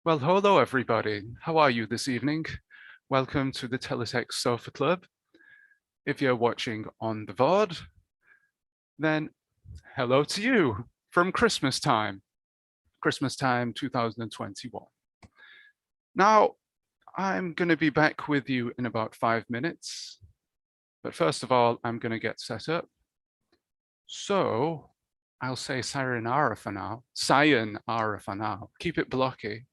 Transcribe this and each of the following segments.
Well, hello everybody. How are you this evening? Welcome to the Teletext Sofa Club. If you're watching on the VOD, then hello to you from Christmas time 2021. Now, I'm going to be back with you in about 5 minutes, but first of all, I'm going to get set up. So I'll say sayonara for now. Sayonara for now. Keep it blocky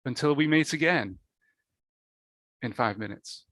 until we meet again in 5 minutes.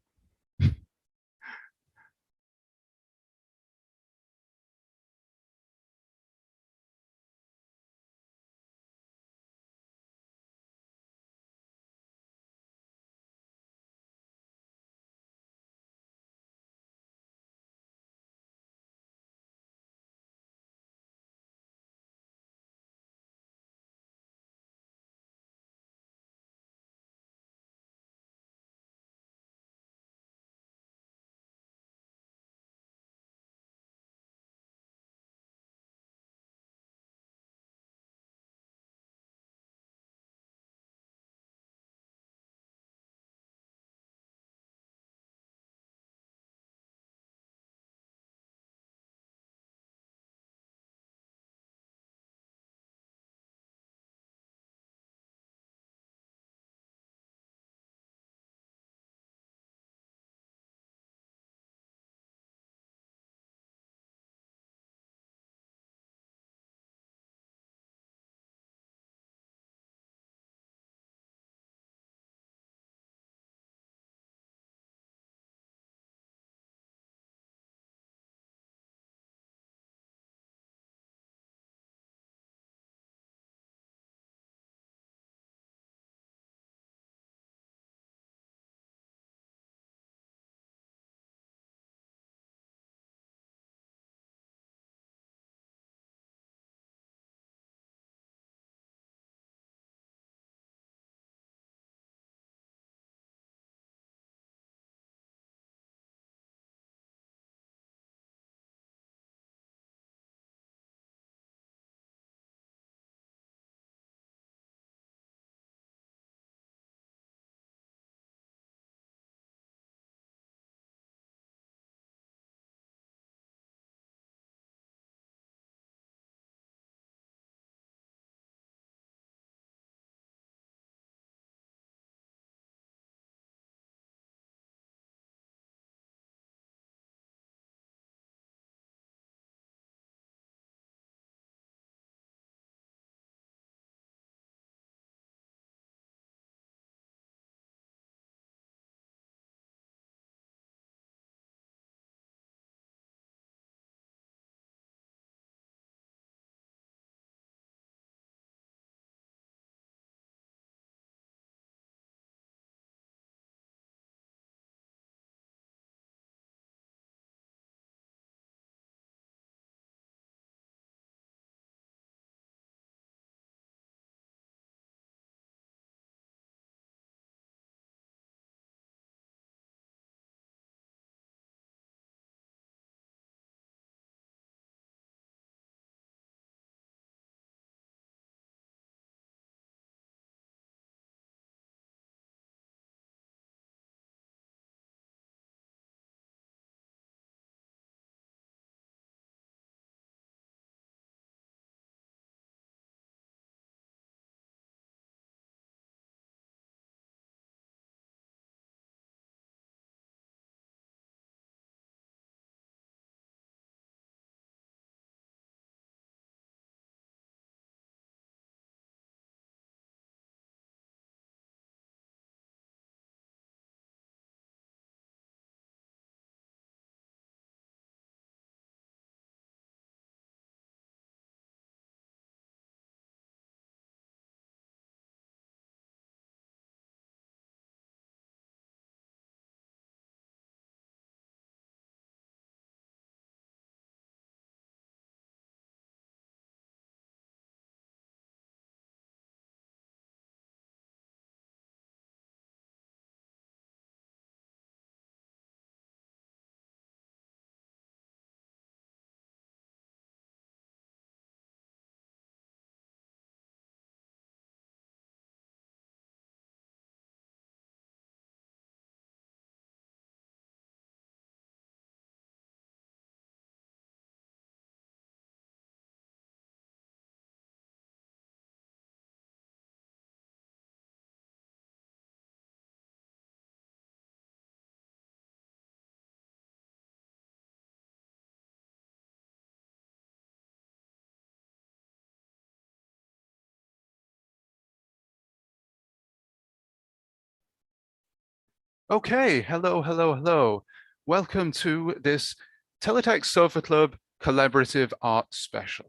Okay, hello, hello, hello. Welcome to this Teletext Sofa Club Collaborative Art Special.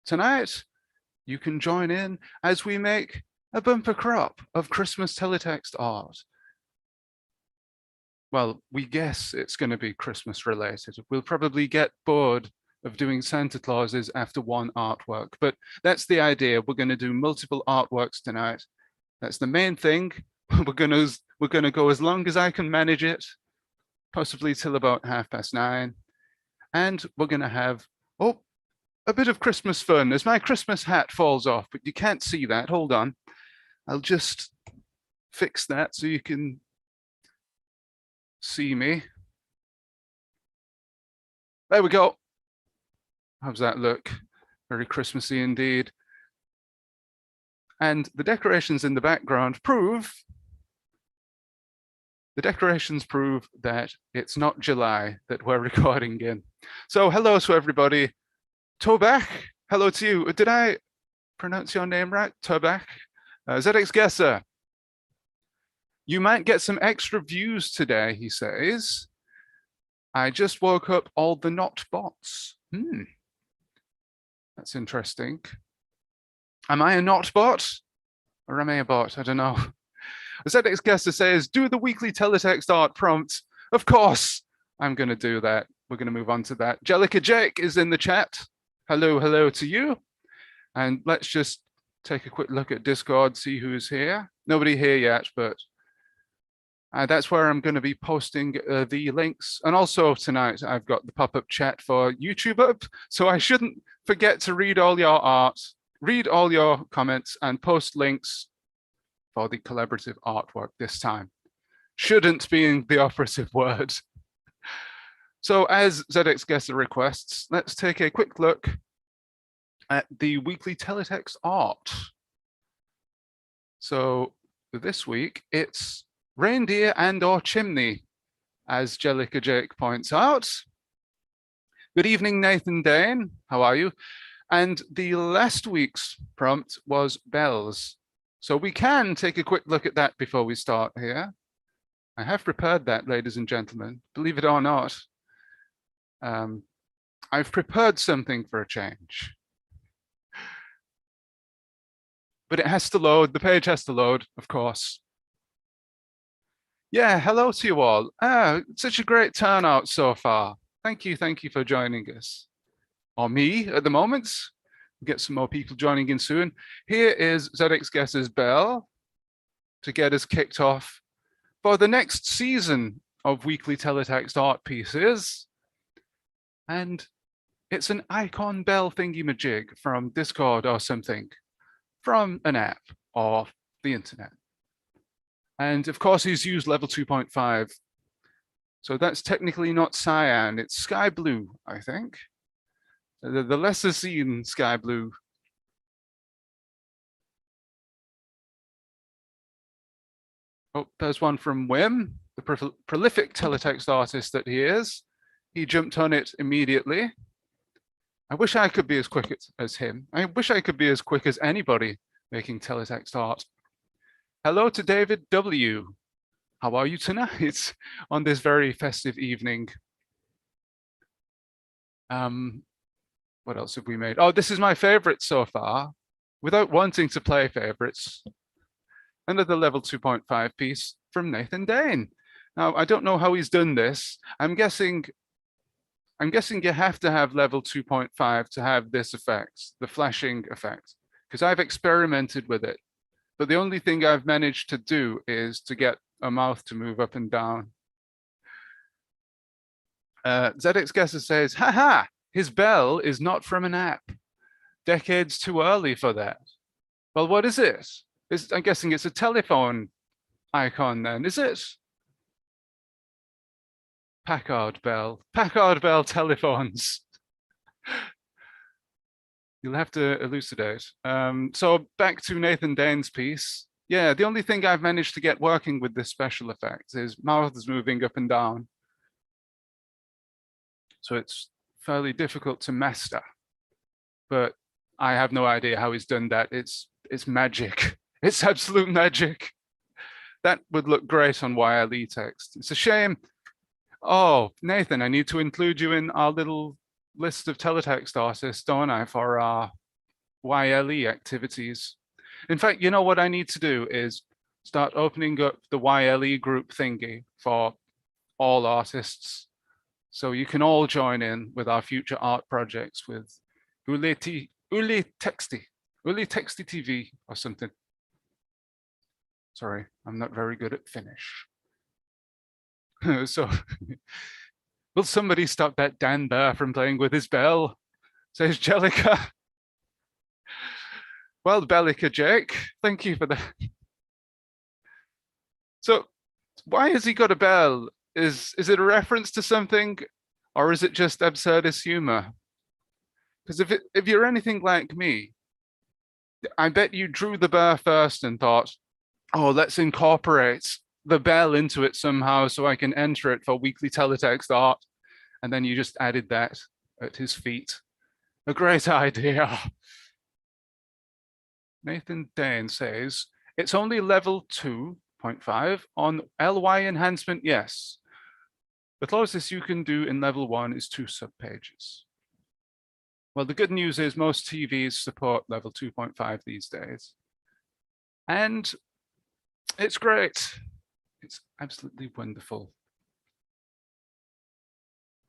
Tonight, you can join in as we make a bumper crop of Christmas teletext art. Well, we guess it's going to be Christmas related. We'll probably get bored of doing Santa Clauses after one artwork, but that's the idea. We're going to do multiple artworks tonight. That's the main thing. We're going to go as long as I can manage it, possibly till about 9:30. And we're going to have, a bit of Christmas fun as my Christmas hat falls off, but you can't see that. Hold on. I'll just fix that so you can see me. There we go. How's that look? Very Christmassy indeed. And the decorations in the background prove that it's not July that we're recording in. So hello to everybody. Tobak, hello to you. Did I pronounce your name right? Tobak? ZX Guesser. You might get some extra views today, he says. I just woke up all the not bots. That's interesting. Am I a not bot? Or am I a bot? I don't know. ZX Guesser says, do the weekly teletext art prompt. Of course, I'm going to do that. We're going to move on to that. Jellica Jake is in the chat. Hello, hello to you. And let's just take a quick look at Discord, see who's here. Nobody here yet, but that's where I'm going to be posting the links. And also tonight, I've got the pop-up chat for YouTube up. So I shouldn't forget to read all your art, read all your comments, and post links for the collaborative artwork this time. Shouldn't being the operative word. So as ZX Guesser requests, let's take a quick look at the weekly teletext art. So this week, it's reindeer and/or chimney, as Jellica Jake points out. Good evening, Nathan Dane. How are you? And the last week's prompt was bells. So we can take a quick look at that before we start here. I have prepared that, ladies and gentlemen, believe it or not. I've prepared something for a change. But it has to load, the page has to load, of course. Yeah, hello to you all. Such a great turnout so far. Thank you for joining us. Or me at the moment. We'll get some more people joining in soon. Here is ZX Guesser's bell to get us kicked off for the next season of weekly teletext art pieces. And it's an icon bell thingy-majig from Discord or something, from an app or the internet. And of course, he's used level 2.5. So that's technically not cyan, it's sky blue, I think. The lesser seen sky blue. Oh, there's one from Wim, the prolific teletext artist that he is. He jumped on it immediately. I wish I could be as quick as him. I wish I could be as quick as anybody making teletext art. Hello to David W. How are you tonight on this very festive evening? What else have we made? Oh, this is my favorite so far, without wanting to play favorites. Another level 2.5 piece from Nathan Dane. Now, I don't know how he's done this. I'm guessing you have to have level 2.5 to have this effect, the flashing effect, because I've experimented with it. But the only thing I've managed to do is to get a mouth to move up and down. ZX Guesser says, haha, his bell is not from an app. Decades too early for that. Well, what is it? I'm guessing it's a telephone icon then, is it? Packard Bell telephones. You'll have to elucidate. So back to Nathan Dane's piece. Yeah, the only thing I've managed to get working with this special effect is mouths moving up and down. So it's fairly difficult to master, but I have no idea how he's done that. It's magic. It's absolute magic. That would look great on YLE text. It's a shame. Oh, Nathan, I need to include you in our little list of teletext artists, don't I, for our YLE activities. In fact, you know what I need to do is start opening up the YLE group thingy for all artists. So you can all join in with our future art projects with Texty TV or something. Sorry, I'm not very good at Finnish. So will somebody stop that Dan Bear from playing with his bell? Says Jellica. Well, Bellica Jake, thank you for that. So why has he got a bell? Is it a reference to something, or is it just absurdist humor? Because if you're anything like me, I bet you drew the bear first and thought, oh, let's incorporate the bell into it somehow so I can enter it for weekly teletext art. And then you just added that at his feet. A great idea. Nathan Dane says, it's only level 2.5 on LY enhancement, yes. The closest you can do in level 1 is 2 subpages. Well, the good news is most TVs support level 2.5 these days. And it's great. It's absolutely wonderful.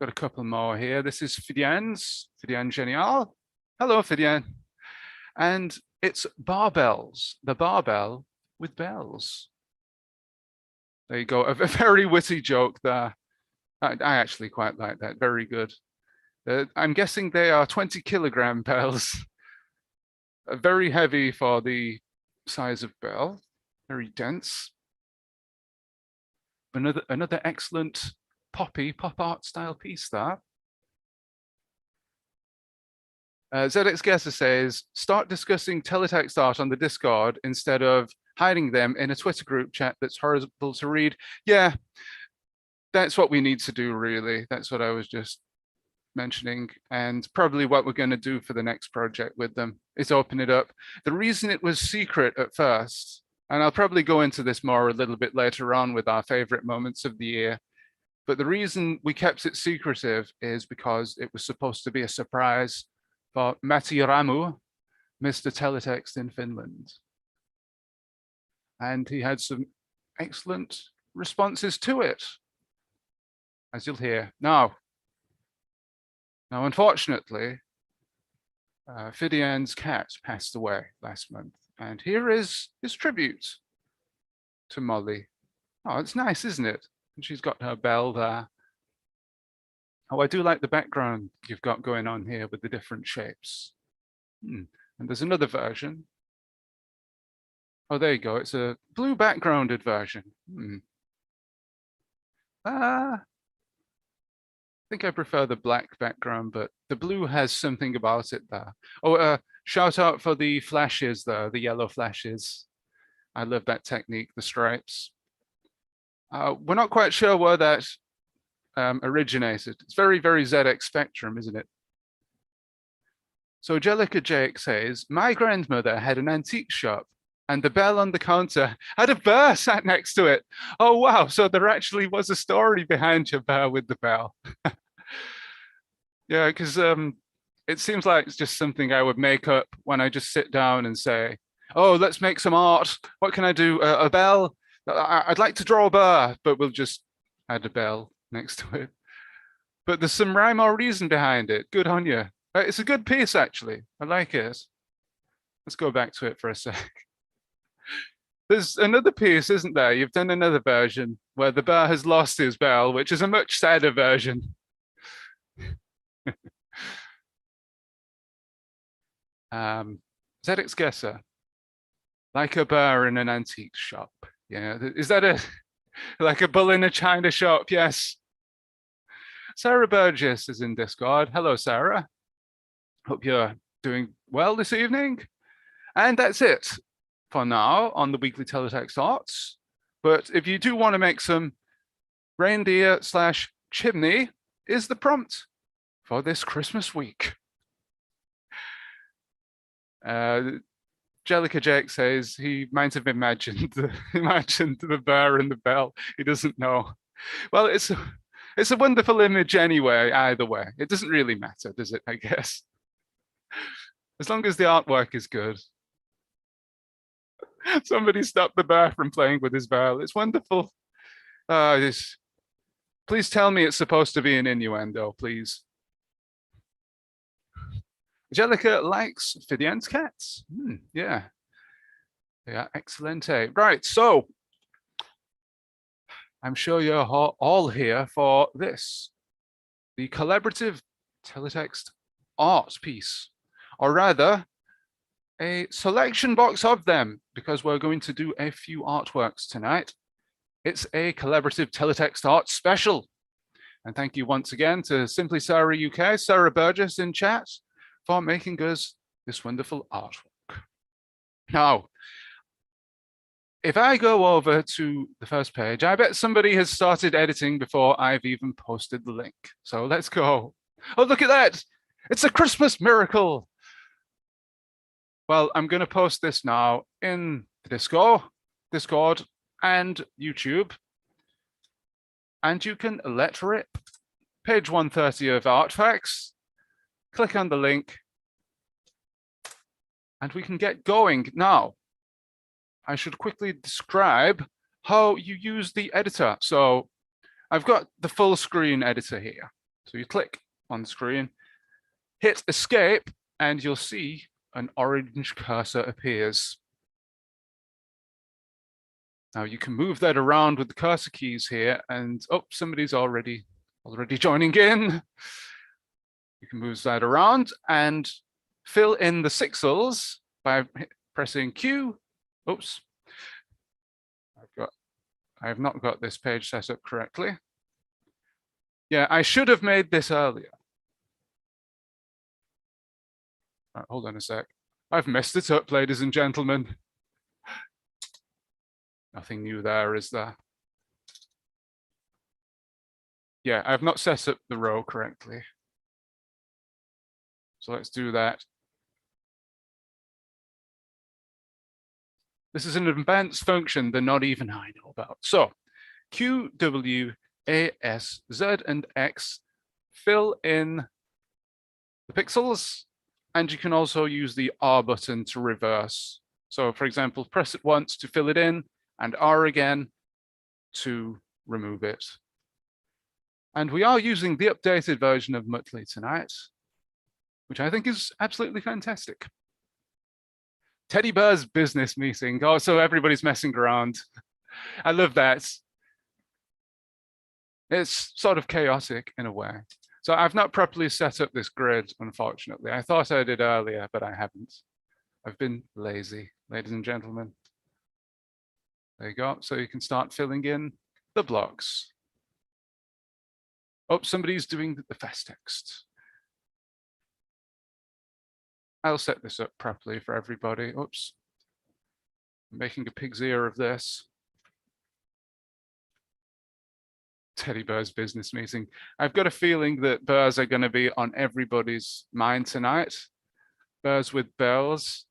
Got a couple more here. This is Fidian's, Fidian Genial. Hello, Fidian. And it's barbells, the barbell with bells. There you go, a very witty joke there. I actually quite like that, very good. I'm guessing they are 20 kilogram bells. Very heavy for the size of bell, very dense. Another excellent pop art style piece there. ZX Guesser says, start discussing teletext art on the Discord instead of hiding them in a Twitter group chat that's horrible to read. Yeah, that's what we need to do, really. That's what I was just mentioning, and probably what we're going to do for the next project with them is open it up. The reason it was secret at first, and I'll probably go into this more a little bit later on with our favorite moments of the year, but the reason we kept it secretive is because it was supposed to be a surprise for Matti Ramu, Mr. Teletext in Finland. And he had some excellent responses to it, as you'll hear. Now, unfortunately, Fidian's cat passed away last month, and here is his tribute to Molly. Oh, it's nice, isn't it? And she's got her bell there. Oh, I do like the background you've got going on here with the different shapes. And there's another version. Oh, there you go. It's a blue backgrounded version. I think I prefer the black background, but the blue has something about it there. Oh, shout out for the flashes though, the yellow flashes. I love that technique, the stripes. We're not quite sure where that originated. It's very, very ZX Spectrum, isn't it? So Jellica Jake says, my grandmother had an antique shop and the bell on the counter had a bear sat next to it. Oh, wow. So there actually was a story behind your bear with the bell. Yeah, because it seems like it's just something I would make up when I just sit down and say, oh, let's make some art. What can I do? A bell? I'd like to draw a bear, but we'll just add a bell next to it. But there's some rhyme or reason behind it. Good on you. It's a good piece, actually. I like it. Let's go back to it for a sec. There's another piece, isn't there? You've done another version where the bear has lost his bell, which is a much sadder version. ZX Guesser, like a bear in an antique shop. Yeah, is that like a bull in a china shop? Yes. Sarah Burgess is in Discord. Hello, Sarah. Hope you're doing well this evening. And that's it for now on the Weekly Teletext Arts. But if you do want to make some reindeer/chimney is the prompt for this Christmas week. Jellica Jake says he might have imagined the bear and the bell. He doesn't know. Well, it's a wonderful image anyway, either way. It doesn't really matter, does it, I guess? As long as the artwork is good. Somebody stopped the bear from playing with his bell. It's wonderful. Please tell me it's supposed to be an innuendo, please. Angelica likes Fidian's cats. Yeah. Yeah, excellent. Right, so I'm sure you're all here for this, the collaborative teletext art piece, or rather, a selection box of them, because we're going to do a few artworks tonight. It's a collaborative teletext art special. And thank you once again to Simply Sarah UK, Sarah Burgess in chat, for making us this wonderful artwork. Now, if I go over to the first page, I bet somebody has started editing before I've even posted the link. So let's go. Oh, look at that. It's a Christmas miracle. Well, I'm going to post this now in Discord and YouTube. And you can let rip. Page 130 of Artifacts. Click on the link. And we can get going. Now, I should quickly describe how you use the editor. So I've got the full screen editor here. So you click on the screen, hit escape, and you'll see an orange cursor appears. Now you can move that around with the cursor keys here, and oh, somebody's already joining in. You can move that around and fill in the pixels by pressing Q. Oops, I have not got this page set up correctly. Yeah, I should have made this earlier. Right, hold on a sec. I've messed it up, ladies and gentlemen. Nothing new there, is there? Yeah, I've not set up the row correctly. So let's do that. This is an advanced function that not even I know about. So Q, W, A, S, Z, and X fill in the pixels, and you can also use the R button to reverse. So for example, press it once to fill it in, and R again to remove it. And we are using the updated version of Mutley tonight, which I think is absolutely fantastic. Teddy Bear's business meeting. Oh, so everybody's messing around. I love that. It's sort of chaotic in a way. So I've not properly set up this grid, unfortunately. I thought I did earlier, but I haven't. I've been lazy, ladies and gentlemen. There you go. So you can start filling in the blocks. Oh, somebody's doing the fast text. I'll set this up properly for everybody. Oops. I'm making a pig's ear of this. Teddy Bear's business meeting. I've got a feeling that bears are going to be on everybody's mind tonight. Bears with bells.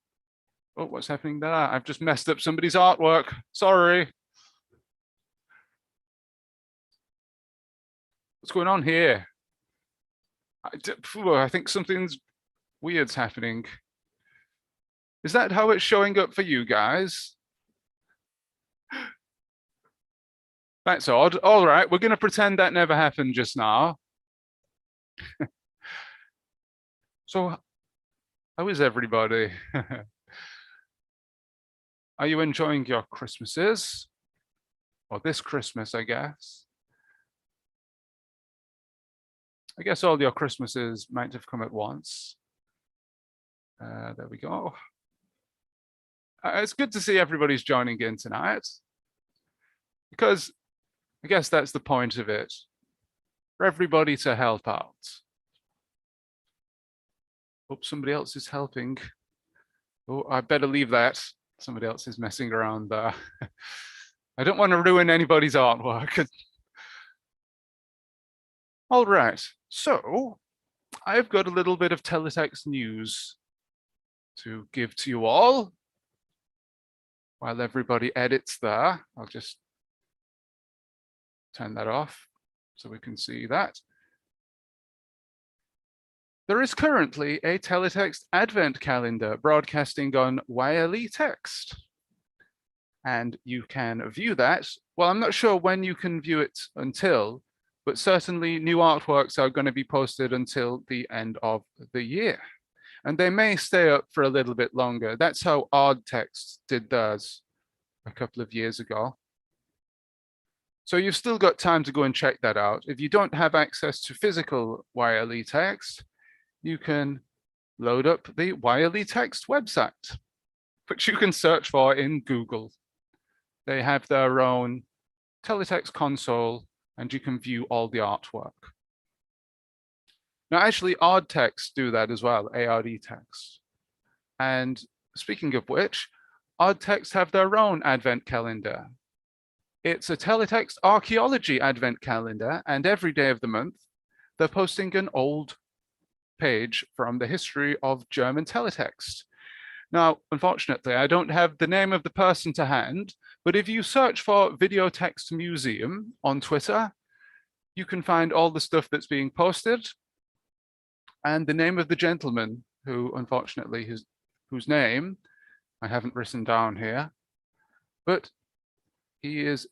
Oh, what's happening there? I've just messed up somebody's artwork. Sorry. What's going on here? I think something's weird's happening. Is that how it's showing up for you guys? That's odd. All right, we're going to pretend that never happened just now. So, how is everybody? Are you enjoying your Christmases? Or this Christmas, I guess? I guess all your Christmases might have come at once. There we go. It's good to see everybody's joining in tonight, because I guess that's the point of it, for everybody to help out. Oh, somebody else is helping. Oh, I better leave that. Somebody else is messing around there. I don't want to ruin anybody's artwork. All right, so I've got a little bit of teletext news to give to you all. while everybody edits there, I'll just turn that off so we can see that. There is currently a Teletext Advent calendar broadcasting on WeeklyTeletextArt. And you can view that. Well, I'm not sure when you can view it until, but certainly new artworks are going to be posted until the end of the year. And they may stay up for a little bit longer. That's how ARD Text did theirs a couple of years ago. So you've still got time to go and check that out. If you don't have access to physical WeeklyText, you can load up the WeeklyText website, which you can search for in Google. They have their own teletext console, and you can view all the artwork. Now, actually, ARD Text do that as well, ARD Text. And speaking of which, ARD Text have their own Advent calendar. It's a Teletext Archaeology Advent calendar, and every day of the month, they're posting an old page from the history of German teletext. Now, unfortunately, I don't have the name of the person to hand, but if you search for Videotext Museum on Twitter, you can find all the stuff that's being posted and the name of the gentleman who, unfortunately, whose name I haven't written down here, but he is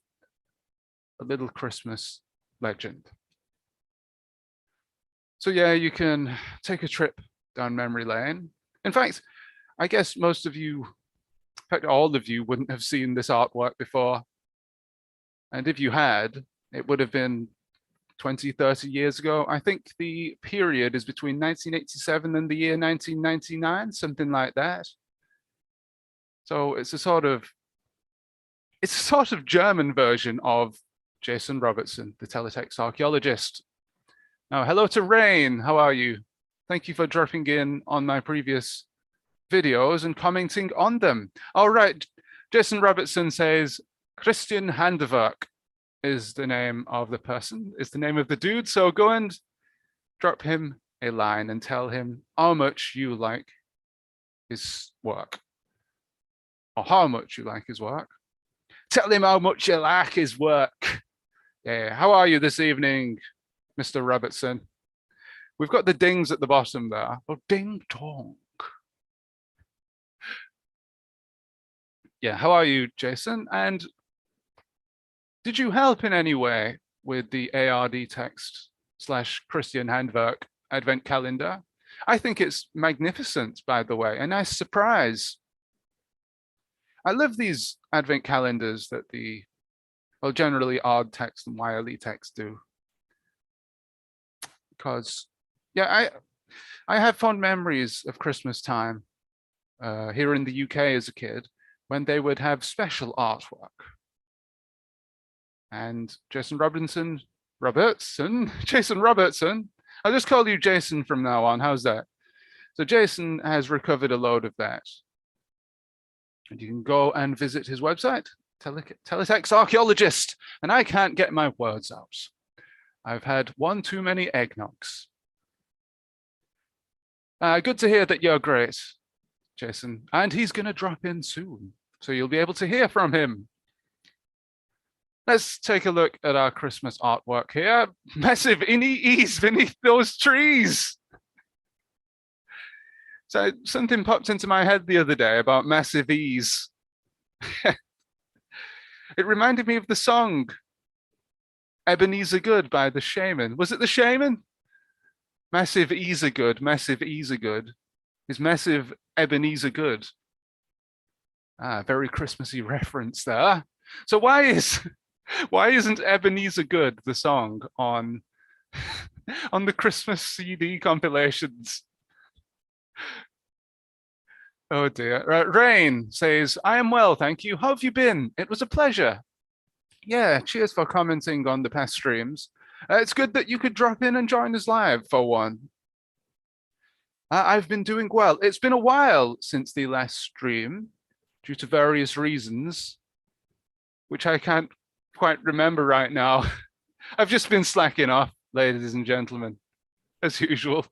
a little Christmas legend. So yeah, you can take a trip down memory lane. In fact, I guess most of you, in fact, all of you wouldn't have seen this artwork before. And if you had, it would have been 20, 30 years ago. I think the period is between 1987 and the year 1999, something like that. So it's a sort of German version of Jason Robertson, the teletext archaeologist. Now, hello to Rain, how are you? Thank you for dropping in on my previous videos and commenting on them. All right, Jason Robertson says, Christian Handwerk is the name of the person, is the name of the dude. So go and drop him a line and tell him how much you like his work, or how much you like his work. Tell him how much you like his work. Yeah, how are you this evening, Mr. Robertson? We've got the dings at the bottom there. Oh, ding dong. Yeah, how are you, Jason? And did you help in any way with the ARD Text / Christian Handwerk Advent Calendar? I think it's magnificent, by the way, a nice surprise. I love these Advent calendars that generally ARD Text and WeeklyText do. Because, yeah, I have fond memories of Christmas time here in the UK as a kid, when they would have special artwork. And Jason Robertson, I'll just call you Jason from now on, how's that? So Jason has recovered a load of that. And you can go and visit his website, Teletext Archaeologist, and I can't get my words out. I've had one too many eggnogs. Good to hear that you're great, Jason, and he's gonna drop in soon, so you'll be able to hear from him. Let's take a look at our Christmas artwork here. Massive innies beneath those trees. So something popped into my head the other day about massive ease. It reminded me of the song Ebenezer Good by the Shaman. Was it the Shaman? Massive ease are good, massive ease are good. Is massive Ebenezer Good? Very Christmassy reference there. So why isn't Ebenezer Good the song on the Christmas CD compilations? Oh dear. Rain says, I am well, thank you. How have you been? It was a pleasure. Yeah, cheers for commenting on the past streams. It's good that you could drop in and join us live for one. I've been doing well. It's been a while since the last stream due to various reasons, which I can't quite remember right now. I've just been slacking off, ladies and gentlemen, as usual.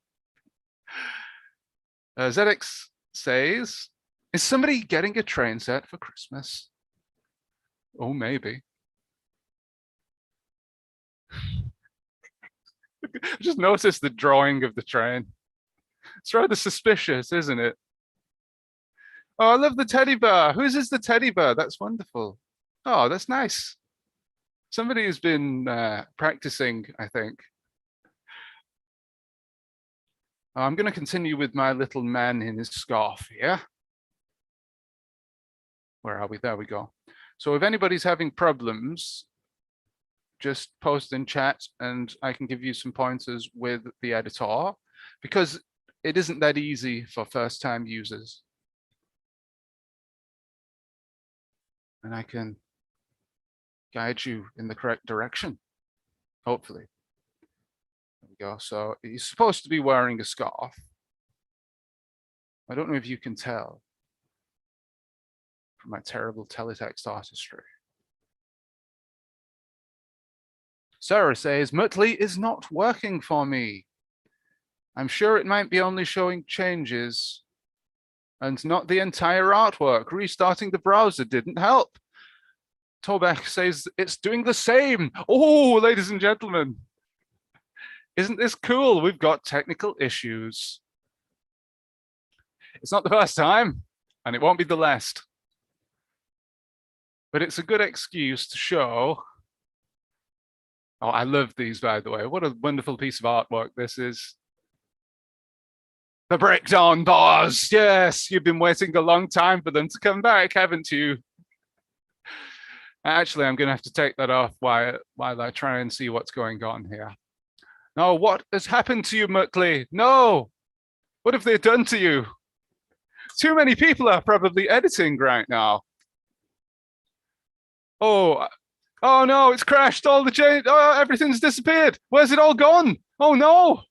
ZX says, Is somebody getting a train set for Christmas? Oh, maybe. I just noticed the drawing of the train. It's rather suspicious, isn't it? Oh, I love the teddy bear. Whose is the teddy bear? That's wonderful. Oh, that's nice. Somebody has been practicing, I think. I'm going to continue with my little man in his scarf here. Where are we? There we go. So if anybody's having problems, just post in chat and I can give you some pointers with the editor, because it isn't that easy for first-time users. And I can guide you in the correct direction, hopefully. There we go. So he's supposed to be wearing a scarf. I don't know if you can tell from my terrible teletext artistry. Sarah says, Mutley is not working for me. I'm sure it might be only showing changes and not the entire artwork. Restarting the browser didn't help. Tobek says it's doing the same. Oh, ladies and gentlemen, isn't this cool? We've got technical issues. It's not the first time, and it won't be the last. But it's a good excuse to show. Oh, I love these, by the way. What a wonderful piece of artwork this is. The breakdown bars. Yes, you've been waiting a long time for them to come back, haven't you? Actually, I'm going to have to take that off while I try and see what's going on here. No, what has happened to you, Mutley? No, what have they done to you? Too many people are probably editing right now. Oh no, it's crashed. All the change. Oh, everything's disappeared. Where's it all gone? Oh no.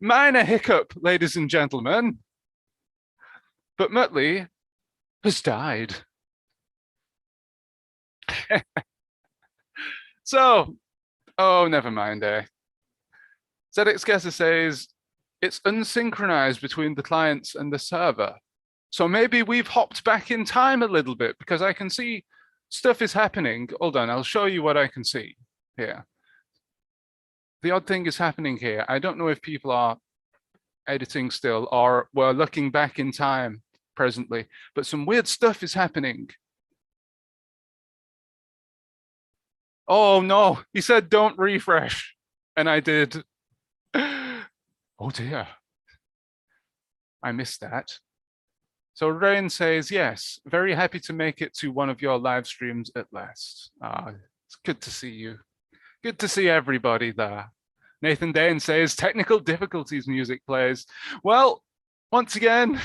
Minor hiccup, ladies and gentlemen. But Mutley has died. So, oh, never mind, eh? ZXGuesser says it's unsynchronized between the clients and the server. So maybe we've hopped back in time a little bit, because I can see stuff is happening. Hold on, I'll show you what I can see here. The odd thing is happening here. I don't know if people are editing still or we're looking back in time presently, but some weird stuff is happening. Oh no, he said don't refresh, and I did. Oh dear, I missed that. So Rain says, yes, very happy to make it to one of your live streams at last. It's good to see you. Good to see everybody there. Nathan Dane says, technical difficulties music plays. Well, once again,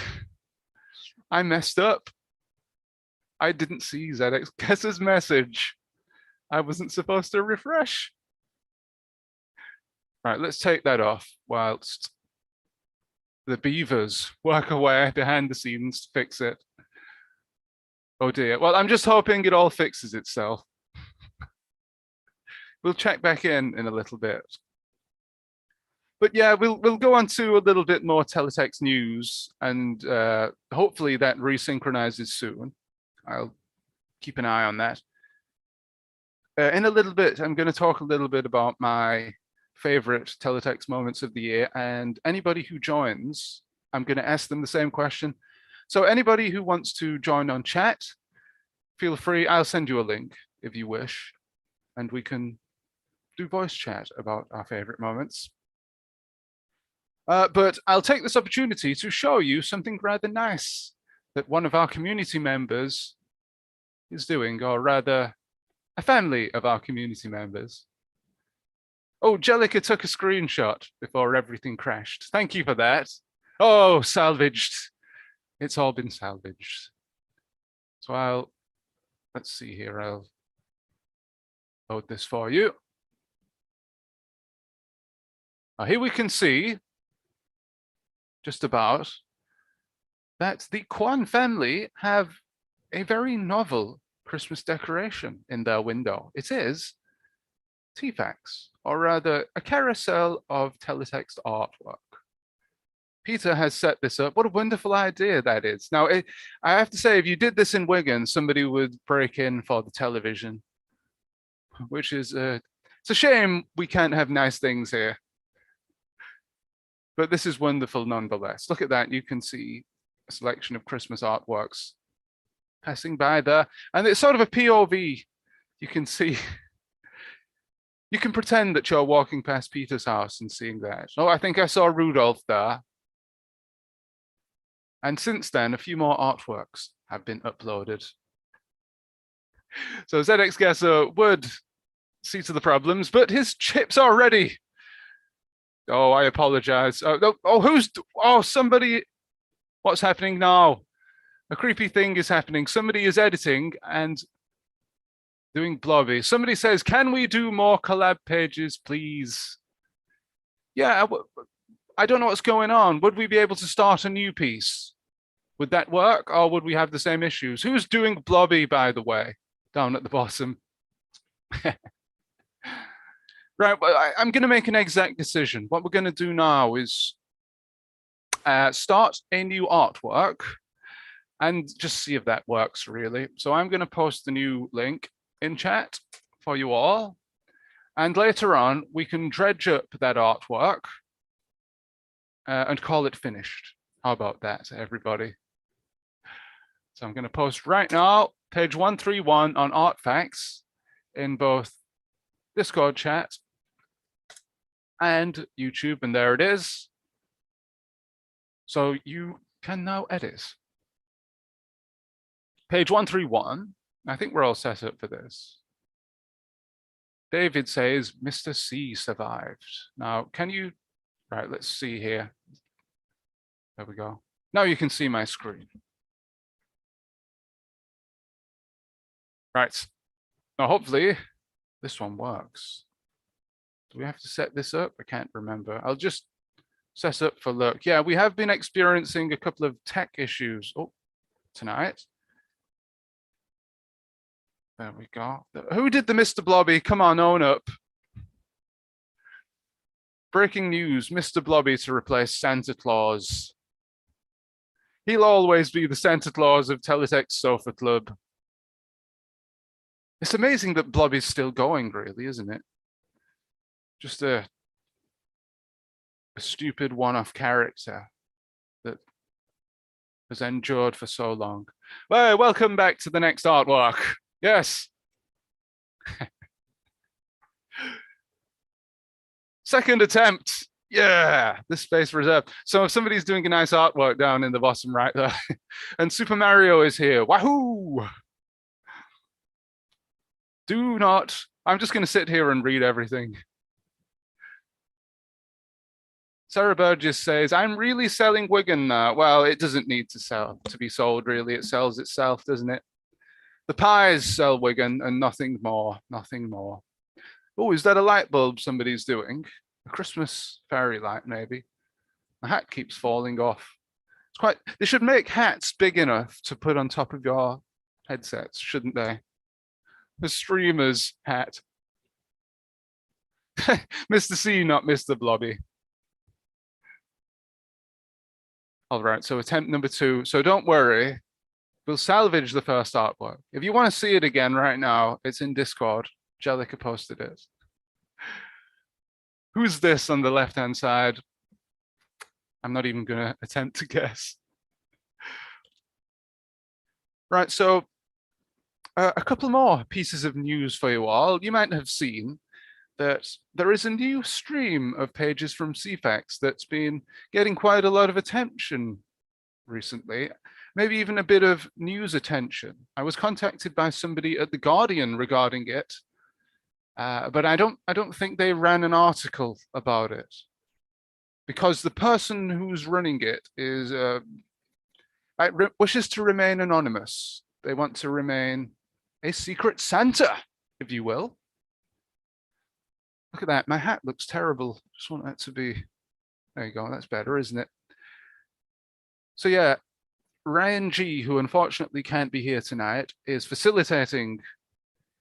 I messed up. I didn't see ZXGuesser's message. I wasn't supposed to refresh. Right, let's take that off whilst the beavers work away behind the scenes to fix it. Oh dear. Well, I'm just hoping it all fixes itself. We'll check back in a little bit. But yeah, we'll go on to a little bit more teletext news, and hopefully that resynchronizes soon. I'll keep an eye on that. In a little bit, I'm going to talk a little bit about my favorite teletext moments of the year, and anybody who joins, I'm going to ask them the same question. So anybody who wants to join on chat, feel free. I'll send you a link if you wish, and we can do voice chat about our favorite moments. But I'll take this opportunity to show you something rather nice that one of our community members is doing, or rather a family of our community members. Oh, Jellica took a screenshot before everything crashed. Thank you for that. Oh, salvaged. It's all been salvaged. So let's see here, I'll load this for you. Here we can see, just about, that the Kwan family have a very novel Christmas decoration in their window. It is TFAX, or rather a carousel of teletext artwork. Peter has set this up. What a wonderful idea that is. Now, I have to say, if you did this in Wigan, somebody would break in for the television, which is, it's a shame we can't have nice things here. But this is wonderful nonetheless. Look at that. You can see a selection of Christmas artworks passing by there. And it's sort of a POV. You can see, you can pretend that you're walking past Peter's house and seeing that. Oh, I think I saw Rudolph there. And since then, a few more artworks have been uploaded. So ZX Guesser would see to the problems, but his chips are ready. Oh, I apologize. Somebody, what's happening now? A creepy thing is happening. Somebody is editing and doing blobby. Somebody says, can we do more collab pages, please? Yeah, I don't know what's going on. Would we be able to start a new piece? Would that work, or would we have the same issues? Who's doing blobby, by the way, down at the bottom? Right, well, I'm going to make an exact decision. What we're going to do now is start a new artwork and just see if that works, really. So I'm going to post the new link in chat for you all. And later on, we can dredge up that artwork and call it finished. How about that, everybody? So I'm going to post right now, page 131 on Artifacts in both Discord chat and YouTube, and there it is. So you can now edit. Page 131, I think we're all set up for this. David says, Mr. C survived. Now, can you, right, let's see here. There we go. Now you can see my screen. Right, now hopefully this one works. Do we have to set this up? I can't remember. I'll just set up for look. Yeah, we have been experiencing a couple of tech issues tonight. There we go. Who did the Mr. Blobby? Come on, own up. Breaking news, Mr. Blobby to replace Santa Claus. He'll always be the Santa Claus of Teletext Sofa Club. It's amazing that Blobby's still going, really, isn't it? Just a stupid one-off character that has endured for so long. Well, welcome back to the next artwork. Yes. Second attempt. Yeah, this space reserved. So if somebody's doing a nice artwork down in the bottom right there, and Super Mario is here. Wahoo! Do not. I'm just going to sit here and read everything. Sarah Burgess says, I'm really selling Wigan now. Well, it doesn't need to be sold, really. It sells itself, doesn't it? The pies sell Wigan and nothing more, nothing more. Oh, is that a light bulb somebody's doing? A Christmas fairy light, maybe. The hat keeps falling off. It's quite, they should make hats big enough to put on top of your headsets, shouldn't they? The streamer's hat. Mr. C, not Mr. Blobby. All right, so attempt number 2. So don't worry, we'll salvage the first artwork. If you want to see it again right now, it's in Discord. Jellica posted it. Who's this on the left-hand side? I'm not even going to attempt to guess. Right, so a couple more pieces of news for you all. You might have seen that there is a new stream of pages from CFAX that's been getting quite a lot of attention recently, maybe even a bit of news attention. I was contacted by somebody at The Guardian regarding it, but I don't think they ran an article about it because the person who's running it is wishes to remain anonymous. They want to remain a secret Santa, if you will. Look at that. My hat looks terrible. Just want that to be, there you go. That's better, isn't it? So yeah, Ryan G, who unfortunately can't be here tonight, is facilitating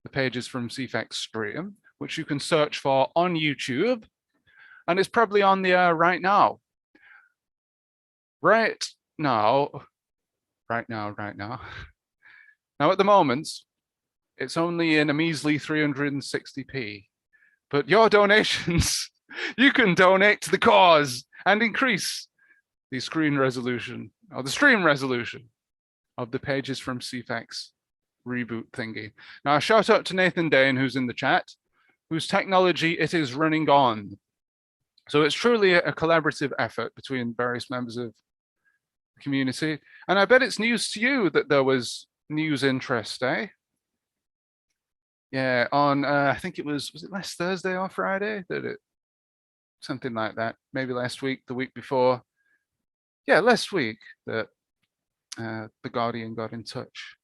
the pages from CFAX stream, which you can search for on YouTube. And it's probably on the air right now. right now, right now, right now. Now at the moment, it's only in a measly 360p, but your donations, you can donate to the cause and increase the screen resolution or the stream resolution of the pages from CFX reboot thingy. Now, a shout out to Nathan Dane, who's in the chat, whose technology it is running on. So it's truly a collaborative effort between various members of the community. And I bet it's news to you that there was news interest, eh? Yeah, on, I think it was it last Thursday or Friday that it, something like that, maybe last week, the week before. Yeah, last week that the Guardian got in touch.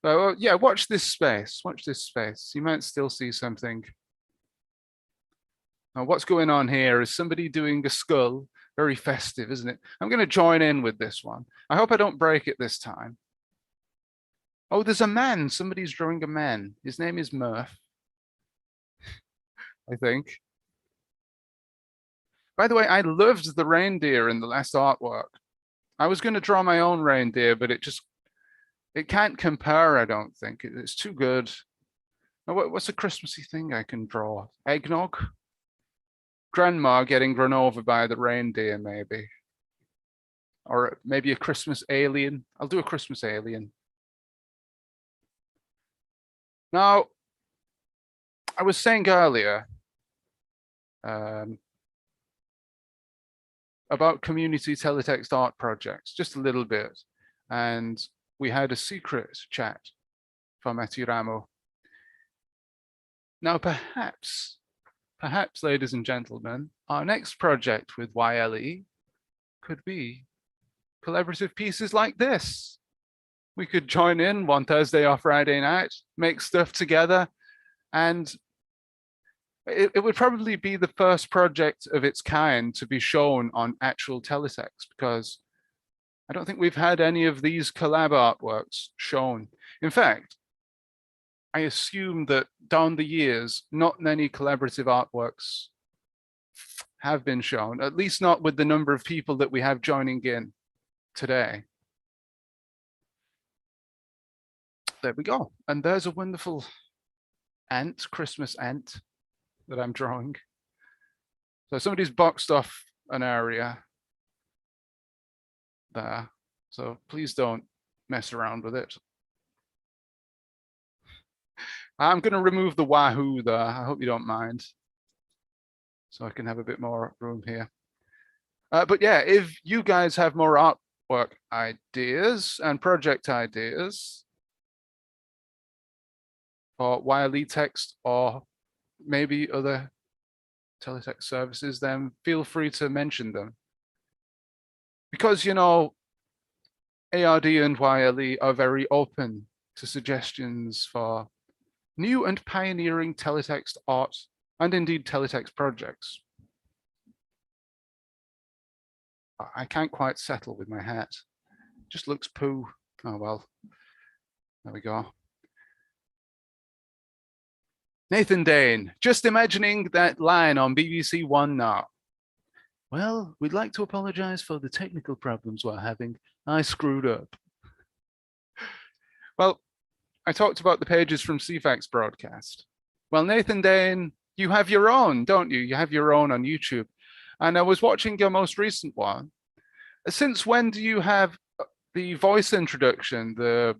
Well, yeah, watch this space. Watch this space. You might still see something. Now, what's going on here is somebody doing a skull. Very festive, isn't it? I'm going to join in with this one. I hope I don't break it this time. Oh, there's a man. Somebody's drawing a man. His name is Murph, I think. By the way, I loved the reindeer in the last artwork. I was going to draw my own reindeer, but it can't compare, I don't think. It's too good. What's a Christmassy thing I can draw? Eggnog? Grandma getting run over by the reindeer, maybe. Or maybe a Christmas alien. I'll do a Christmas alien. Now, I was saying earlier about community teletext art projects, just a little bit. And we had a secret chat for Matiramo. Now, perhaps, ladies and gentlemen, our next project with YLE could be collaborative pieces like this. We could join in one Thursday or Friday night, make stuff together, and it would probably be the first project of its kind to be shown on actual teletext, because I don't think we've had any of these collab artworks shown. In fact, I assume that down the years, not many collaborative artworks have been shown, at least not with the number of people that we have joining in today. There we go. And there's a wonderful ant, Christmas ant that I'm drawing. So somebody's boxed off an area there. So please don't mess around with it. I'm going to remove the wahoo there. I hope you don't mind. So I can have a bit more room here. But yeah, if you guys have more artwork ideas and project ideas for YLE text or maybe other teletext services, then feel free to mention them. Because, you know, ARD and YLE are very open to suggestions for new and pioneering teletext art and indeed teletext projects. I can't quite settle with my hat. It just looks poo. Oh, well, there we go. Nathan Dane, just imagining that line on BBC One now. Well, we'd like to apologize for the technical problems we're having. I screwed up. Well, I talked about the pages from CFAX broadcast. Well, Nathan Dane, you have your own, don't you? You have your own on YouTube. And I was watching your most recent one. Since when do you have the voice introduction, the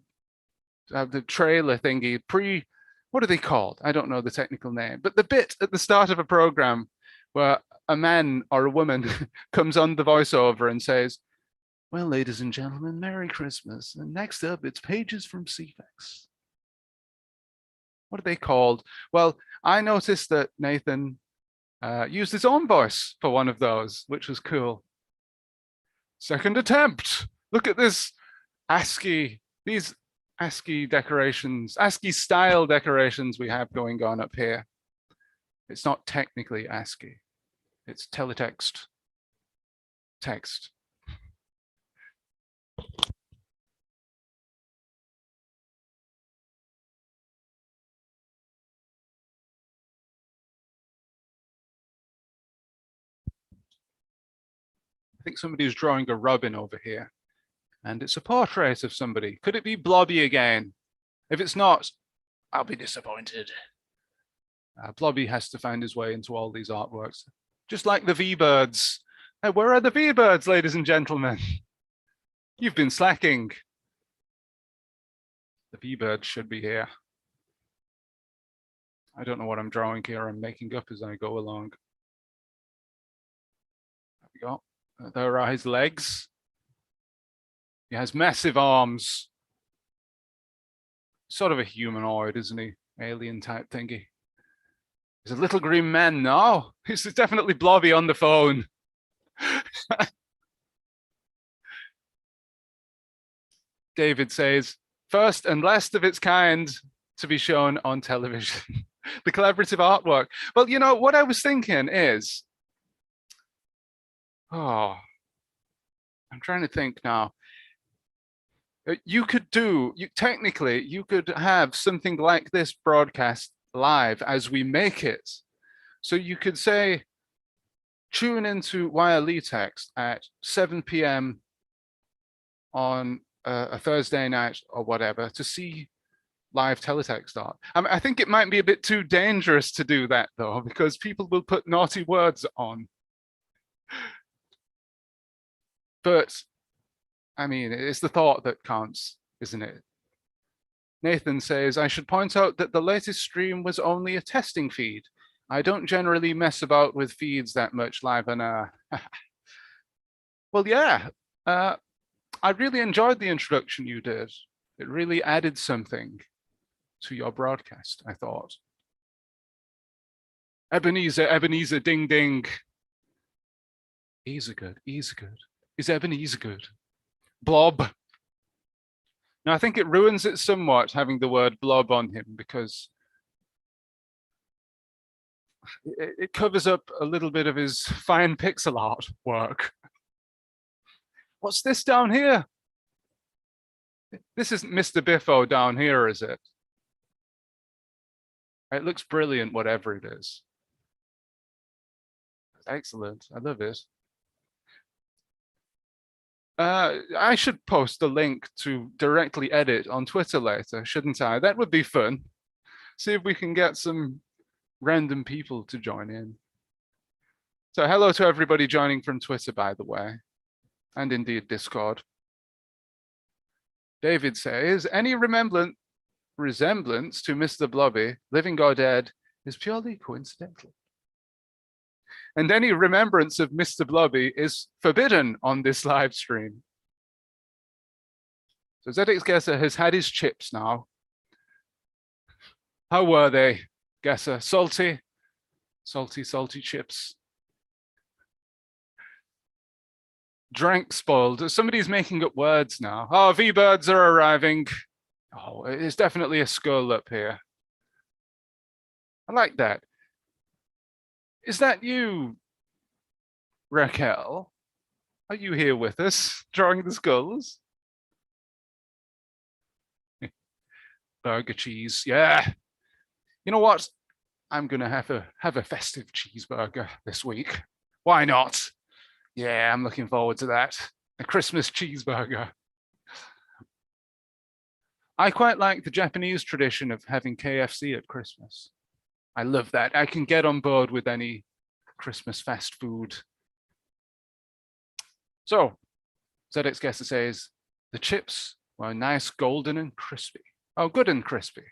trailer thingy, what are they called? I don't know the technical name, but the bit at the start of a program where a man or a woman comes on the voiceover and says, well, ladies and gentlemen, Merry Christmas. And next up, it's pages from CFAX. What are they called? Well, I noticed that Nathan used his own voice for one of those, which was cool. Second attempt. Look at this ASCII, these ASCII decorations, ASCII style decorations we have going on up here. It's not technically ASCII, it's teletext text. I think somebody's drawing a robin over here. And it's a portrait of somebody. Could it be Blobby again? If it's not, I'll be disappointed. Blobby has to find his way into all these artworks. Just like the V-Birds. Hey, where are the V-Birds, ladies and gentlemen? You've been slacking. The V-Birds should be here. I don't know what I'm drawing here. I'm making up as I go along. There we go. There are his legs. He has massive arms. Sort of a humanoid, isn't he? Alien type thingy. He's a little green man now. He's definitely Blobby on the phone. David says, first and last of its kind to be shown on television. The collaborative artwork. Well, you know, what I was thinking is, I'm trying to think now. You could technically, you could have something like this broadcast live as we make it. So you could say, tune into WeeklyText at 7 p.m. on a Thursday night or whatever to see live teletext art. I think it might be a bit too dangerous to do that though, because people will put naughty words on. But I mean, it's the thought that counts, isn't it? Nathan says, I should point out that the latest stream was only a testing feed. I don't generally mess about with feeds that much live on Well, yeah, I really enjoyed the introduction you did. It really added something to your broadcast, I thought. Ebenezer, ding, ding. Easer good. Is Ebenezer good? Blob. Now, I think it ruins it somewhat having the word blob on him because it covers up a little bit of his fine pixel art work. What's this down here? This isn't Mr. Biffo down here, is it? It looks brilliant, whatever it is. Excellent. I love it. I should post a link to directly edit on Twitter later, shouldn't I? That would be fun. See if we can get some random people to join in. So hello to everybody joining from Twitter, by the way, and indeed Discord. David says, any resemblance to Mr. Blobby, living or dead, is purely coincidental. And any remembrance of Mr. Blobby is forbidden on this live stream. So ZX Guesser has had his chips now. How were they, Guesser? Salty? Salty chips. Drank spoiled. Somebody's making up words now. Oh, V-Birds are arriving. Oh, it's definitely a skull up here. I like that. Is that you, Raquel? Are you here with us, drawing the skulls? Burger cheese, yeah. You know what? I'm gonna have a festive cheeseburger this week. Why not? Yeah, I'm looking forward to that. A Christmas cheeseburger. I quite like the Japanese tradition of having KFC at Christmas. I love that. I can get on board with any Christmas fast food. So, ZX Guesser says, the chips were nice, golden and crispy. Oh, good and crispy.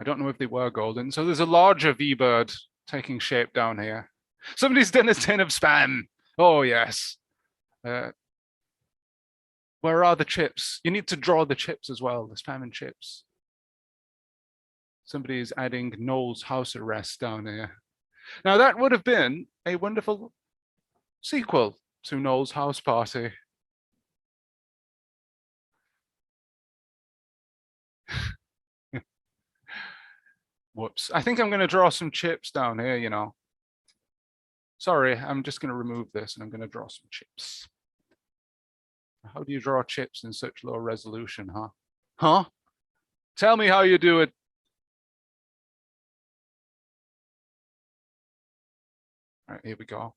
I don't know if they were golden. So there's a larger V-bird taking shape down here. Somebody's done a tin of spam. Oh, yes. Where are the chips? You need to draw the chips as well, the spam and chips. Somebody's adding Noel's house arrest down here. Now that would have been a wonderful sequel to Noel's house party. Whoops. I think I'm going to draw some chips down here, you know. Sorry, I'm just going to remove this and I'm going to draw some chips. How do you draw chips in such low resolution, huh? Huh? Tell me how you do it. All right, here we go.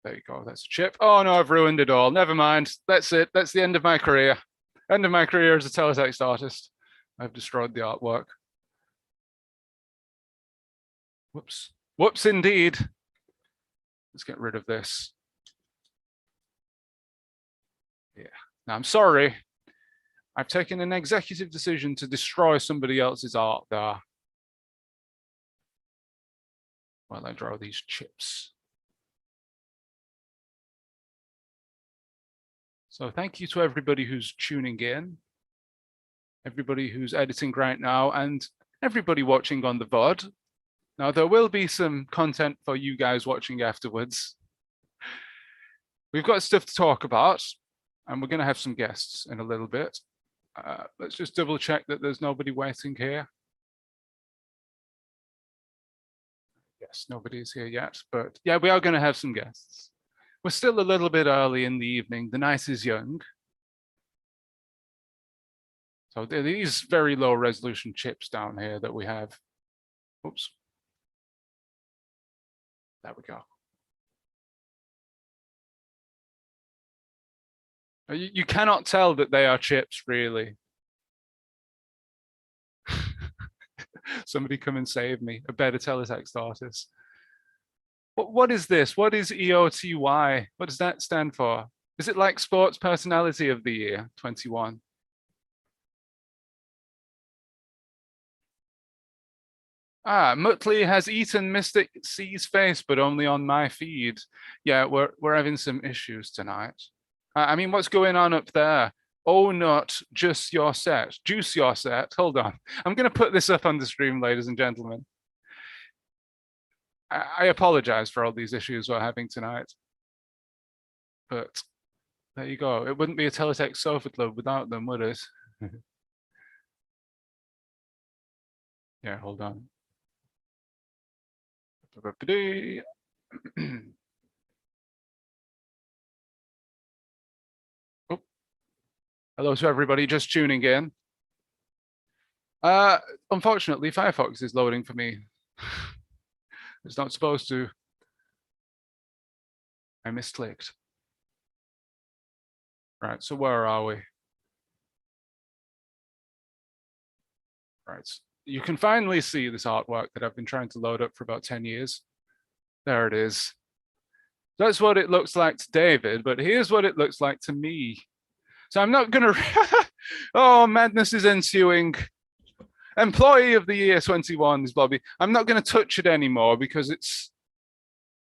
There you go, that's a chip. Oh no, I've ruined it all. Never mind, that's it. That's the end of my career. End of my career as a teletext artist. I've destroyed the artwork. Whoops, whoops indeed. Let's get rid of this. Yeah, now I'm sorry. I've taken an executive decision to destroy somebody else's art there. While I draw these chips. So thank you to everybody who's tuning in, everybody who's editing right now, and everybody watching on the VOD. Now, there will be some content for you guys watching afterwards. We've got stuff to talk about, and we're going to have some guests in a little bit. Let's just double check that there's nobody waiting here. Yes, nobody is here yet, but yeah, we are going to have some guests. We're still a little bit early in the evening. The night is young. So these very low resolution chips down here that we have. Oops. There we go. You cannot tell that they are chips, really. Somebody come and save me, a better teletext artist. What is this? What is EOTY? What does that stand for? Is it like Sports Personality of the Year 21? Ah, Muttley has eaten Mystic C's face, but only on my feed. Yeah, we're having some issues tonight. I mean, what's going on up there? Oh, not just your set, juice your set. Hold on. I'm going to put this up on the stream, ladies and gentlemen. I apologize for all these issues we're having tonight. But there you go. It wouldn't be a Teletext Sofa Club without them, would it? Yeah, hold on. Oh. Hello to everybody just tuning in. Unfortunately, Firefox is loading for me. It's not supposed to. I misclicked. Right, so where are we? Right, you can finally see this artwork that I've been trying to load up for about 10 years. There it is. That's what it looks like to David, but here's what it looks like to me. So I'm not gonna, oh, madness is ensuing. Employee of the Year 21 is Bobby. I'm not gonna touch it anymore because it's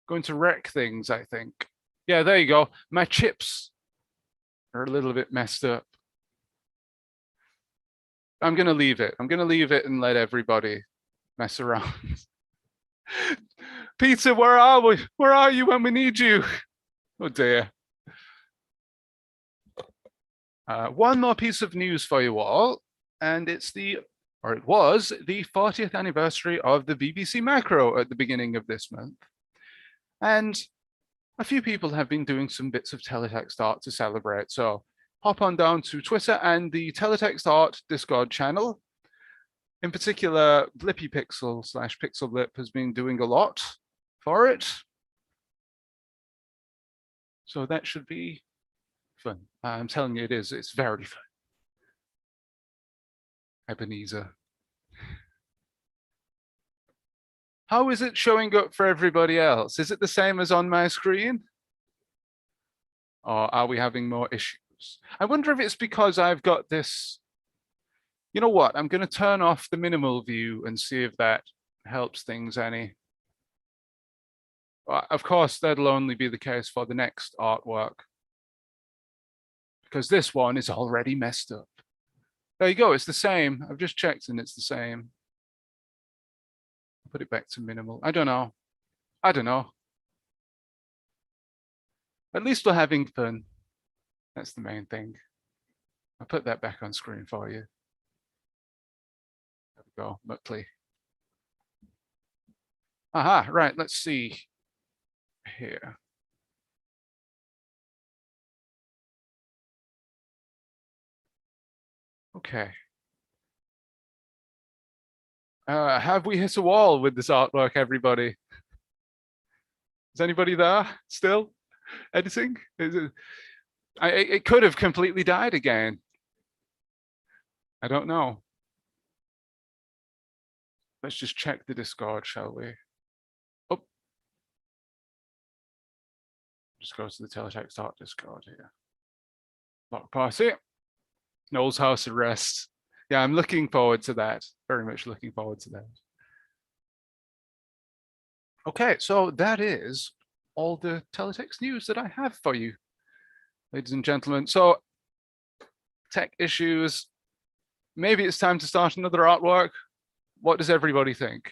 going to wreck things, I think. Yeah, there you go. My chips are a little bit messed up. I'm gonna leave it. I'm gonna leave it and let everybody mess around. Peter, where are we? Where are you when we need you? Oh dear. One more piece of news for you all, and it was the 40th anniversary of the BBC Macro at the beginning of this month. And a few people have been doing some bits of teletext art to celebrate. So hop on down to Twitter and the Teletext Art Discord channel. In particular, BlippyPixel / PixelBlip has been doing a lot for it. So that should be fun. I'm telling you, it is. It's very fun. Ebenezer. How is it showing up for everybody else? Is it the same as on my screen? Or are we having more issues? I wonder if it's because I've got this. You know what? I'm going to turn off the minimal view and see if that helps things any. Of course, that'll only be the case for the next artwork, because this one is already messed up. There you go. It's the same. I've just checked and it's the same. Put it back to minimal. I don't know. I don't know. At least we're having fun. That's the main thing. I'll put that back on screen for you. There we go, Muttley. Aha, right, let's see here. Okay. Have we hit a wall with this artwork, everybody? Is anybody there still? editing? It could have completely died again. I don't know. Let's just check the Discord, shall we? Oh, just go to the TeleTextArt Discord here. Block party. Noel's house arrest. Yeah, I'm looking forward to that. Very much looking forward to that. Okay, so that is all the teletext news that I have for you, ladies and gentlemen. So, tech issues. Maybe it's time to start another artwork. What does everybody think?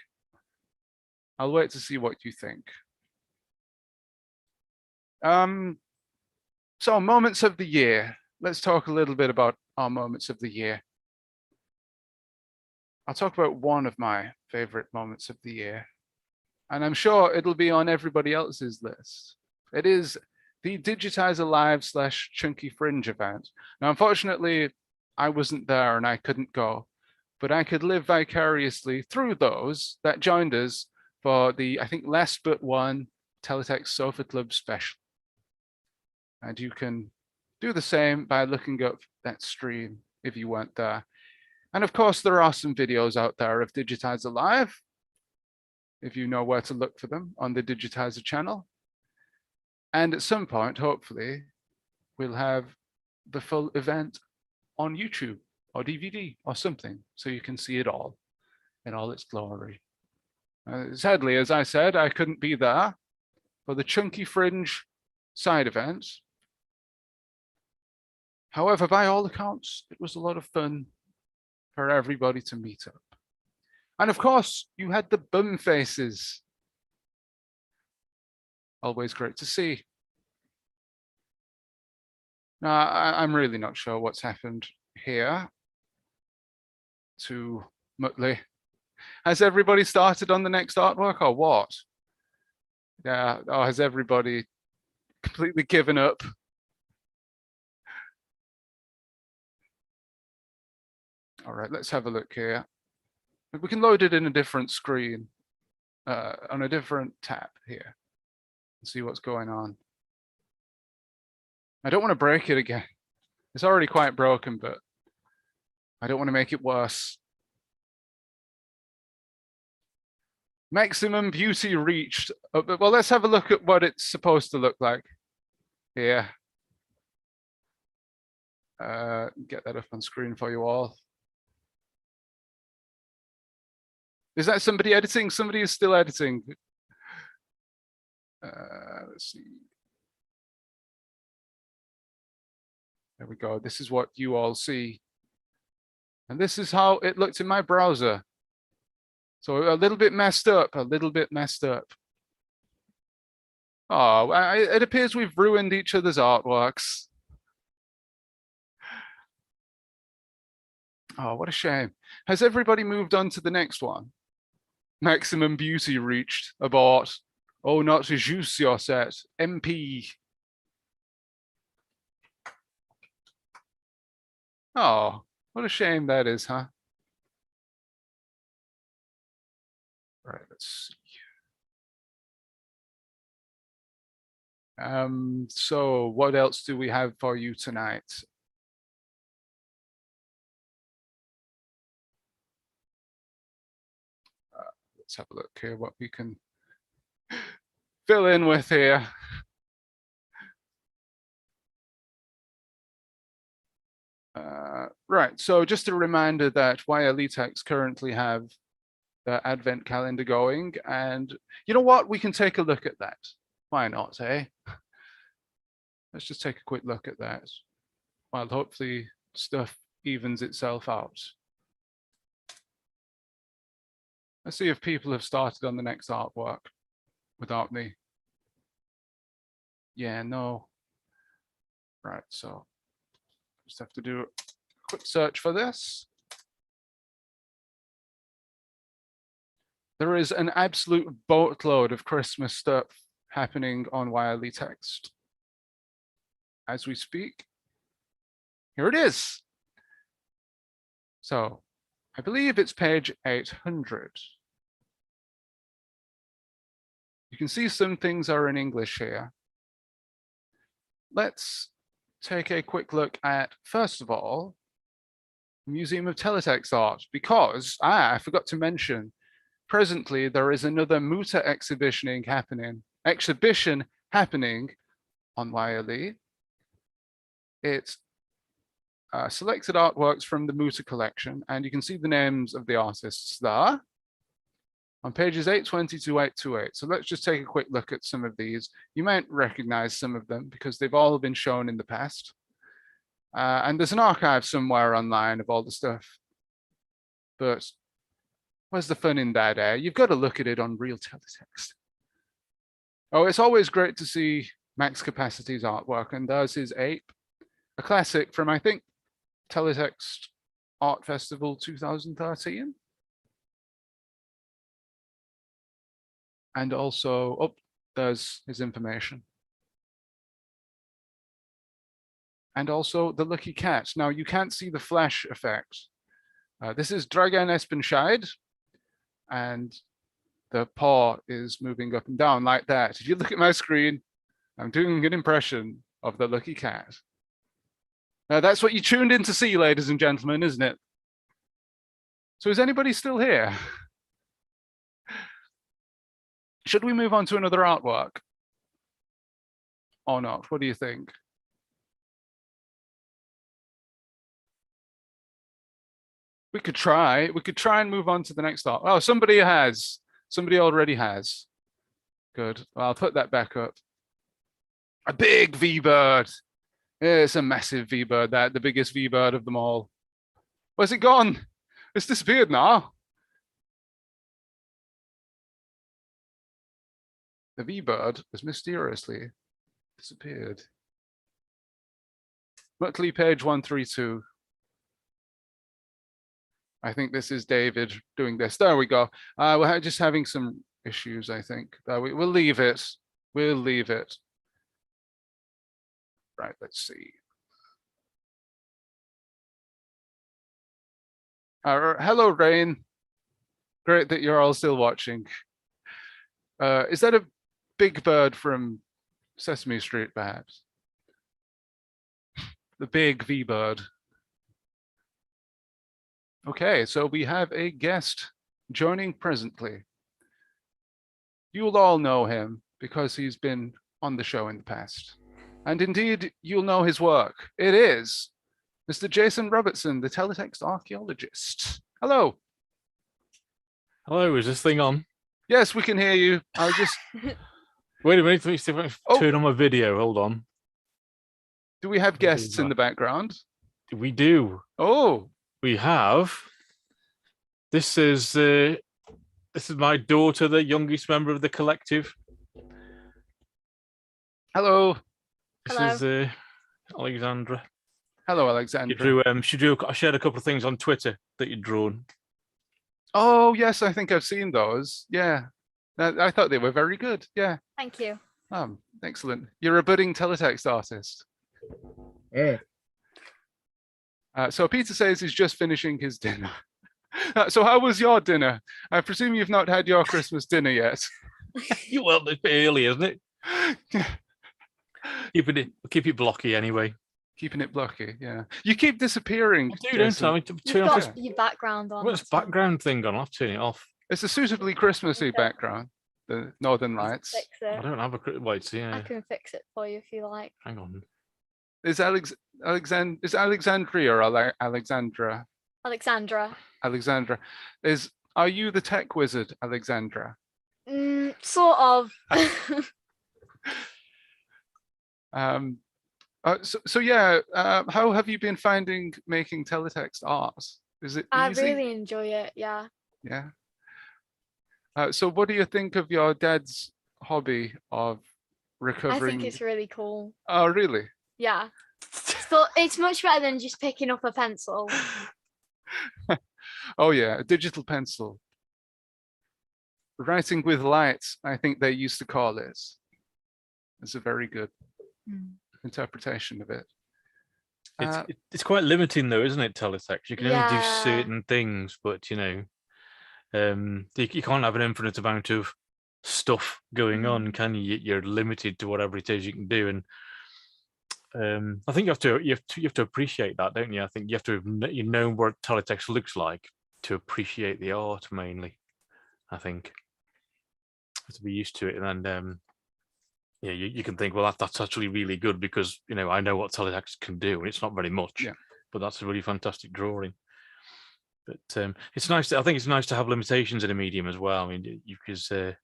I'll wait to see what you think. So moments of the year. Let's talk a little bit about our moments of the year. I'll talk about one of my favorite moments of the year, and I'm sure it'll be on everybody else's list. It is the Digitize Alive / Chunky Fringe event. Now, unfortunately, I wasn't there and I couldn't go, but I could live vicariously through those that joined us for the, I think, less but one Teletext Sofa Club special. And you can do the same by looking up that stream if you weren't there. And of course, there are some videos out there of Digitize Alive, if you know where to look for them on the Digitizer channel. And at some point, hopefully, we'll have the full event on YouTube or DVD or something, so you can see it all in all its glory. Sadly, as I said, I couldn't be there for the Chunky Fringe side event. However, by all accounts, it was a lot of fun for everybody to meet up. And of course, you had the bum faces. Always great to see. Now, I'm really not sure what's happened here to Muttley. Has everybody started on the next artwork or what? Yeah, or has everybody completely given up? All right, let's have a look here. We can load it in a different screen, on a different tab here, and see what's going on. I don't want to break it again. It's already quite broken, but I don't want to make it worse. Maximum beauty reached. Well, let's have a look at what it's supposed to look like here. Get that up on screen for you all. Is that somebody editing? Somebody is still editing. Let's see. There we go. This is what you all see. And this is how it looked in my browser. So a little bit messed up, a little bit messed up. Oh, it appears we've ruined each other's artworks. Oh, what a shame. Has everybody moved on to the next one? Maximum beauty reached. Abort. Oh, not to juice your set. MP. Oh, what a shame that is, huh? Right, let's see. So what else do we have for you tonight? Let's have a look here what we can fill in with here. Right, so just a reminder that WeeklyTeletextArt currently have the advent calendar going, and you know what? We can take a look at that. Why not, eh? Let's just take a quick look at that while hopefully stuff evens itself out. Let's see if people have started on the next artwork without me. Yeah, no. Right, so just have to do a quick search for this. There is an absolute boatload of Christmas stuff happening on WeeklyText as we speak. Here it is. So I believe it's page 800. You can see some things are in English here. let's take a quick look at, first of all, Museum of Teletext Art, because I forgot to mention, presently there is another Muta exhibition happening on Wiley. It's selected artworks from the Muta collection, and you can see the names of the artists there on pages 820 to 828. So let's just take a quick look at some of these. You might recognize some of them because they've all been shown in the past. And there's an archive somewhere online of all the stuff. But where's the fun in that, eh? You've got to look at it on real teletext. Oh, it's always great to see Max Capacity's artwork, and there's his ape, a classic from, I think, Teletext Art Festival 2013. And also, oh, there's his information. And also the lucky cat. Now you can't see the flash effect. This is Dragan Espenscheid, and the paw is moving up and down like that. If you look at my screen, I'm doing an impression of the lucky cat. Now that's what you tuned in to see, ladies and gentlemen, isn't it? So is anybody still here? Should we move on to another artwork? Or not? What do you think? We could try and move on to the next art. Oh, somebody has. Somebody already has. Good. Well, I'll put that back up. A big V-bird. It's a massive V-bird, the biggest V-bird of them all. Where's it gone? It's disappeared now. The V-bird has mysteriously disappeared. Luckily, page 132. I think this is David doing this. There we go. We're just having some issues, I think. We'll leave it. We'll leave it. Right, let's see. Hello, Rain. Great that you're all still watching. Is that a big bird from Sesame Street, perhaps? The big V-bird. Okay, so we have a guest joining presently. You'll all know him because he's been on the show in the past. And indeed, you'll know his work. It is Mr. Jason Robertson, the Teletext Archaeologist. Hello. Hello, is this thing on? Yes, we can hear you. I'll just... Wait a minute, let me see if I can turn on my video. Hold on. Do we have guests in the background? We do. Oh. We have. This is my daughter, the youngest member of the collective. Hello. This is Alexandra. Hello, Alexandra. I shared a couple of things on Twitter that you'd drawn. Oh, yes, I think I've seen those. Yeah. I thought they were very good. Yeah. Thank you. Excellent. You're a budding teletext artist. Yeah. So Peter says he's just finishing his dinner. So how was your dinner? I presume you've not had your Christmas dinner yet. Well, it's a bit early, isn't it? Keep it blocky anyway. Keeping it blocky, yeah. You keep disappearing. I do, don't I? You've got your background on. What's background thing on? I'll turn it off. It's a suitably Christmassy background. The Northern Lights. Fix it. I don't have a wait. Yeah. I can fix it for you if you like. Hang on. Is Alexandria or Alexandra? Alexandra. Alexandra. Are you the tech wizard, Alexandra? Sort of. So yeah, how have you been finding making teletext art? Is it easy? I really enjoy it, yeah. Yeah. So what do you think of your dad's hobby of recovering? I think it's really cool. Oh, really? Yeah. So it's much better than just picking up a pencil. Oh yeah, a digital pencil. Writing with light, I think they used to call it. It's a very good interpretation of it. It's quite limiting though, isn't it, teletext? You can only do certain things, but you know, you can't have an infinite amount of stuff going on, can you? You're limited to whatever it is you can do. And I think you have to appreciate that, don't you? I think you have to know what teletext looks like to appreciate the art mainly. I think you have to be used to it, and then yeah, you can think, well, that's actually really good because I know what teletext can do, and it's not very much, but that's a really fantastic drawing. But it's nice. I think it's nice to have limitations in a medium as well. I mean, because I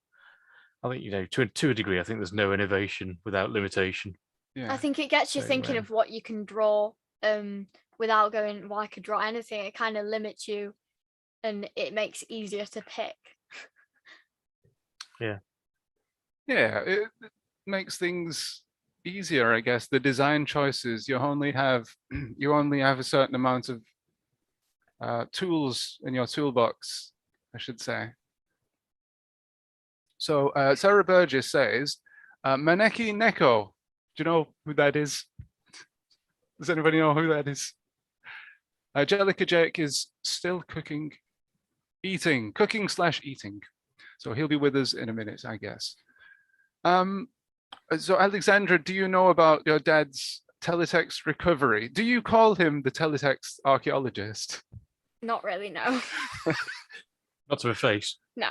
think to a degree, I think there's no innovation without limitation. Yeah, I think it gets you thinking of what you can draw without going, well, I could draw anything. It kind of limits you and it makes it easier to pick. Yeah, it makes things easier, I guess. The design choices, you only have a certain amount of tools in your toolbox, I should say. So Sarah Burgess says, Maneki Neko. Do you know who that is? Does anybody know who that is? Jellica Jake is still cooking / eating. So he'll be with us in a minute, I guess. So Alexandra, do you know about your dad's teletext recovery? Do you call him the teletext archaeologist? Not really, no. Not to her face. No.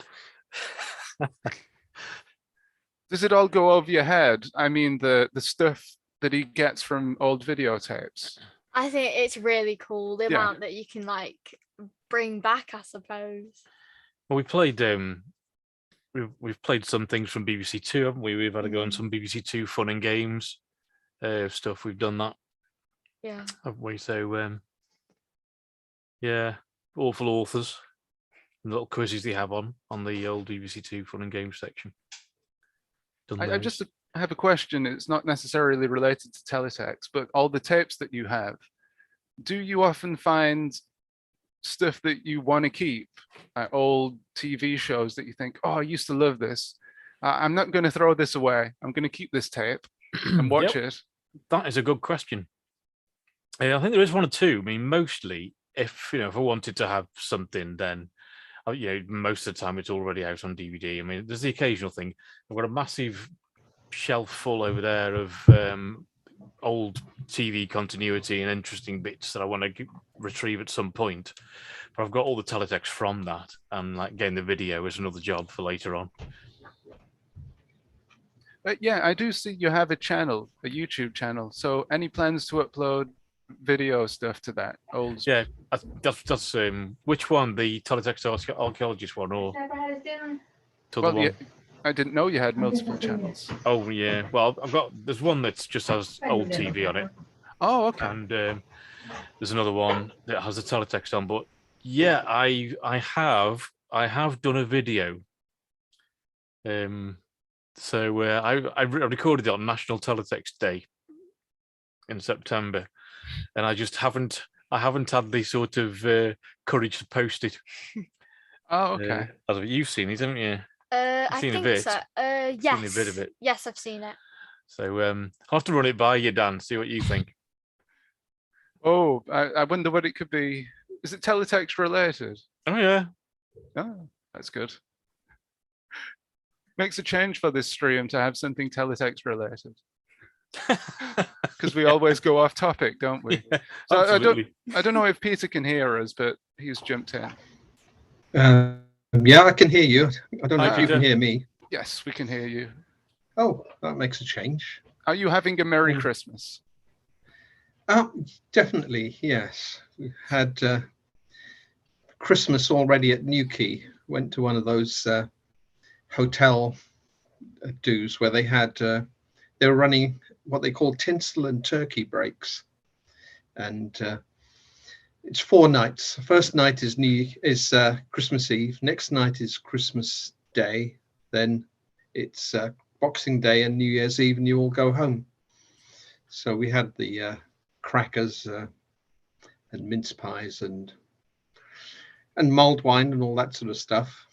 Does it all go over your head? I mean, the stuff that he gets from old videotapes. I think it's really cool, the amount that you can bring back, I suppose. Well, we played we've played some things from BBC Two, haven't we? We've had to go on some BBC Two fun and games stuff. We've done that. Yeah. Haven't we? So yeah, awful authors and little quizzes they have on the old BBC Two fun and games section. I just have a question. It's not necessarily related to teletext, but all the tapes that you have, do you often find stuff that you want to keep, old TV shows that you think, oh, I used to love this. I'm not going to throw this away. I'm going to keep this tape and watch it. That is a good question. I think there is one or two. I mean, mostly, if I wanted to have something, then most of the time it's already out on DVD. I mean, there's the occasional thing. I've got a massive shelf full over there of old TV continuity and interesting bits that I want to retrieve at some point. But I've got all the teletext from that, and getting the video is another job for later on. Yeah, I do see you have a channel, a YouTube channel. So any plans to upload video stuff to that old? Yeah, that's which one, the Teletext Archaeologist one or one? I didn't know you had multiple channels. Oh yeah, well there's one that's just has old TV on it. Oh, okay. And there's another one that has the teletext on. But yeah, I have done a video. So I recorded it on National Teletext Day in September, and I just haven't had the sort of courage to post it. Oh, okay. You've seen it, haven't you? I think so. Yes. Seen a bit of it. Yes, I've seen it. So I'll have to run it by you, Dan. See what you think. Oh, I wonder what it could be. Is it teletext related? Oh yeah. Oh, that's good. Makes a change for this stream to have something teletext related. Because we always go off topic, don't we? Yeah, so I don't know if Peter can hear us, but he's jumped in. Yeah, I can hear you. I don't know if you can hear me. Yes, we can hear you. Oh, that makes a change. Are you having a Merry Christmas? Definitely, yes. We had Christmas already at Newquay. Went to one of those hotel do's where they were running what they call tinsel and turkey breaks, and it's 4 nights. The first night is Christmas Eve. Next night is Christmas Day. Then it's Boxing Day and New Year's Eve, and you all go home. So we had the crackers and mince pies and mulled wine and all that sort of stuff.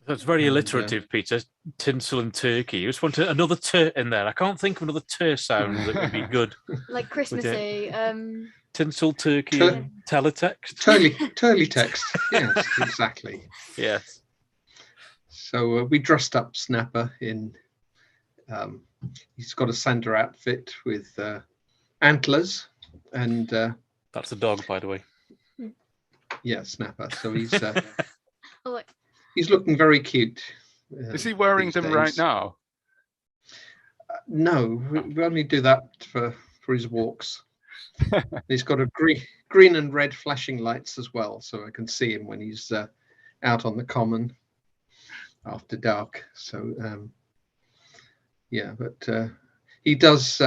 That's very alliterative, Peter. Tinsel and turkey. You just want another tur in there. I can't think of another tur sound that would be good. Like Christmassy. Tinsel, turkey, and teletext. Teletext. Yes, exactly. Yes. So we dressed up Snapper in. He's got a Santa outfit with antlers, and That's a dog, by the way. yeah, Snapper. So he's Oh, look. he's looking very cute. Is he wearing these them right days. now? No, we only do that for his walks. He's got a green and red flashing lights as well, so I can see him when he's out on the common after dark. So yeah, but he does.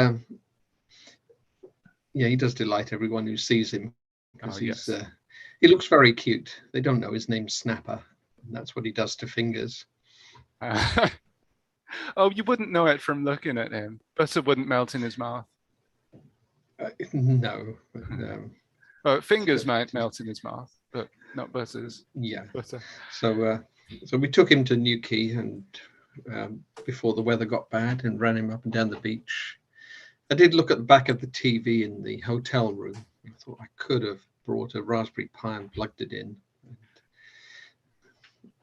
Yeah, he does delight everyone who sees him because yes. he looks very cute. They don't know his name's Snapper, and that's what he does to fingers. Oh, you wouldn't know it from looking at him. Butter wouldn't melt in his mouth. No, but, Well, fingers might melt in his mouth, but not Butter's. yeah. Butter. So so we took him to Newquay and before the weather got bad, and ran him up and down the beach. I did look at the back of the TV in the hotel room. I thought I could have brought a Raspberry Pi and plugged it in.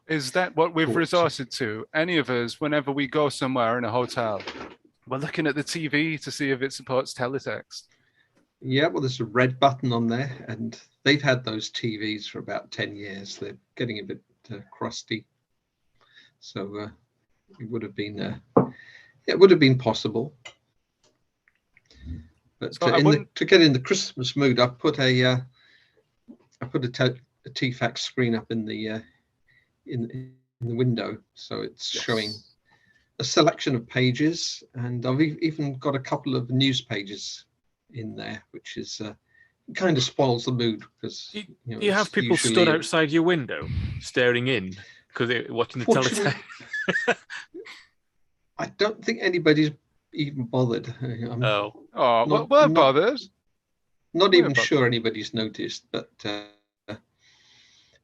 Is that what we've Thoughts? resorted to? Any of us, whenever we go somewhere in a hotel, we're looking at the TV to see if it supports teletext. Yeah, well, there's a red button on there, and they've had those TVs for about 10 years. They're getting a bit crusty. So it would have been possible. But So to get in the Christmas mood, I put a TFAX screen up in the window, so it's showing a selection of pages, and I've even got a couple of news pages in there, which is kind of spoils the mood because Do you have people stood outside your window staring in because they're watching the teletext? I don't think anybody's even bothered. We're bothered. Not even sure anybody's noticed, but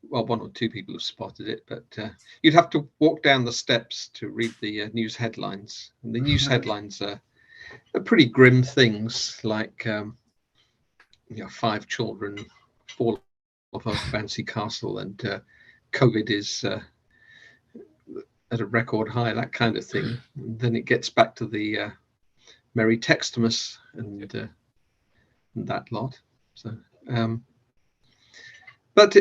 well, one or two people have spotted it. But you'd have to walk down the steps to read the news headlines, and the news headlines are pretty grim things, like 5 children fall off a fancy castle, and COVID is at a record high, that kind of thing. And then it gets back to the Merry Textmas and that lot. So, but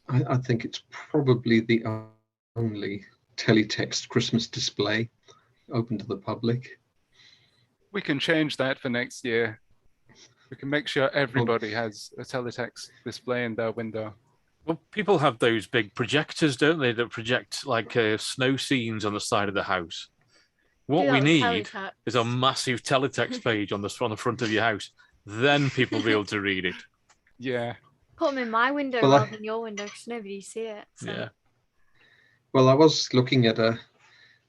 I think it's probably the only teletext Christmas display open to the public. We can change that for next year. We can make sure everybody has a teletext display in their window. Well, people have those big projectors, don't they, that project like snow scenes on the side of the house. What we need is a massive teletext page on the front of your house. Then people will be able to read it. Yeah. Put them in my window rather than your window because nobody see it. So. Yeah. Well, I was looking at a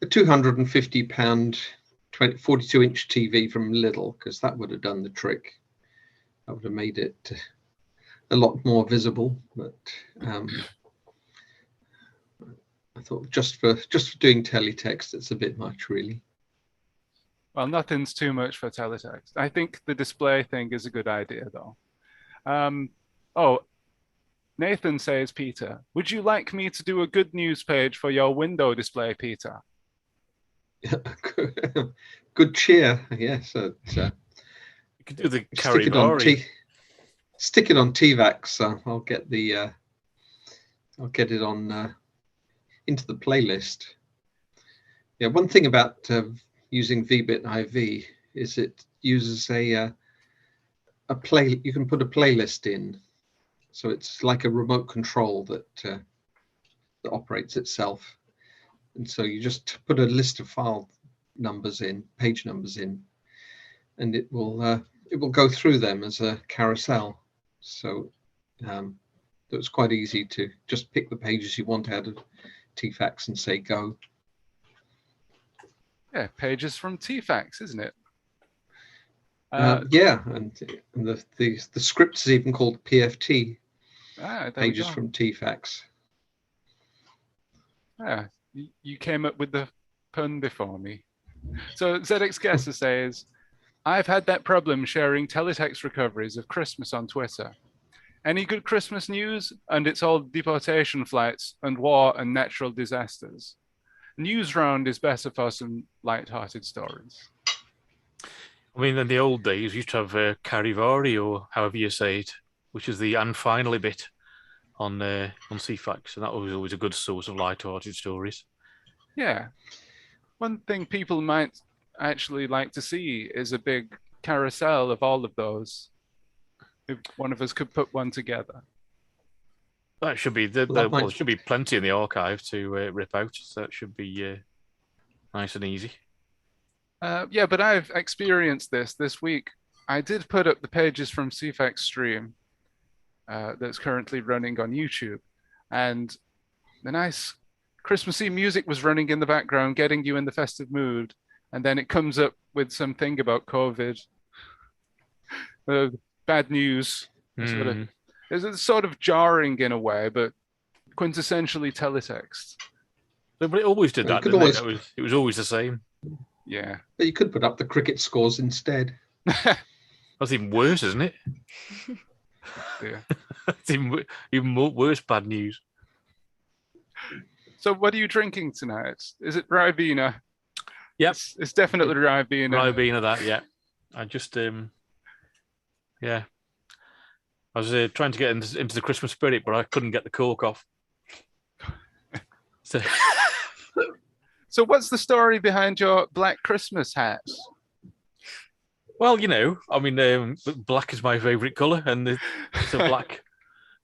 £250 42-inch TV from Lidl, because that would have done the trick. That would have made it a lot more visible. But I thought just for doing teletext, it's a bit much, really. Well, nothing's too much for teletext. I think the display thing is a good idea, though. Nathan says, Peter, would you like me to do a good news page for your window display, Peter? Good cheer, yes. You could do the stick it on TVAX. I'll get it on into the playlist. Yeah, one thing about using VBit IV is it uses a play. You can put a playlist in, so it's like a remote control that operates itself. And so you just put a list of file numbers in, page numbers in, and it will go through them as a carousel. So it's quite easy to just pick the pages you want out of TFAX and say go. Yeah, pages from TFAX, isn't it? Yeah, and the script is even called PFT. Pages from TFAX. Yeah, you came up with the pun before me. So ZX Guesser says, I've had that problem sharing teletext recoveries of Christmas on Twitter. Any good Christmas news? And it's all deportation flights and war and natural disasters. News round is better for some light-hearted stories. I mean, in the old days, you used to have Charivari, or however you say it, which is the "and finally" bit on CFAX, and that was always a good source of light-hearted stories. Yeah. One thing people might actually like to see is a big carousel of all of those. If one of us could put one together. That should be Well, well, there should be plenty in the archive to rip out, so that should be nice and easy. Yeah, but I've experienced this week. I did put up the pages from CFAX stream that's currently running on YouTube, and the nice Christmassy music was running in the background, getting you in the festive mood, and then it comes up with something about COVID, bad news. It's sort of jarring in a way, but quintessentially teletext. But it always did Well, you that, could didn't it? always- It was always the same. Yeah. But you could put up the cricket scores instead. That's even worse, isn't it? Yeah. It's even more worse bad news. So what are you drinking tonight? Is it Ribena? Yep. It's definitely Ribena. Ribena, that, yeah. I just, yeah. I was trying to get into the Christmas spirit, but I couldn't get the cork off. So, So what's the story behind your black Christmas hat? well, you know, I mean, black is my favourite colour, and it's a black.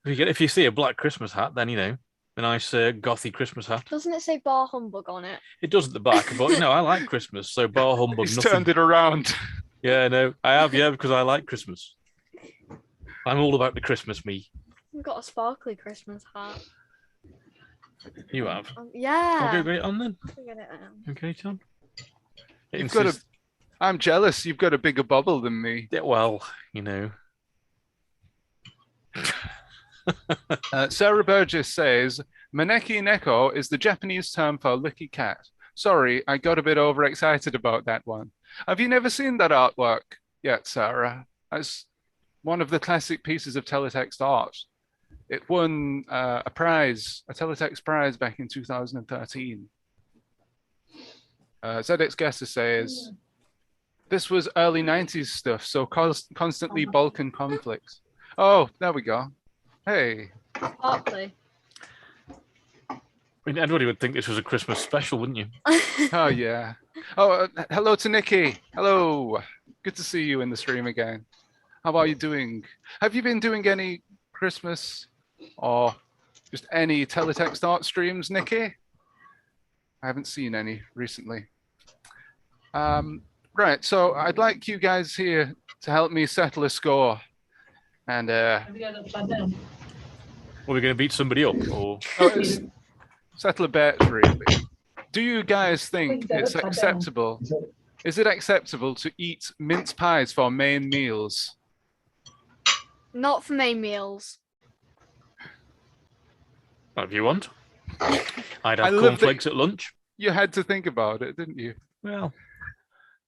If you see a black Christmas hat, then you know, a nice gothy Christmas hat. Doesn't it say bar humbug on it? It does at the back, but you know, I like Christmas, so bar humbug. He's Nothing. turned it around. Yeah, no, I have, yeah, because I like Christmas. I'm all about the Christmas, me. I've got a sparkly Christmas hat. You have. Yeah. I'll go get it on then. I'll get it on. Okay, Tom. You've got I'm jealous. You've got a bigger bubble than me. Yeah, well, you know. Sarah Burgess says, Maneki Neko is the Japanese term for licky cat. Sorry, I got a bit overexcited about that one. Have you never seen that artwork yet, Sarah? That's one of the classic pieces of teletext art. It won a prize, a teletext prize back in 2013. ZX Guesser says, this was early 90s stuff, so constantly Balkan conflicts. Oh, there we go. Hey. Sparkly. I mean, everybody would think this was a Christmas special, wouldn't you? Oh, yeah. Oh, hello to Nikki. Hello. Good to see you in the stream again. How are you doing? Have you been doing any Christmas or just any teletext art streams, Nikki? I haven't seen any recently. Right, so I'd like you guys here to help me settle a score. And Are we going to beat somebody up, or settle a bet, really. Do you guys think it's acceptable? Is it acceptable to eat mince pies for main meals? Not for main meals. if you want? I'd I have love cornflakes at lunch. You had to think about it, didn't you? Well,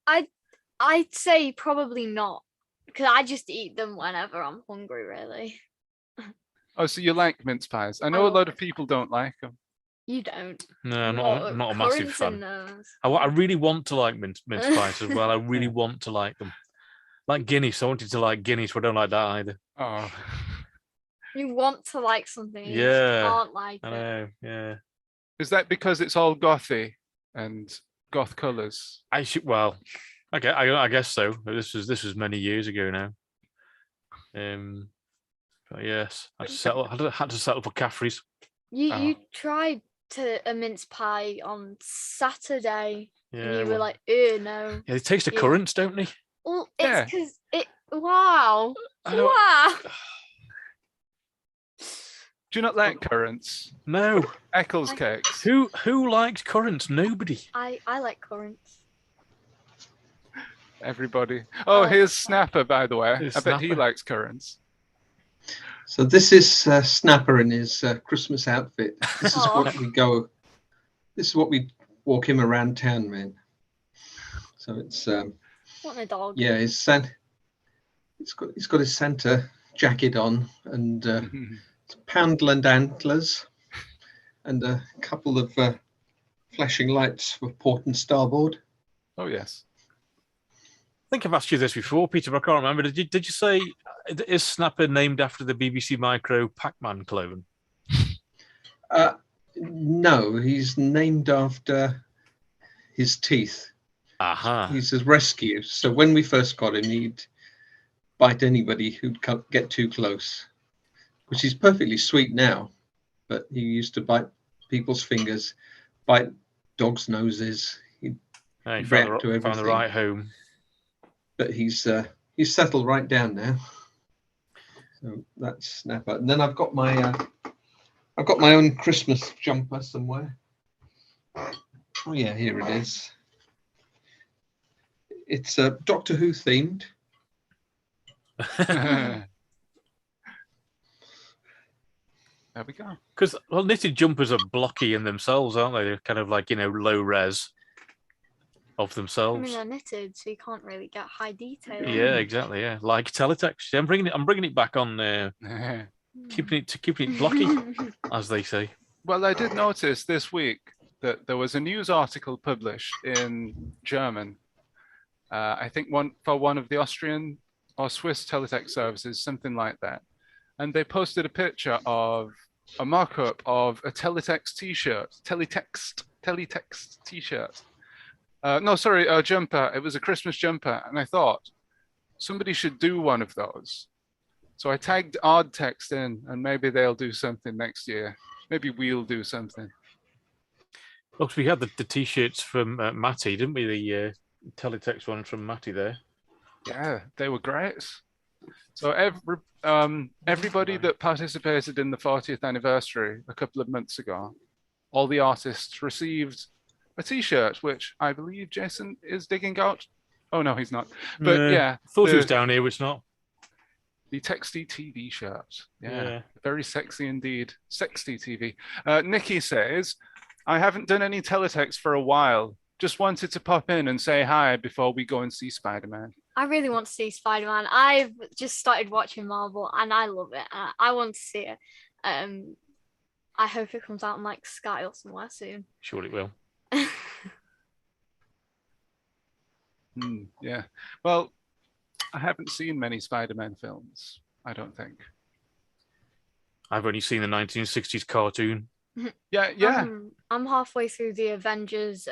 I'd say probably not, because I just eat them whenever I'm hungry, really. Oh, so you like mince pies? I know a lot of people don't like them. You don't. no, I'm not a massive fan. Knows. I really want to like mince pies as well. I really want to like them. Like Guinness. I wanted to like Guinness, but I don't like that either. Oh. You want to like something, you Yeah, just can't like I it. know, yeah. Is that because it's all gothy and goth colours? Well, okay, I guess so. This was many years ago now. But yes, I had to settle for Caffrey's. You tried a mince pie on Saturday, and Yeah, you were well, like, ew, no. yeah, they taste of Yeah. currants, don't they? Well, Yeah. it's because it. Wow. I know- Wow. Do you not like currants? No. Eccles cakes? Who liked currants? Nobody. I like currants. Everybody. Oh, here's Snapper, by the way. Here's I bet he Snapper. likes currants. So this is Snapper in his Christmas outfit. This is Aw. what we go. This is what we walk him around town, man. So it's Want a dog? yeah, he's got his Santa jacket on and Poundland antlers and a couple of flashing lights for port and starboard. Oh, yes. think I've asked you this before, Peter, but I can't remember. Did you say is Snapper named after the BBC Micro Pac-Man clone? No, he's named after his teeth. Aha. He's a rescue. So when we first got him, he'd bite anybody who'd get too close, which is perfectly sweet now. But he used to bite people's fingers, bite dogs' noses. He'd Hey, react to everything. found the right home. But he's settled right down now. So that's Snapper. And then I've got my own Christmas jumper somewhere. Oh yeah, here it is. It's Doctor Who themed. There we go. Because knitted jumpers are blocky in themselves, aren't they? They're kind of like, low res of I themselves. mean, they're knitted, so you can't really get high detail. Yeah, exactly. Yeah, like Teletext. Yeah, I'm bringing it back on. Keeping it blocky, as they say. Well, I did notice this week that there was a news article published in German. I think for one of the Austrian or Swiss teletext services, something like that. And they posted a picture of a mock-up of a teletext t-shirt, teletext t-shirt. No, sorry, a jumper. It was a Christmas jumper. And I thought somebody should do one of those. So I tagged ARD Text in, and maybe they'll do something next year. Maybe we'll do something. Well, 'cause we had the t-shirts from Matty, didn't we? The teletext one from Matty there. Yeah, they were great. So everybody that participated in the 40th anniversary a couple of months ago, all the artists received a t-shirt, which I believe Jason is digging out. Oh, no, he's not. But yeah. Thought it was down here, it's not. The Texty TV shirt. Yeah. Very sexy indeed. Sexty TV. Nikki says, I haven't done any teletext for a while. Just wanted to pop in and say hi before we go and see Spider-Man. I really want to see Spider-Man. I've just started watching Marvel and I love it. I want to see it. I hope it comes out on like Sky or somewhere soon. Sure it will. Yeah. Well, I haven't seen many Spider-Man films, I don't think. I've only seen the 1960s cartoon. Yeah. I'm halfway through the Avengers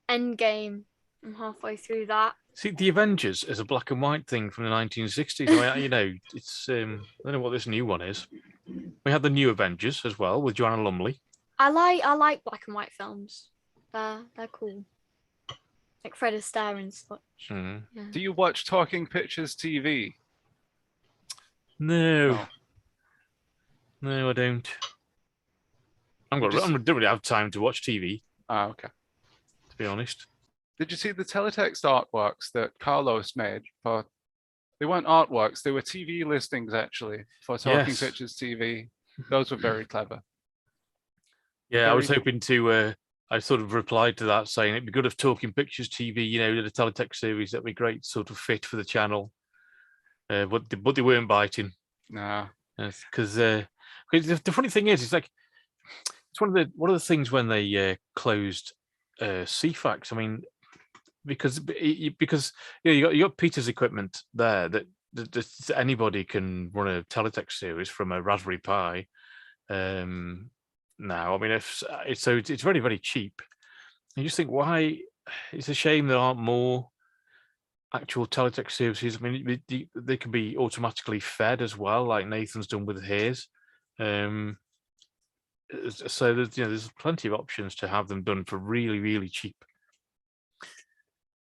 Endgame. I'm halfway through that. See, the Avengers is a black and white thing from the 1960s. I mean, it's I don't know what this new one is. We had the new Avengers as well with Joanna Lumley. I like black and white films. They're cool. Like Fred Astaire and such. Mm. Yeah. Do you watch Talking Pictures TV? No, I don't. I don't really have time to watch TV, Okay. to be honest. Did you see the teletext artworks that Carlos made for? They weren't artworks; they were TV listings actually for Talking Yes. Pictures TV. Those were very clever. Yeah, I was Very- hoping to. I sort of replied to that saying it'd be good if Talking Pictures TV, did a teletext series. That'd be great, sort of fit for the channel. But they weren't biting. No. Because the funny thing is, it's one of the things when they closed CFAX. I mean, because you got Peter's equipment there that anybody can run a teletext series from a Raspberry Pi. Now, I mean, it's very, very cheap. You just think, why? It's a shame there aren't more actual teletext services. I mean, they can be automatically fed as well, like Nathan's done with his. So there's plenty of options to have them done for really, really cheap.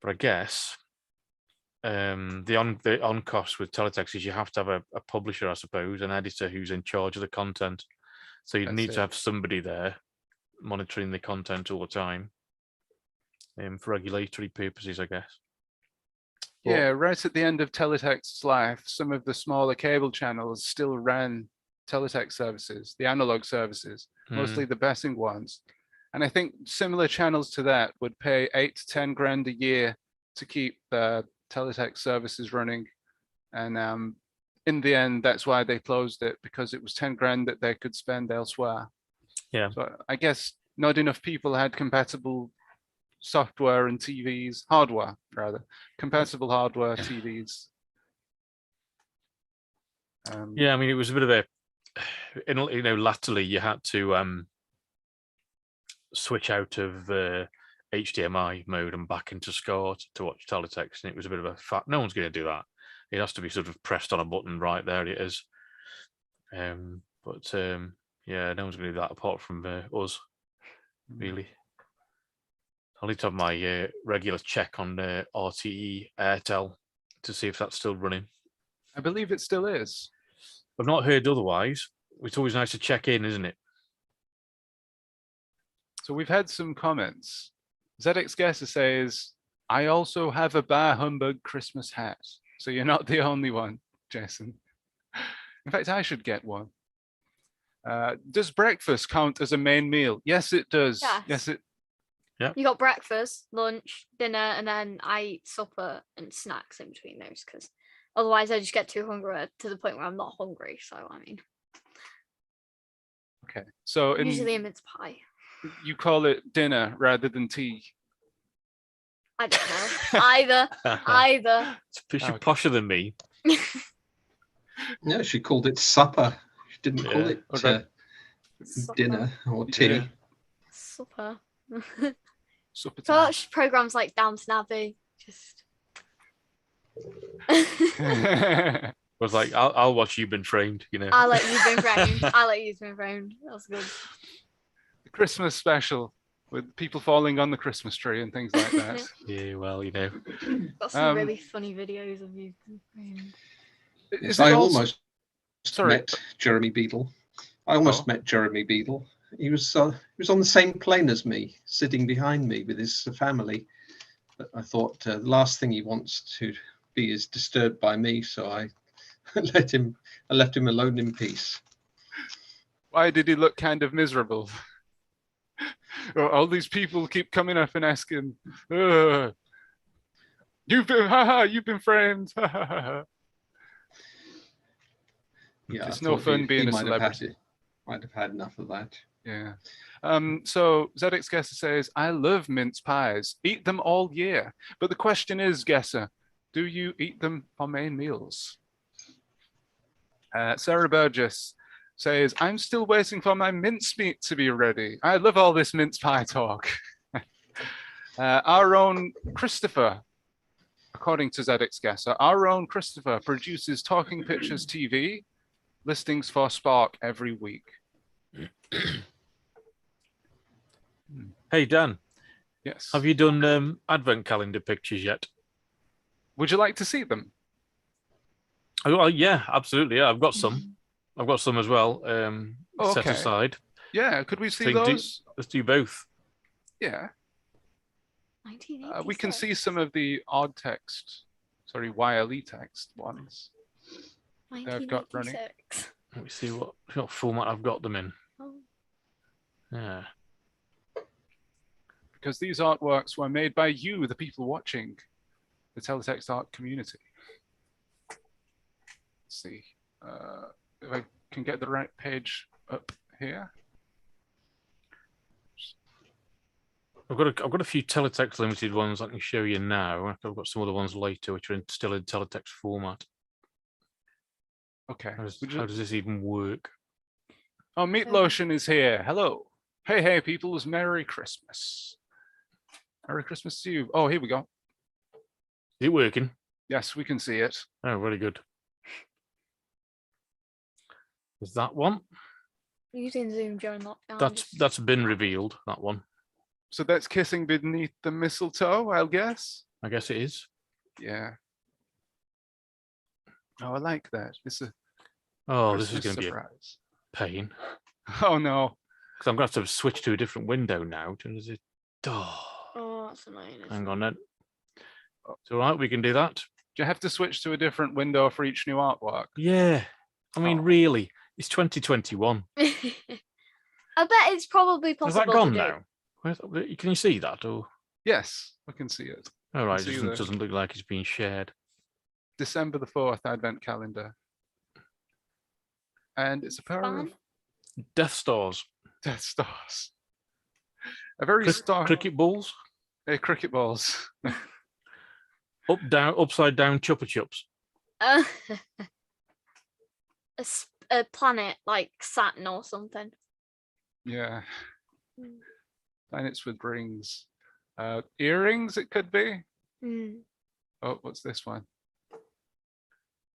But I guess the on cost with teletext is you have to have a publisher, I suppose, an editor who's in charge of the content. So you need to have somebody there monitoring the content all the time, for regulatory purposes, I guess. Yeah, right at the end of Teletext's life, some of the smaller cable channels still ran teletext services, the analog services, mostly the Bessing ones. And I think similar channels to that would pay 8 to 10 grand a year to keep the teletext services running. And in the end, that's why they closed it, because it was 10 grand that they could spend elsewhere. Yeah. So I guess not enough people had compatible software and TVs, hardware rather, compatible hardware TVs. Yeah, I mean, it was a bit of a, latterly you had to switch out of HDMI mode and back into SCAR to watch teletext, and it was a bit of a fact. No one's going to do that. It has to be sort of pressed on a button. Right there, it is. Yeah, no one's going to do that apart from us, really. I'll need to have my regular check on RTE Airtel to see if that's still running. I believe it still is. I've not heard otherwise. It's always nice to check in, isn't it? So we've had some comments. ZX Guesser says, I also have a Bar Humbug Christmas hat. So you're not the only one, Jason. In fact, I should get one. Does breakfast count as a main meal? Yes, it does. Yes. Yeah. You got breakfast, lunch, dinner, and then I eat supper and snacks in between those, because otherwise I just get too hungry to the point where I'm not hungry. So I mean, Okay. So usually a mince pie. you call it dinner rather than tea. I don't know. Either. It's Okay. posher than me. No, she called it supper. She didn't call it Okay. dinner or tea. Yeah. Supper. Supper So time. watch programs like Downton Abbey. Just. Was like, I'll watch You've Been Framed, I let You've Been Framed. I let You've Been Framed. That's good. The Christmas special with people falling on the Christmas tree and things like that. Yeah, well, Got some really funny videos of You've Been Framed. Is it I also- almost Sorry. met Jeremy Beadle. I almost met Jeremy Beadle. He was on the same plane as me, sitting behind me with his family. But I thought the last thing he wants to be is disturbed by me, so I left him alone in peace. Why did he look kind of miserable? All these people keep coming up and asking, you've been framed. Yeah, It's I no thought fun he being a might have had celebrity. might have had enough of that. Yeah. So ZX Guesser says, I love mince pies. Eat them all year. But the question is, Guesser, do you eat them for main meals? Sarah Burgess says, I'm still waiting for my mincemeat to be ready. I love all this mince pie talk. Our own Christopher, according to ZX Guesser, our own Christopher produces Talking Pictures TV listings for Spark every week. Hey, Dan, Yes. have you done advent calendar pictures yet? Would you like to see them? Oh, yeah, absolutely. Yeah, I've got some. I've got some as well. Set Okay. aside. Yeah, could we see Think those? Let's do both. Yeah. 1986. We can see some of the odd text, sorry, WeeklyText ones. I've got running. 1986. Let me see what format I've got them in. Oh. Yeah. Because these artworks were made by you, the people watching the Teletext art community. Let's see if I can get the right page up here. I've got a few Teletext limited ones I can show you now. I've got some other ones later which are still in Teletext format. Okay. How does this even work? Oh, Meat Lotion is here. Hello. Hey, peoples. Merry Christmas. Merry Christmas to you. Oh, here we go. Is it working? Yes, we can see it. Oh, very good. Is that one? Using Zoom during lockdown. That's been revealed, that one. So that's kissing beneath the mistletoe, I'll guess. I guess it is. Yeah. Oh, I like that. It's a Oh, this is Christmas going to be a surprise. pain. Oh no. Because I'm going to have to switch to a different window now. Oh, that's annoying. Hang on then. It's all right, we can do that. Do you have to switch to a different window for each new artwork? Yeah. I mean, Oh. really, it's 2021. I bet it's probably Has possible that gone to do. now? Can you see that? Or Yes, we can see it. all right, see it the- doesn't look like it's being shared. December the 4th Advent calendar. And it's a pair Fun. Death Stars, of Death Stars. A very stark. cricket balls. cricket balls. Upside down chupa chups. A planet like Saturn or something. Yeah, Mm. planets with rings. Earrings, it could be. Mm. Oh, what's this one?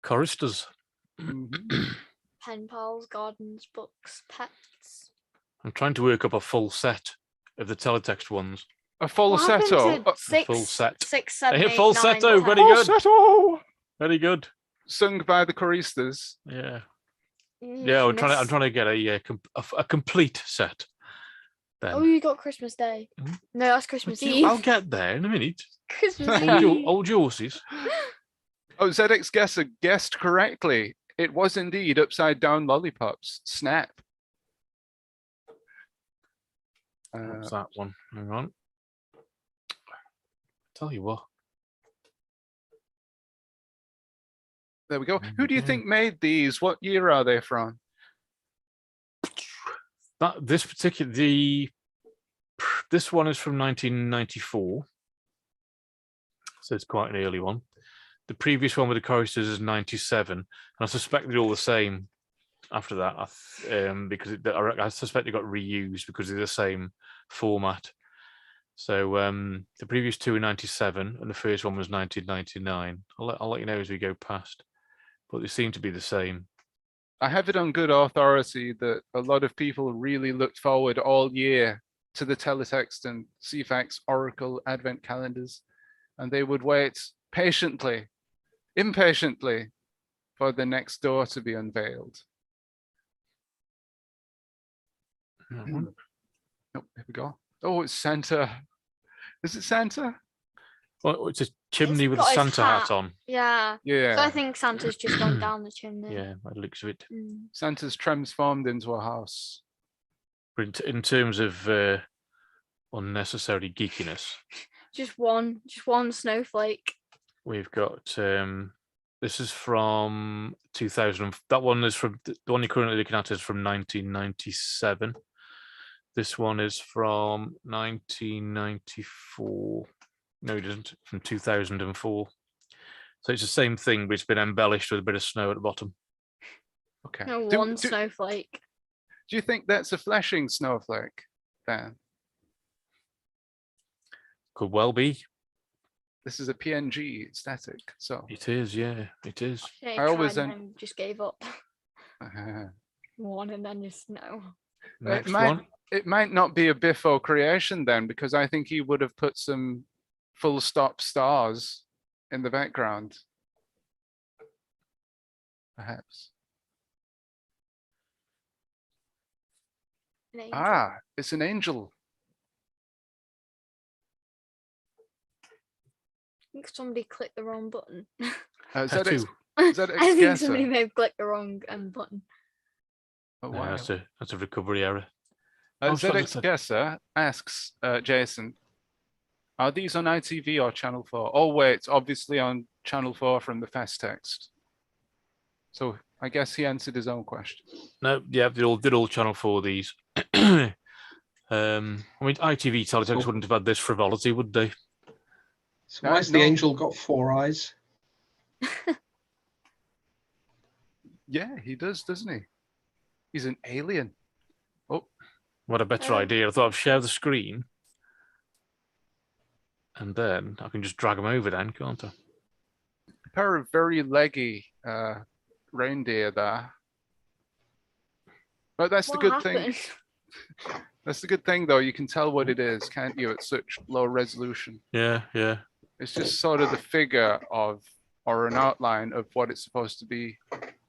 Choristers. Mhm. Pen pals, gardens, books, pets. I'm trying to work up a full set of the teletext ones. A full What happened setto. to six, full set. 6, 7, A 8, full 9, setto, 10? very good. Falsetto! Very good. Sung by the choristas. Yeah. You Yeah, I'm miss- trying to get a complete set. Then. Oh, you got Christmas Day. Mhm. No, that's Christmas But Eve. I'll get there in a minute. Christmas Eve. Old horses. Oh, ZX Guesser guessed correctly. It was indeed upside down lollipops. Snap. What's that one? Hang on. Tell you what. There we go. Who do you Yeah. think made these? What year are they from? This one is from 1994, so it's quite an early one. The previous one with the choristers is 97, and I suspect they're all the same after that. Because I suspect they got reused because they're the same format. So the previous two were 97, and the first one was 1999. I'll let you know as we go past, but they seem to be the same. I have it on good authority that a lot of people really looked forward all year to the Teletext and CFAX Oracle Advent calendars, and they would wait patiently, impatiently, for the next door to be unveiled. That one. Oh, here we go. Oh, it's Santa. Is it Santa? Well, it's a chimney with a got his Santa hat hat. on. Yeah. Yeah. So I think Santa's just gone down the chimney. Yeah, by the looks of it. Mm. Santa's transformed into a house. But in terms of unnecessary geekiness, Just one snowflake. we've got this is from 2000. That one is from the one you're currently looking at is from 1997. This one is from 1994. No, it isn't. From 2004. So it's the same thing, but it's been embellished with a bit of snow at the bottom. Okay. No, Do- one do- snowflake. Do you think that's a flashing snowflake, Dan? Could well be. This is a PNG static, so It is, yeah, it is. Yeah, I always tried and en- then just gave up. One and then just no. Next might- one. it might not be a Biffo creation then, because I think he would have put some full stop stars in the background. Perhaps. An angel. Ah, it's an angel. I think somebody clicked the wrong button. ZX, Tattoo. ZX I think Guesser. somebody may have clicked the wrong button. Oh, No, wow. that's a recovery error. I'm sorry, ZX Guesser asks Jason, are these on ITV or Channel 4? Oh, wait, obviously on Channel 4 from the fast text. So I guess he answered his own question. No, yeah, they're all Channel 4 these. I mean, ITV Teletext wouldn't have had this frivolity, would they? So why's the No. angel got 4 eyes? Yeah, he does, doesn't he? He's an alien. Oh, What a better idea. I thought I'd share the screen. And then I can just drag them over then, can't I? a pair of very leggy reindeer there. But that's the What good thing. happened? That's the good thing, though. You can tell what it is, can't you? At such low resolution. Yeah, yeah. It's just sort of the figure of, or an outline of what it's supposed to be.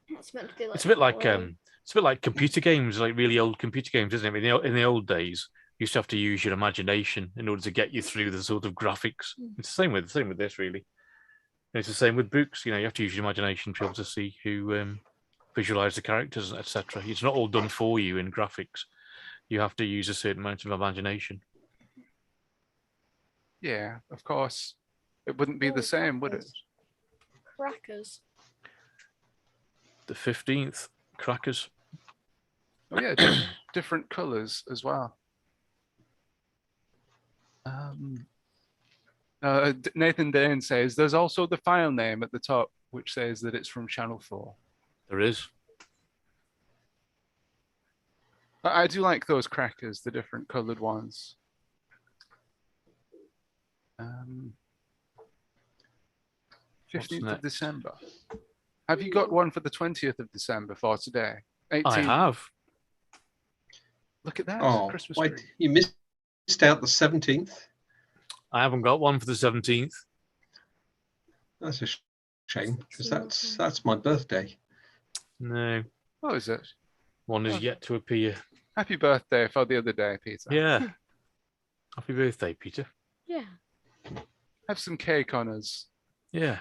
It's meant to be like It's a bit like blurry. computer games, like really old computer games, isn't it? In the old days, you used to have to use your imagination in order to get you through the sort of graphics. It's the same with this, really. And it's the same with books. You know, you have to use your imagination to be able to see who visualize the characters, etc. It's not all done for you in graphics. You have to use a certain amount of imagination. Yeah, of course. It wouldn't be the same, would it? Crackers. The 15th, crackers. Oh yeah, different colors as well. Nathan Dane says there's also the file name at the top, which says that it's from Channel 4. There is. I do like those crackers, the different coloured ones. 15th of next? December. Have you got one for the 20th of December for today? 18th. I have. Look at that. Oh, Christmas why, tree. you missed out the 17th. I haven't got one for the 17th. That's a shame, because that's my birthday. No, Oh, is it? one is Oh. yet to appear. Happy birthday for the other day, Peter. Yeah. Happy birthday, Peter. Yeah. Have some cake on us. Yeah.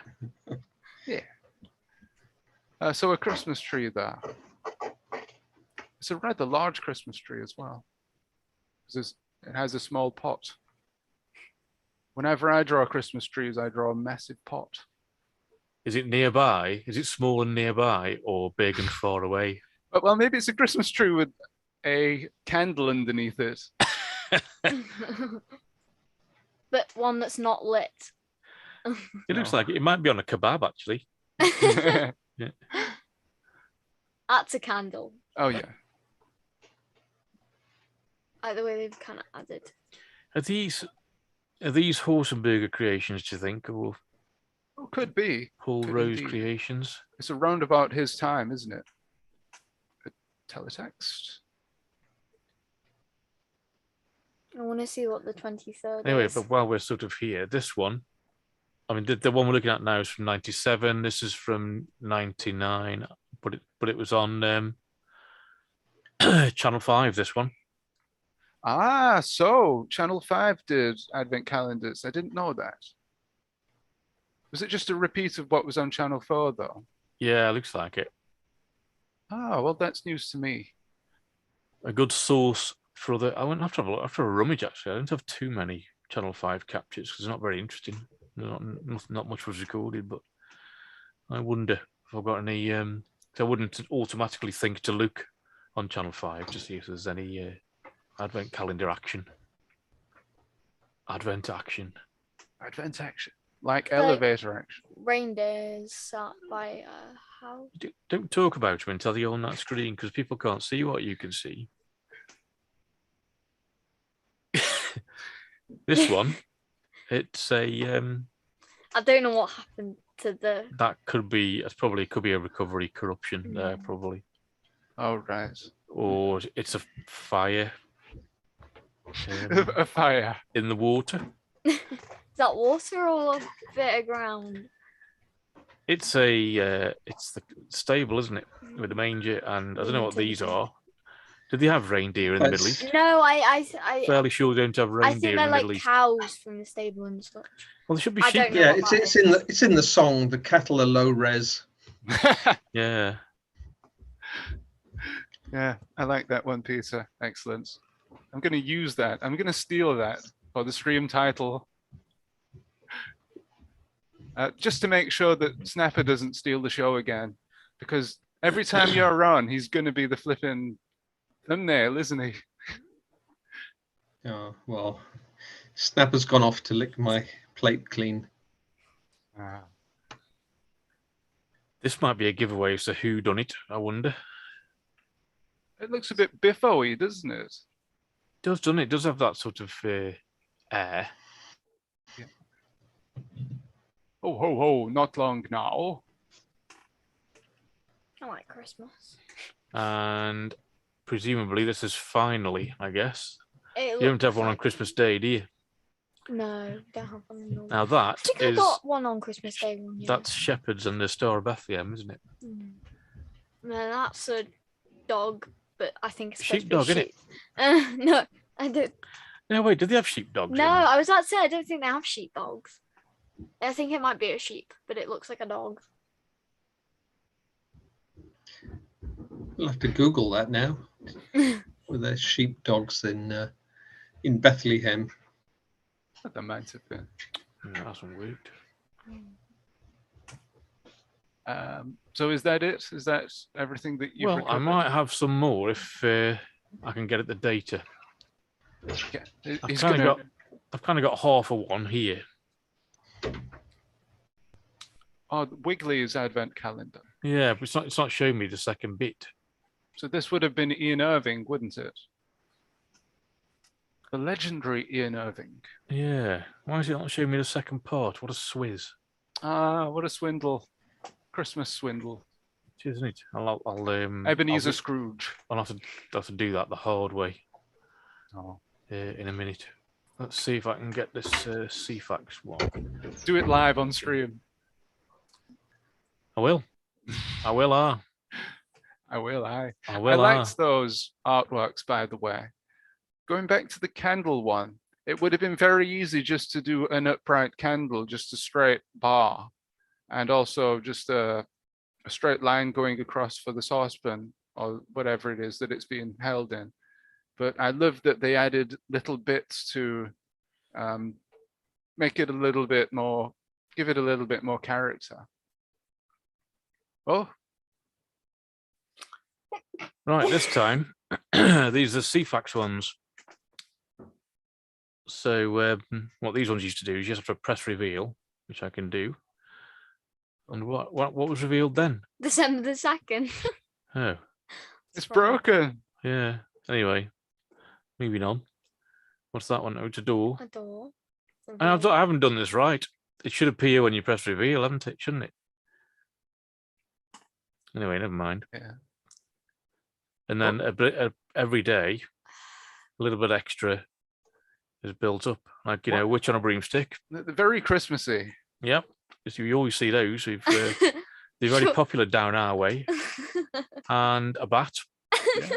So a Christmas tree there. It's a rather large Christmas tree as well. It has a small pot. Whenever I draw Christmas trees, I draw a massive pot. Is it nearby? Is it small and nearby or big and far away? Well, maybe it's a Christmas tree with a candle underneath it. But one that's not lit. It looks like it might be on a kebab, actually. That's a candle. Oh, yeah. Like the way they've kind of added. Are these Horsenberger creations, do you think, or Oh, could be. Paul Could Rose indeed. creations? It's around about his time, isn't it? Teletext. I want to see what the 23rd Anyway, is. but while we're sort of here, this one, I mean, the one we're looking at now is from 97. This is from 99, but it was on Channel 5, this one. Ah, so Channel 5 did Advent calendars. I didn't know that. Was it just a repeat of what was on Channel 4, though? Yeah, looks like it. Oh, well, that's news to me. A good source for other. I went after a rummage, actually. I don't have too many Channel 5 captures because they're not very interesting. Not much was recorded, but I wonder if I've got any. I wouldn't automatically think to look on Channel 5 to see if there's any Advent calendar action. Advent action. Advent action. Like Like- elevator action. Reindeers sat by a house. Don't talk about them until you're on that screen because people can't see what you can see. This one, it's a I don't know what happened to the. that could be a recovery corruption there probably, Oh, right. or it's a fire A fire. in the water. Is that water or a bit of ground? It's the stable, isn't it, with the manger, and I don't know what these are. Do they have reindeer in the Middle East? No, I Fairly sure they don't have I think reindeer in they're the like Middle East. cows from the stable and such. Well, there should be I sheep. don't know. Yeah, what that it's in the song. The cattle are low res. Yeah. Yeah, I like that one, Peter. Excellent. I'm going to use that. I'm going to steal that for the stream title. Just to make sure that Snapper doesn't steal the show again. Because every time you're on, he's going to be the flipping thumbnail, isn't he? Oh, well, Snapper's gone off to lick my plate clean. Ah. This might be a giveaway as to who done it, I wonder. It looks a bit biffo-y, doesn't it? Does, doesn't it? It does have that sort of air. Oh, ho, ho, not long now. I like Christmas. And presumably this is finally, I guess. It You don't have looks one on like- Christmas Day, do you? No, don't have one. No. Now that I think I is got one on Christmas Day one year. that's Shepherds and the Star of Bethlehem, isn't it? No, that's a dog, but I think it's Sheepdog, supposed to innit? be sheep. No, I don't. No, wait, did they have sheepdogs? No, in? I was about to say I don't think they have sheepdogs. I think it might be a sheep, but it looks like a dog. I'll have to Google that now. Were there sheepdogs in Bethlehem? That might have been. No, that's not worked. So is that it? Is that everything that you've Well, I recovered? might have some more if I can get at the data. Yeah. I've He's kind gonna... of got half of one here. Oh, Wiggly's advent calendar. Yeah, but it's not showing me the second bit. So this would have been Ian Irving, wouldn't it? The legendary Ian Irving. Yeah. Why is it not showing me the second part? What a swizz. Ah, what a swindle. Christmas swindle. Isn't it? Ebenezer Scrooge. I'll have to do that the hard way Oh. in a minute. Let's see if I can get this CFAX one. Do it live on stream. I will. I will. I liked those artworks, by the way. Going back to the candle one, it would have been very easy just to do an upright candle, just a straight bar, and also just a straight line going across for the saucepan or whatever it is that it's being held in. But I love that they added little bits to make it a little bit more, give it a little bit more character. Oh. Right, this time, these are CFAX ones. So what these ones used to do is you just have to press reveal, which I can do. And what was revealed then? December the 2nd. Oh. It's broken. Yeah. Anyway, moving on. What's that one? Oh, it's a door. A door. And I haven't done this right. It should appear when you press reveal, haven't it? Shouldn't it? Anyway, never mind. Yeah. And then every day, a little bit extra is built up. Like, you know, witch on a broomstick. They're very Christmassy. Yep. So you always see those. They're very popular down our way. And a bat. Yeah.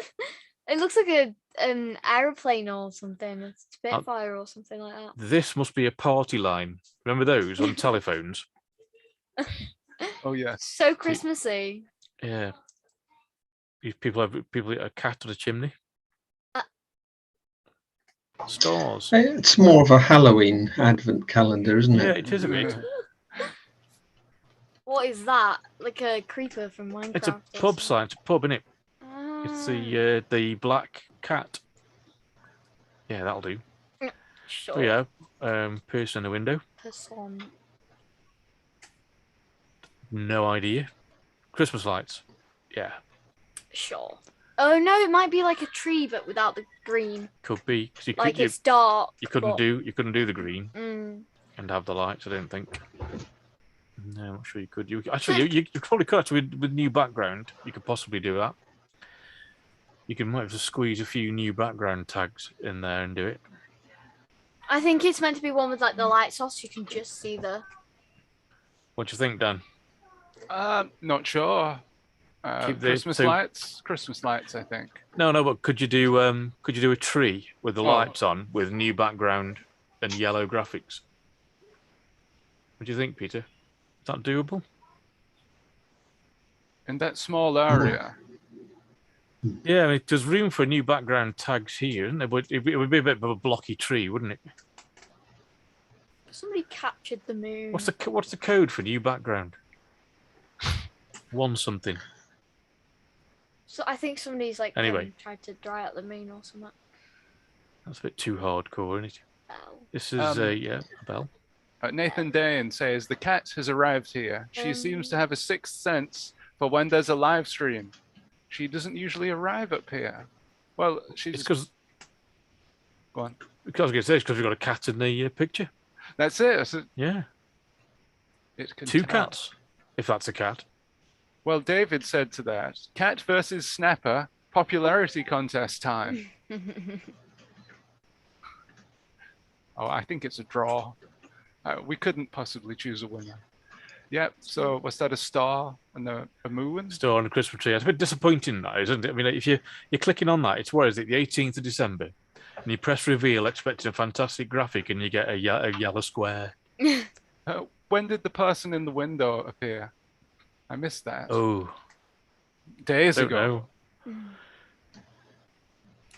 It looks like an aeroplane or something. A Spitfire or something like that. This must be a party line. Remember those on telephones? Oh, yes. So Christmassy. Yeah. These people have a cat on a chimney. Stars. It's more of a Halloween advent calendar, isn't Yeah, it? it is a bit. What is that? Like a creeper from Minecraft? It's a pub sign. It's a pub, isn't it? It's the black cat. Yeah, that'll do. Sure. Oh yeah, person in the window. Person. No idea. Christmas lights. Yeah, Sure. Oh no, it might be like a tree, but without the green. could be. 'Cause you Like could, it's dark. you couldn't but- do the green Mm. and have the lights. I don't think. No, I'm not sure you could. You probably could actually with new background. You could possibly do that. You can might have to squeeze a few new background tags in there and do it. I think it's meant to be one with like the lights off, so you can just see the. What do you think, Dan? Not sure. Keep the- Christmas so- lights? Christmas lights, I think. No, but could you do a tree with the Oh. lights on with new background and yellow graphics? What do you think, Peter? Is that doable? In that small area. Yeah, I mean, there's room for new background tags here, isn't there? But it would be a bit of a blocky tree, wouldn't it? Somebody captured the moon. What's the code for new background? One something. So I think somebody's like Anyway. tried to dry out the moon or something. That's a bit too hardcore, isn't it? Oh. This is a bell. Nathan Dane says the cat has arrived here. She seems to have a sixth sense for when there's a live stream. She doesn't usually arrive up here. Well, she's. It's because Go on. I was going to say it's because we've got a cat in the picture. That's it. Yeah, It can two tell. cats, if that's a cat. Well, David said to that, cat versus snapper, popularity contest time. Oh, I think it's a draw. We couldn't possibly choose a winner. Yep. So was that a star and a moon? Still on a Christmas tree. It's a bit disappointing, that isn't it? I mean, if you're clicking on that, it's where is it? The 18th of December, and you press reveal, expecting a fantastic graphic, and you get a yellow square. When did the person in the window appear? I missed that. Oh, Days don't ago. know.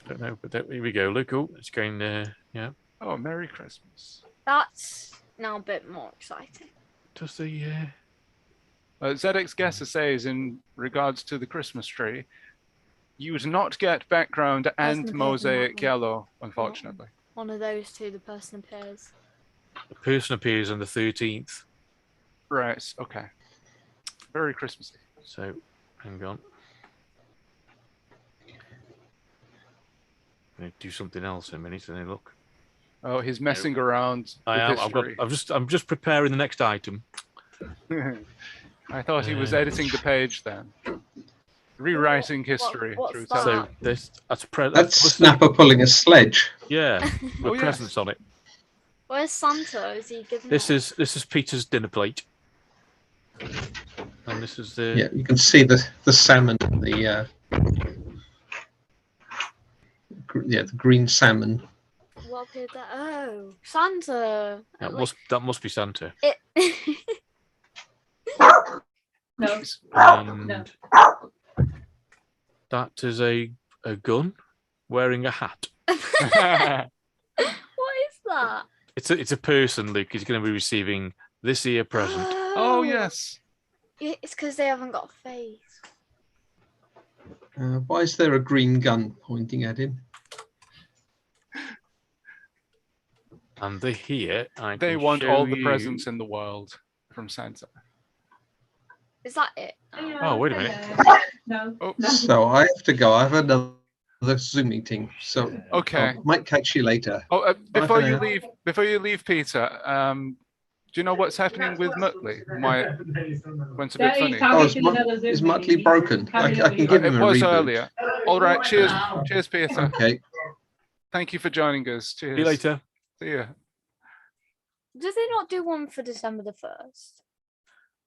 Don't know, but here we go. Look, oh, it's going there. Yeah. Oh, Merry Christmas. That's now a bit more exciting. Does the ZX Guesser says in regards to the Christmas tree, you would not get background and appears in mosaic that one. yellow, unfortunately. One of those two, the person appears. person appears on the 13th? Right, okay. Very Christmassy. So, hang on. I'm going to do something else in a minute, and then look. Oh, he's messing around I with am. history. I'm just preparing the next item. I thought he was editing the page then. Rewriting history what's through that? So teletext. that's That's Snapper pulling a sledge. Yeah, with Oh, yes. presents on it. Where's Santa? Is he giving This it? is Peter's dinner plate, and this is the Yeah, you can see the salmon, the the green salmon. What appeared there? Oh, Santa. that must be Santa. It. No. And No. that is a gun wearing a hat. What is that? It's a person, Luke. He's going to be receiving this year present. Oh, yes. It's because they haven't got a face. Why is there a green gun pointing at him? And here, They want all the presents in the world from Santa. Is that it? Oh, wait a minute. No. Oh. No. So I have to go. I have another Zoom meeting. So Okay. I might catch you later. Oh, Bye before for you now. leave, Peter. Do you know what's happening with Muttley? Why went a bit funny. Daddy, Oh, is another Zoom is meeting. Muttley broken? I can give It him a was reboot. earlier. All right. Cheers, cheers, Peter. Okay. Thank you for joining us. Cheers. See you later. See ya. Do they not do one for December the 1st?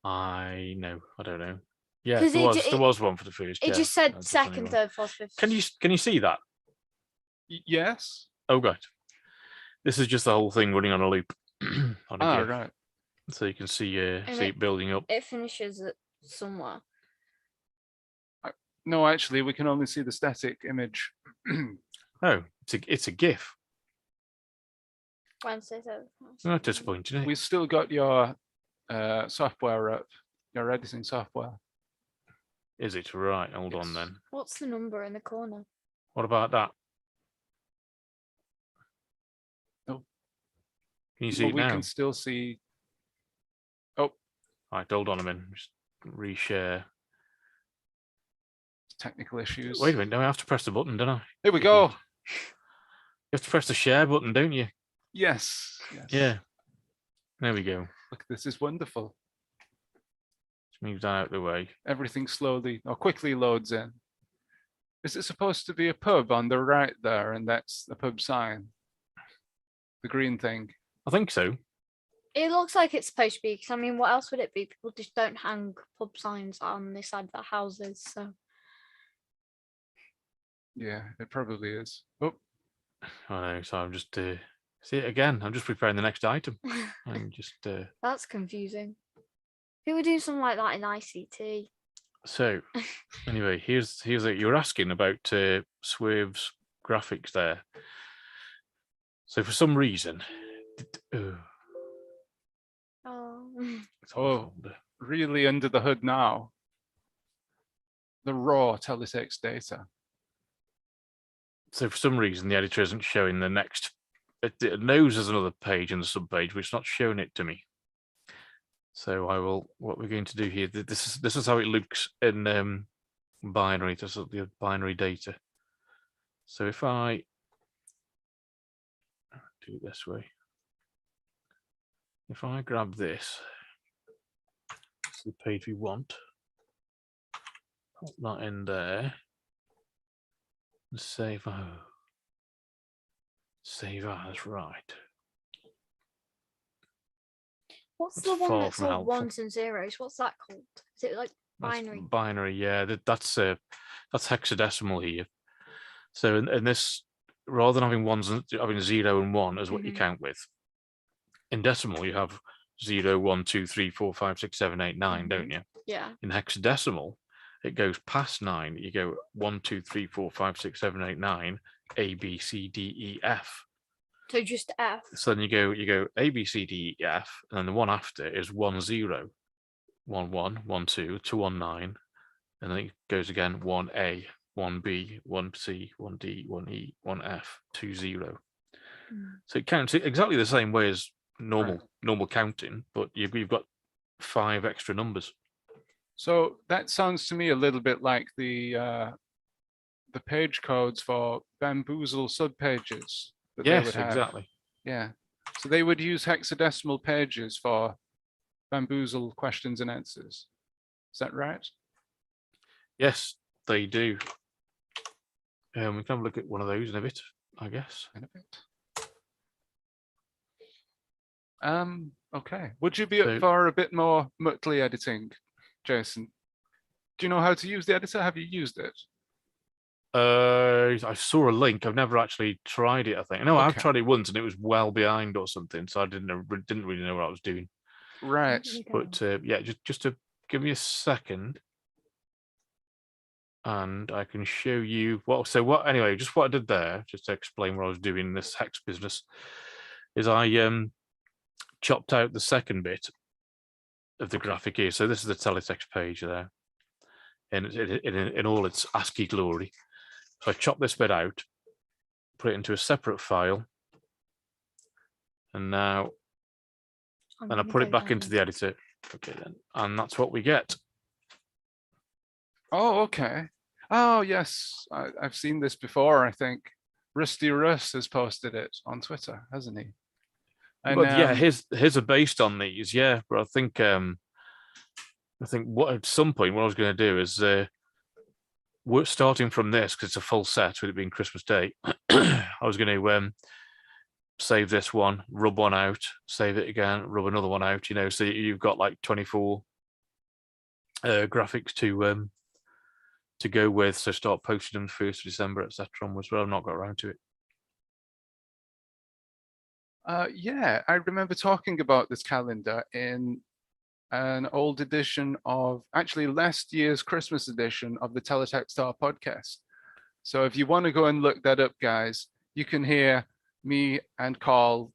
I don't know. Yeah, 'Cause there was one for the first. It yeah, just I said don't second, know. third, fourth, fifth. Can you see that? Yes. Oh, right. This is just the whole thing running on a loop. On a GIF. Right. So you can see And it building up. It finishes at somewhere. No, actually, we can only see the static image. Oh, it's a GIF. Wednesday, Thursday. Not disappointing. We still got your software up, your editing software. Is it right? Hold on Yes. then. What's the number in the corner? What about that? Oh. Can you see But it we now? can still see. Right, hold on a minute. Just reshare. Technical issues. Wait a minute. No, I have to press the button, don't I? Here we go. You have to press the share button, don't you? Yes. Yes. Yeah. There we go. Look, this is wonderful. Just move that out of the way. Everything slowly or quickly loads in. Is it supposed to be a pub on the right there, and that's the pub sign? The green thing. I think so. It looks like it's supposed to be, because I mean, what else would it be? People just don't hang pub signs on this side of their houses, so. Yeah, it probably is. Oh, I know. So I'm just see it again. I'm just preparing the next item. I'm just That's confusing. Who would do something like that in ICT? so anyway. Here's it. You're asking about Swerve's graphics there. So for some reason, Oh. it's on the Oh. folder. really under the hood now. The raw teletext data. So for some reason, the editor isn't showing the next. It knows there's another page in the subpage, but it's not showing it to me. So I will. What we're going to do here. This is how it looks in binary. This is the binary data. So if I do it this way, if I grab this, it's the page we want. Put that in there. And save. Oh, save as, right. What's That's the one far that's from all helpful. ones and zeros? What's that called? Is it like That's binary? binary, yeah. That's hexadecimal here. So in this, rather than having ones and having 0 and 1 as what you Mhm. count with, in decimal you have 0, 1, 2, 3, 4, 5, 6, 7, 8, 9, don't you? Yeah. In hexadecimal, it goes past 9. You go 1, 2, 3, 4, 5, 6, 7, 8, 9, A, B, C, D, E, F. So just F. So then you go A, B, C, D, E, F, and then the one after is 1, 0, 1, 1, 1, 2, 2, 1, 9, and then it goes again 1, A, 1, B, 1, C, 1, D, 1, E, 1, F, 2, 0. Mm. So it counts exactly the same way as normal counting, but you've got 5 extra numbers. So that sounds to me a little bit like the page codes for bamboozle subpages that they would Yes, have. exactly. Yeah. So they would use hexadecimal pages for bamboozle questions and answers. Is that right? Yes, they do. We can have a look at one of those in a bit, I guess. In a bit. Okay. Would you be up So- for a bit more Mutley editing, Jason? Do you know how to use the editor? Have you used it? I saw a link. I've never actually tried it. I think. No, I've Okay. tried it once, and it was well behind or something. So I didn't really know what I was doing. Right. But yeah, just to give me a second, and I can show you what. So what? Anyway, just what I did there, just to explain what I was doing in this hex business, is I chopped out the second bit of the graphic here. So this is the teletext page there, and in all its ASCII glory. So I chopped this bit out, put it into a separate file, and now then I put it back into the editor. Okay, then, and that's what we get. Oh, okay. Oh, yes. I've seen this before, I think. Rusty Russ has posted it on Twitter, hasn't he? And But yeah, his are based on these, yeah. But I think what at some point what I was going to do is we're starting from this because it's a full set with it being Christmas Day. I was going to save this one, rub one out, save it again, rub another one out. You know, so you've got like 24 graphics to go with. So start posting them 1st of December, etc. onwards. But I've not got around to it. yeah, I remember talking about this calendar in an old edition of, actually last year's Christmas edition of the TeleTextArt podcast. So if you want to go and look that up, guys, you can hear me and Carl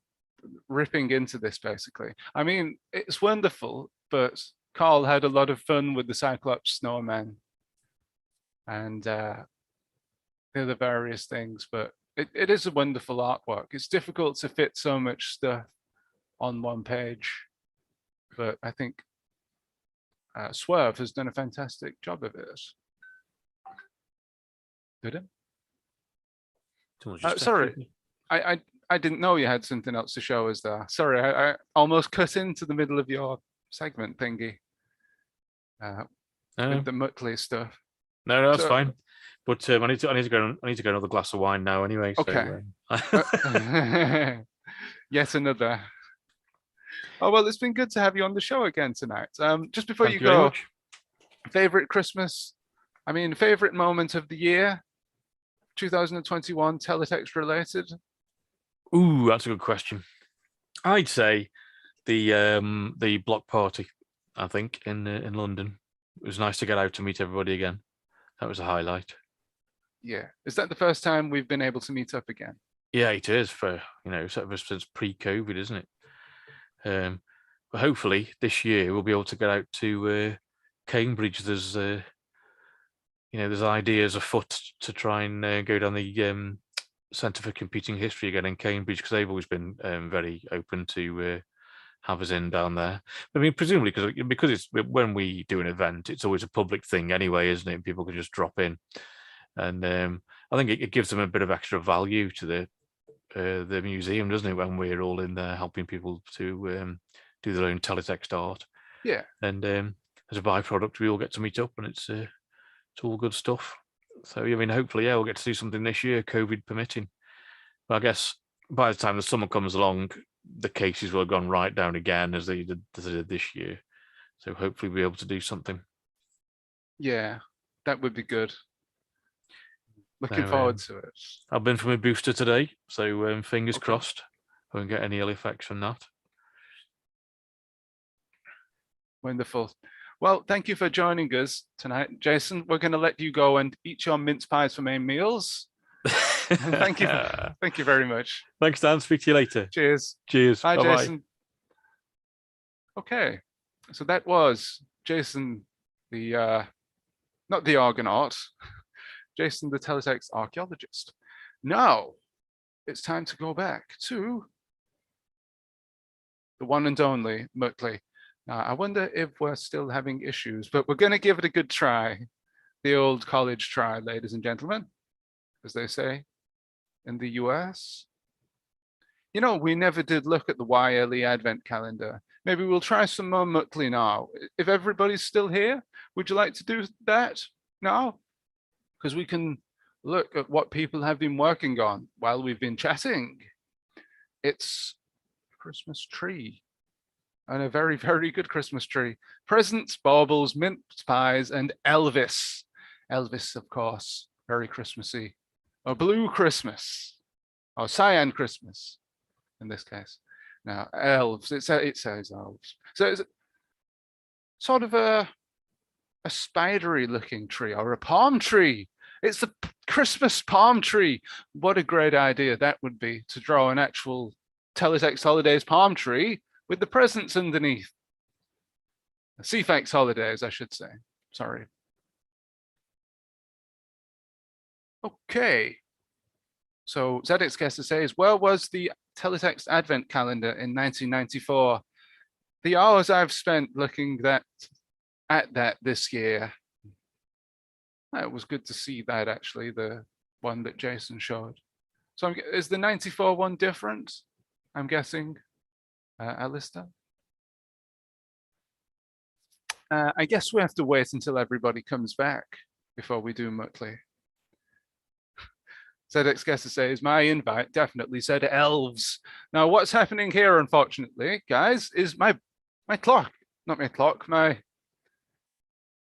ripping into this basically. I mean, it's wonderful, but Carl had a lot of fun with the Cyclops snowman and the other various things, but it is a wonderful artwork. It's difficult to fit so much stuff on one page, but I think Swerve has done a fantastic job of it. Did it? Someone's just Sorry, texted me. I didn't know you had something else to show us there. Sorry, I almost cut into the middle of your segment thingy with the Mutley stuff. No, that's So- fine. But I need to go. I need to get another glass of wine now. Anyway. Okay. So, Yet another. Oh, well, it's been good to have you on the show again tonight. Just before thank you you very go, much. favorite Christmas, favorite moment of the year, 2021, teletext related? Ooh, that's a good question. I'd say the block party. I think in London, it was nice to get out to meet everybody again. That was a highlight. Yeah. Is that the first time we've been able to meet up again? Yeah, it is for sort of since pre-COVID, isn't it? But hopefully this year we'll be able to get out to Cambridge. There's there's ideas afoot to try and go down the Centre for Computing History again in Cambridge, because they've always been very open to have us in down there. I mean, presumably because it's when we do an event, it's always a public thing anyway, isn't it? People can just drop in, and I think it gives them a bit of extra value to the museum, doesn't it? When we're all in there helping people to do their own teletext art. Yeah. And as a byproduct, we all get to meet up, and it's all good stuff. So I mean, hopefully, yeah, we'll get to do something this year, COVID permitting. But I guess by the time the summer comes along, the cases will have gone right down again as they did this year. So hopefully we'll be able to do something. Yeah, that would be good. Looking So, forward to it. I've been for my booster today, so fingers Okay. crossed I won't get any ill effects from that. Wonderful. Well, thank you for joining us tonight, Jason. We're going to let you go and eat your mince pies for main meals. Thank you. Thank you very much. Thanks, Dan. Speak to you later. Cheers. Cheers. Bye, Bye-bye. Jason. Okay, so that was Jason, the not the Argonaut, Jason, the teletext archaeologist. Now it's time to go back to the one and only Mutley. Now, I wonder if we're still having issues, but we're going to give it a good try. The old college try, ladies and gentlemen, as they say in the US. You know, we never did look at the YLE Advent calendar. Maybe we'll try some more monthly now. If everybody's still here, would you like to do that now? Because we can look at what people have been working on while we've been chatting. It's Christmas tree, and a very, very good Christmas tree. Presents, baubles, mince pies, and Elvis. Elvis, of course, very Christmassy. Or blue Christmas, or cyan Christmas, in this case. Now, elves, it says elves. So it's sort of a spidery looking tree, or a palm tree. It's the Christmas palm tree. What a great idea that would be, to draw an actual Teletext Holidays palm tree with the presents underneath. CFAX Holidays, I should say. Sorry. Okay. So ZX guest says, where was the Teletext Advent calendar in 1994? The hours I've spent looking at that this year. It was good to see that, actually, the one that Jason showed. So is the 94 one different? I'm guessing, Alistair? I guess we have to wait until everybody comes back before we do Mutley. ZX Guesser says, my invite definitely said elves. Now, what's happening here, unfortunately, guys, is my clock, not my clock, my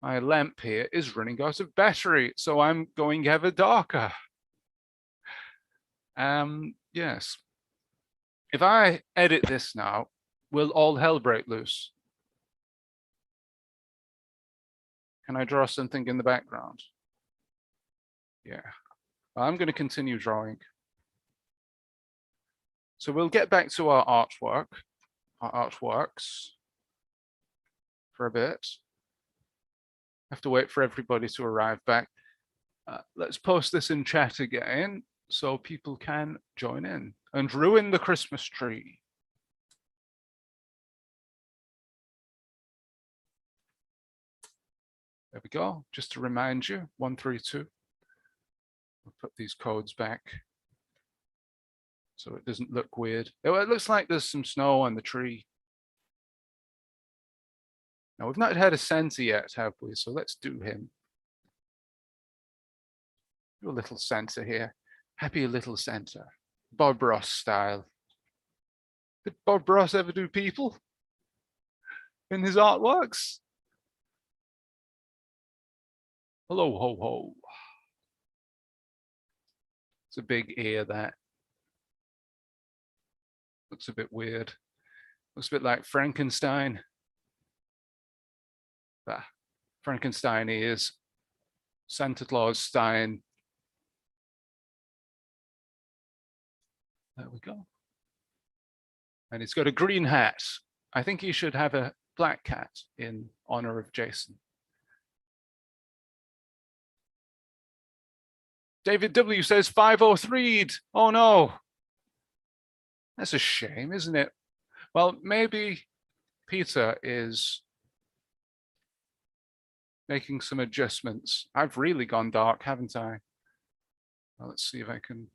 lamp here is running out of battery, so I'm going ever darker. Yes. If I edit this now, will all hell break loose? Can I draw something in the background? Yeah. I'm going to continue drawing. So we'll get back to our artworks for a bit. Have to wait for everybody to arrive back. Let's post this in chat again so people can join in and ruin the Christmas tree. There we go. Just to remind you, 132. We'll put these codes back so it doesn't look weird. Oh, it looks like there's some snow on the tree. Now, we've not had a Santa yet, have we? So let's do him. Do a little Santa here. Happy little Santa. Bob Ross style. Did Bob Ross ever do people in his artworks? Hello, ho, ho. It's a big ear, that. Looks a bit weird. Looks a bit like Frankenstein. Frankenstein ears. Santa Claus Stein. There we go. And he's got a green hat. I think he should have a black hat in honor of Jason. David W says 503'd. Oh no. That's a shame, isn't it? Well, maybe Peter is making some adjustments. I've really gone dark, haven't I? Well, let's see if I can.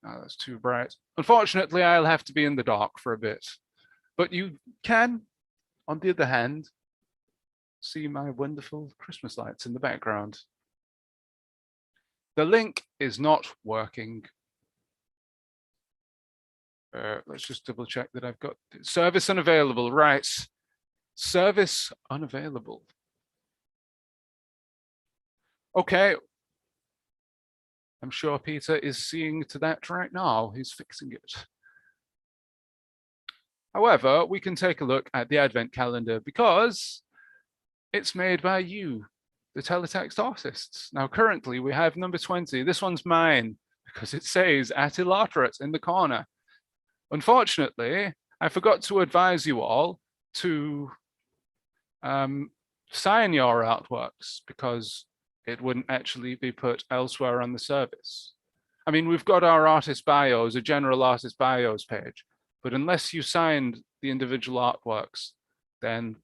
Oh, that's too bright. Unfortunately, I'll have to be in the dark for a bit. But you can, on the other hand, see my wonderful Christmas lights in the background. The link is not working. Let's just double check that I've got service unavailable. Right. Service unavailable. Okay. I'm sure Peter is seeing to that right now. He's fixing it. However, we can take a look at the Advent calendar because it's made by you, the Teletext artists. Now, currently we have number 20. This one's mine because it says at illiterate in the corner. Unfortunately, I forgot to advise you all to sign your artworks because it wouldn't actually be put elsewhere on the service. I mean, we've got our artist bios, a general artist bios page, but unless you signed the individual artworks, then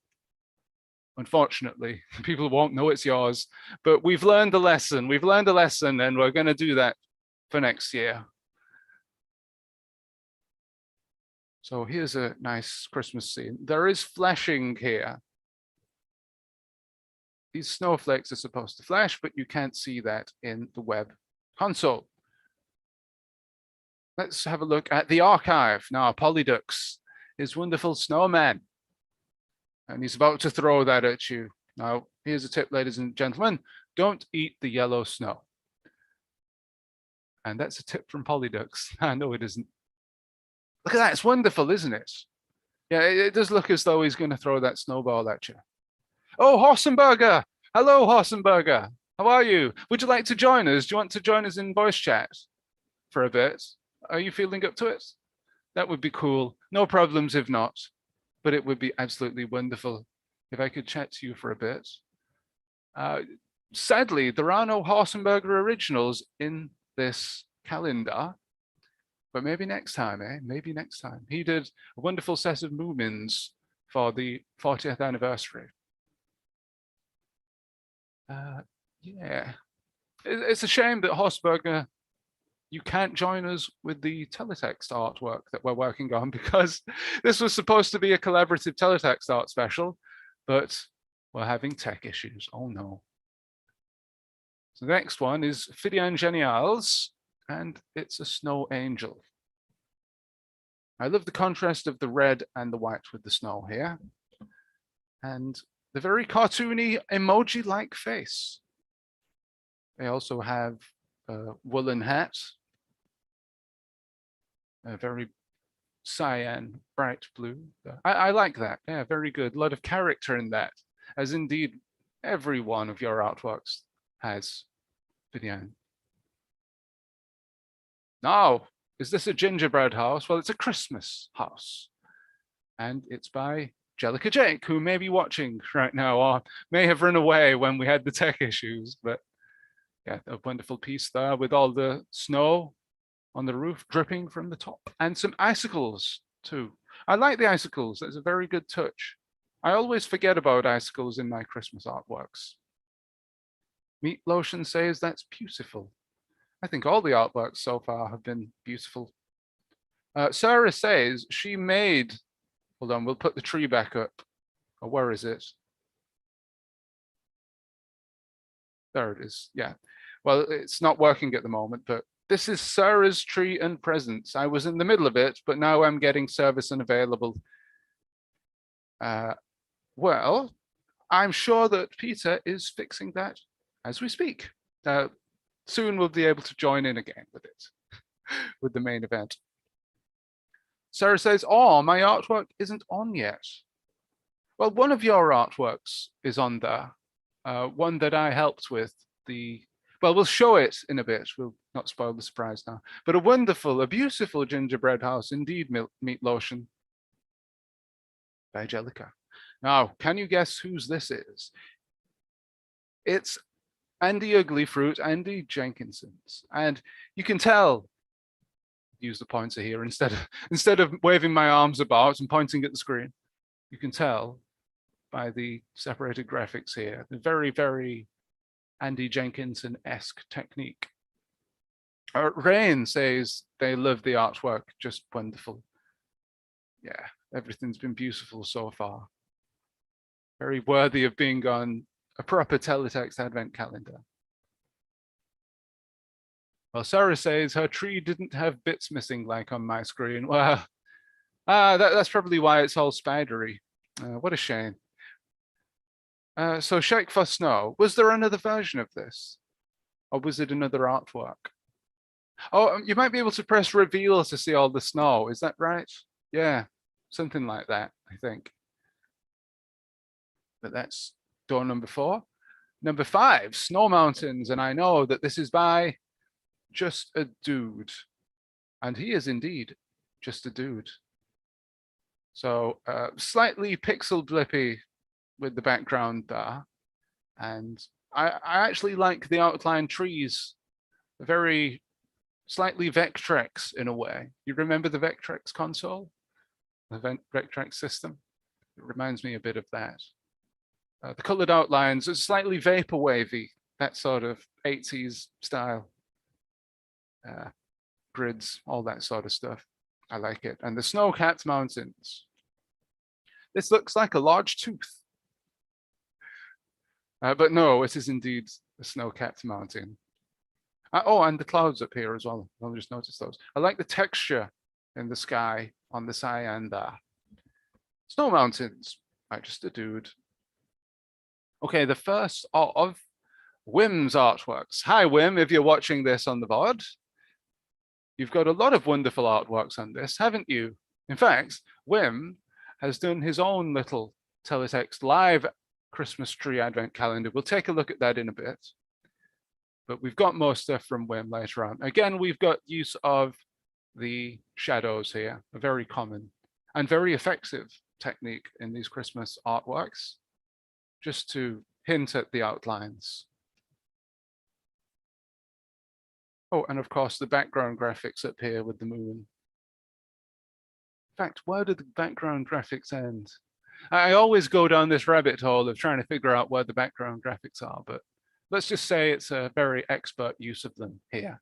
unfortunately, people won't know it's yours. But we've learned a lesson. We've learned a lesson, and we're going to do that for next year. So here's a nice Christmas scene. There is flashing here. These snowflakes are supposed to flash, but you can't see that in the web console. Let's have a look at the archive. Now, Polydux is wonderful snowman. And he's about to throw that at you. Now, here's a tip, ladies and gentlemen. Don't eat the yellow snow. And that's a tip from Polydux. I know it isn't. Look at that. It's wonderful, isn't it? Yeah, it does look as though he's going to throw that snowball at you. Oh, Horsenberger. Hello, Horsenberger. How are you? Would you like to join us? Do you want to join us in voice chat for a bit? Are you feeling up to it? That would be cool. No problems if not. But it would be absolutely wonderful if I could chat to you for a bit. Sadly, there are no Horsenberger originals in this calendar, but maybe next time, eh? Maybe next time. He did a wonderful set of Moomins for the 40th anniversary. Yeah, it's a shame that Horsenberger, you can't join us with the teletext artwork that we're working on, because this was supposed to be a collaborative teletext art special, but we're having tech issues. Oh no. So the next one is Phidian Genials, and it's a snow angel. I love the contrast of the red and the white with the snow here, and the very cartoony emoji-like face. They also have a woolen hat, a very cyan, bright blue. I like that. Yeah, very good. A lot of character in that, as indeed every one of your artworks has. Phidian. Now, is this a gingerbread house? Well, it's a Christmas house, and it's by Jellica Jake, who may be watching right now or may have run away when we had the tech issues. But yeah, a wonderful piece there with all the snow on the roof dripping from the top, and some icicles too. I like the icicles. That's a very good touch. I always forget about icicles in my Christmas artworks. Meat Lotion says that's beautiful. I think all the artworks so far have been beautiful. Sarah says she made, hold on, we'll put the tree back up. Oh, where is it? There it is, yeah. Well, it's not working at the moment, but this is Sarah's tree and presents. I was in the middle of it, but now I'm getting service unavailable. Well, I'm sure that Peter is fixing that as we speak. Soon we'll be able to join in again with it, with the main event. Sarah says, oh, my artwork isn't on yet. Well, one of your artworks is on there. One that I helped with. Well, we'll show it in a bit. We'll not spoil the surprise now. But a beautiful gingerbread house indeed, Meat Lotion by Jellica. Now, can you guess whose this is? It's Andy Uglyfruit, Andy Jenkinson's. And you can tell, use the pointer here instead of waving my arms about and pointing at the screen, you can tell by the separated graphics here, the very, very Andy Jenkinson-esque technique. Rain says they love the artwork, just wonderful. Yeah, everything's been beautiful so far. Very worthy of being on a proper teletext advent calendar. Well, Sarah says her tree didn't have bits missing like on my screen. Well, that's probably why it's all spidery. What a shame. So Shake for Snow, was there another version of this? Or was it another artwork? Oh, you might be able to press reveal to see all the snow. Is that right? Yeah, something like that, I think. But that's door number 4. Number 5, Snow Mountains. And I know that this is by Just a Dude. And he is indeed just a dude. So slightly pixel blippy with the background there. And I actually like the outline trees, very slightly Vectrex in a way. You remember the Vectrex console? The Vectrex system? It reminds me a bit of that. The colored outlines are slightly vapor wavy, that sort of 80s style. Grids, all that sort of stuff. I like it. And the snow-capped mountains. This looks like a large tooth. But no, it is indeed a snow-capped mountain. Oh, and the clouds up here as well. I'll just notice those. I like the texture in the sky on the cyan there. Snow mountains. Right, just a dude. Okay, the first of Wim's artworks. Hi, Wim, if you're watching this on the VOD. You've got a lot of wonderful artworks on this, haven't you? In fact, Wim has done his own little Teletext live Christmas tree advent calendar. We'll take a look at that in a bit. But we've got more stuff from Wim later on. Again, we've got use of the shadows here, a very common and very effective technique in these Christmas artworks, just to hint at the outlines. Oh, and of course, the background graphics up here with the moon. In fact, where do the background graphics end? I always go down this rabbit hole of trying to figure out where the background graphics are, but let's just say it's a very expert use of them here.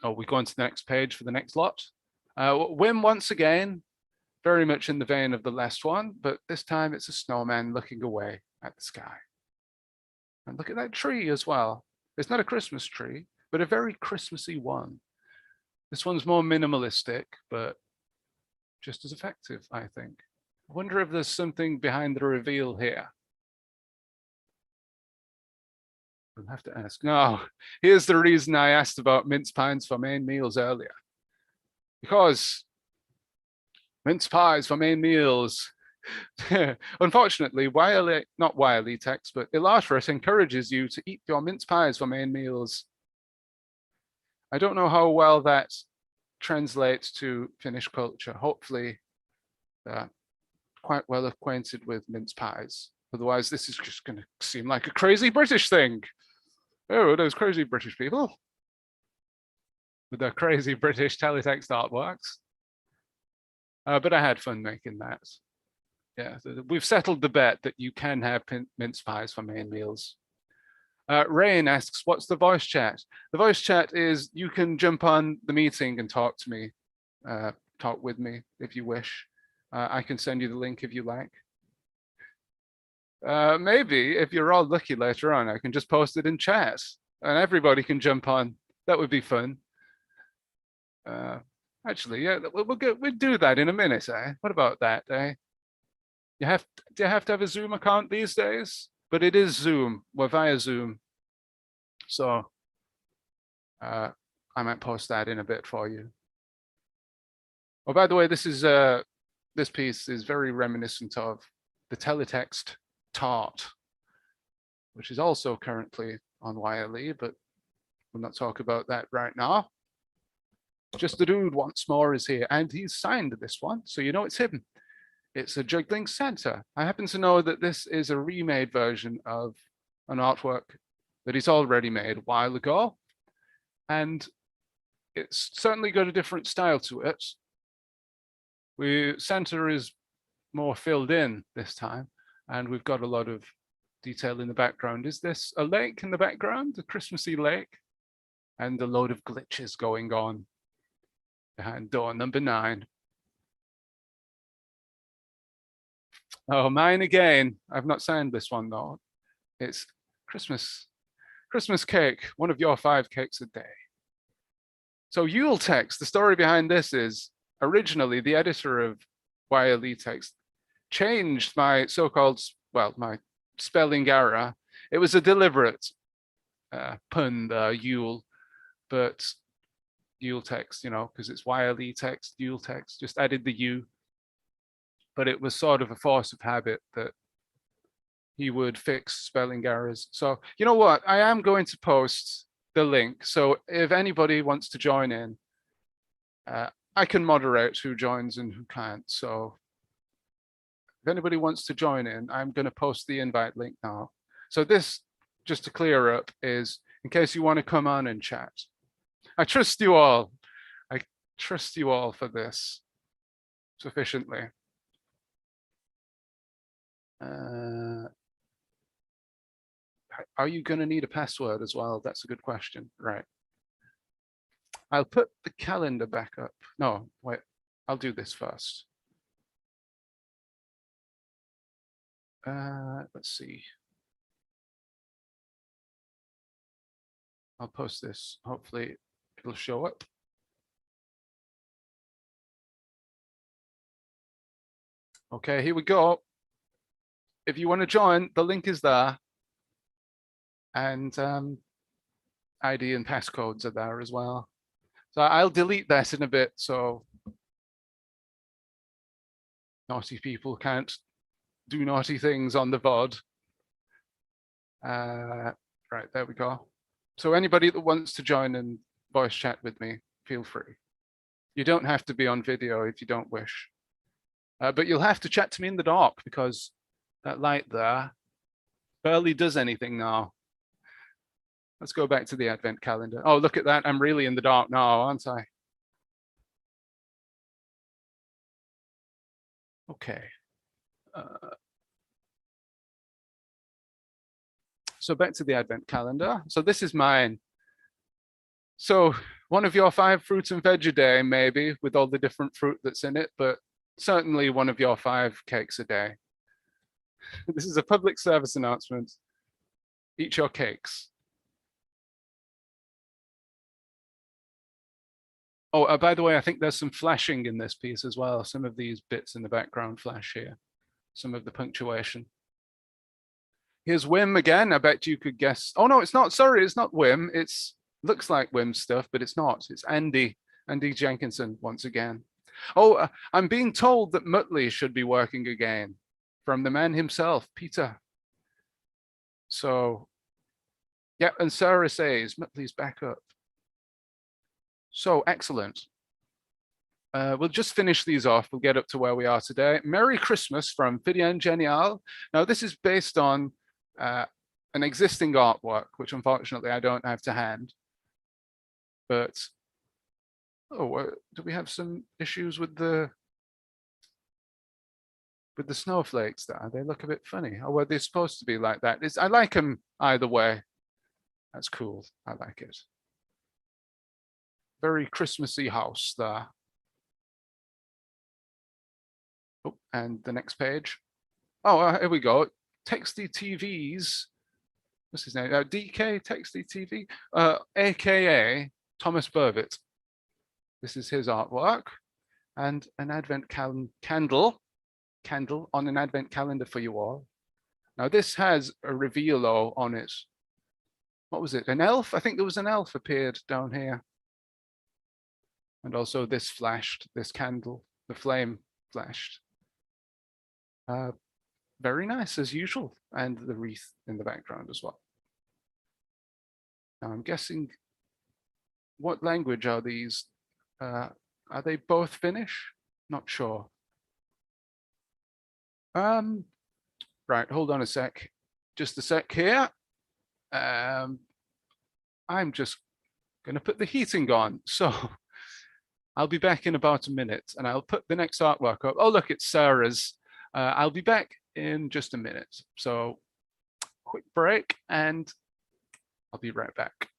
Oh, we go on to the next page for the next lot. Wim, once again, very much in the vein of the last one, but this time it's a snowman looking away at the sky. And look at that tree as well. It's not a Christmas tree, but a very Christmassy one. This one's more minimalistic, but just as effective, I think. I wonder if there's something behind the reveal here. We'll have to ask. No, here's the reason I asked about mince pies for main meals earlier. Because mince pies for main meals. Unfortunately, not WeeklyText, but Elaterat encourages you to eat your mince pies for main meals. I don't know how well that translates to Finnish culture. Hopefully, quite well acquainted with mince pies. Otherwise, this is just going to seem like a crazy British thing. Oh, those crazy British people with their crazy British teletext artworks. But I had fun making that. Yeah, we've settled the bet that you can have mince pies for main meals. Rain asks, what's the voice chat? The voice chat is you can jump on the meeting and talk to me, talk with me if you wish. I can send you the link if you like. Maybe if you're all lucky later on, I can just post it in chat and everybody can jump on. That would be fun. Actually, yeah, we'll do that in a minute, eh? What about that, eh? Do you have to have a Zoom account these days? But it is Zoom. We're via Zoom. So I might post that in a bit for you. Oh, by the way, this piece is very reminiscent of the TeleTextArt, which is also currently on YLE, but we'll not talk about that right now. Just the dude once more is here, and he's signed this one, so you know it's him. It's a juggling Santa. I happen to know that this is a remade version of an artwork that he's already made a while ago. And it's certainly got a different style to it. Santa is more filled in this time, and we've got a lot of detail in the background. Is this a lake in the background, a Christmassy lake? And a load of glitches going on behind door number 9. Oh, mine again. I've not signed this one though. It's Christmas cake, one of your 5 cakes a day. So Yuletext, the story behind this is originally the editor of WeeklyText changed my so-called, well, my spelling error. It was a deliberate pun, Yule, but Yuletext, you know, because it's WeeklyText, Yuletext, just added the U. But it was sort of a force of habit that he would fix spelling errors. So you know what? I am going to post the link. So if anybody wants to join in, I can moderate who joins and who can't. So if anybody wants to join in, I'm going to post the invite link now. So this, just to clear up, is in case you want to come on and chat. I trust you all. I trust you all for this. sufficiently. Are you going to need a password as well? That's a good question. Right. I'll put the calendar back up. No, wait, I'll do this first. Let's see. I'll post this. Hopefully it'll show up. Okay, here we go. If you want to join, the link is there. And ID and passcodes are there as well. So I'll delete this in a bit so naughty people can't do naughty things on the VOD. Right, there we go. So anybody that wants to join and voice chat with me, feel free. You don't have to be on video if you don't wish. But you'll have to chat to me in the dark because that light there barely does anything now. Let's go back to the advent calendar. Oh, look at that. I'm really in the dark now, aren't I? Okay. So back to the advent calendar. So this is mine. So one of your 5 fruits and veg a day, maybe, with all the different fruit that's in it, but certainly one of your 5 cakes a day. This is a public service announcement. Eat your cakes. Oh, by the way, I think there's some flashing in this piece as well. Some of these bits in the background flash here. Some of the punctuation. Here's Wim again. I bet you could guess. Oh, no, it's not. Sorry, it's not Wim. It's looks like Wim stuff, but it's not. It's Andy Jenkinson once again. Oh, I'm being told that Muttley should be working again from the man himself, Peter. So, yeah, and Sarah says Muttley's back up. So excellent. We'll just finish these off. We'll get up to where we are today. Merry Christmas from Fidien Genial. Now, this is based on an existing artwork, which unfortunately I don't have to hand. But, oh, do we have some issues with the snowflakes there? They look a bit funny. Or were they supposed to be like that? I like them either way. That's cool. I like it. Very Christmassy house there. Oh, and the next page. Oh, here we go. Texty TVs. What's his name? DK Texty TV, aka Thomas Burvitt. This is his artwork, and an advent candle on an advent calendar for you all. Now this has a revealo on it. What was it? An elf? I think there was an elf appeared down here. And also this flashed, this candle, the flame flashed. Very nice as usual, and the wreath in the background as well. Now I'm guessing, what language are these? Are they both Finnish? Not sure. Right, hold on a sec. Just a sec here. I'm just gonna put the heating on. So I'll be back in about a minute and I'll put the next artwork up. Oh, look, it's Sarah's. I'll be back in just a minute. So quick break and I'll be right back.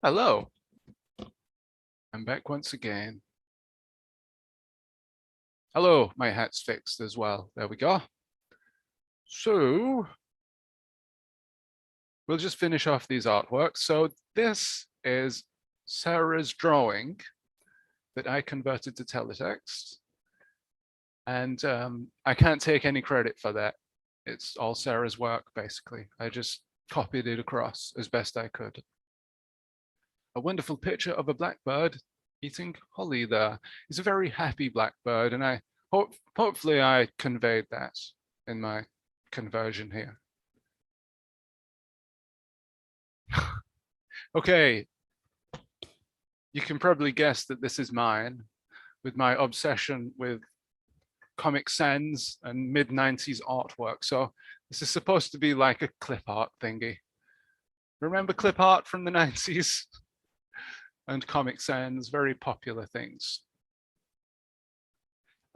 Hello. I'm back once again. Hello, my hat's fixed as well. There we go. So we'll just finish off these artworks. So this is Sarah's drawing that I converted to teletext. And I can't take any credit for that. It's all Sarah's work, basically. I just copied it across as best I could. A wonderful picture of a blackbird eating holly there. It's a very happy blackbird, and I hopefully I conveyed that in my conversion here. Okay, you can probably guess that this is mine, with my obsession with Comic Sans and mid-90s artwork. So this is supposed to be like a clip art thingy. Remember clip art from the 90s? And Comic Sans, very popular things.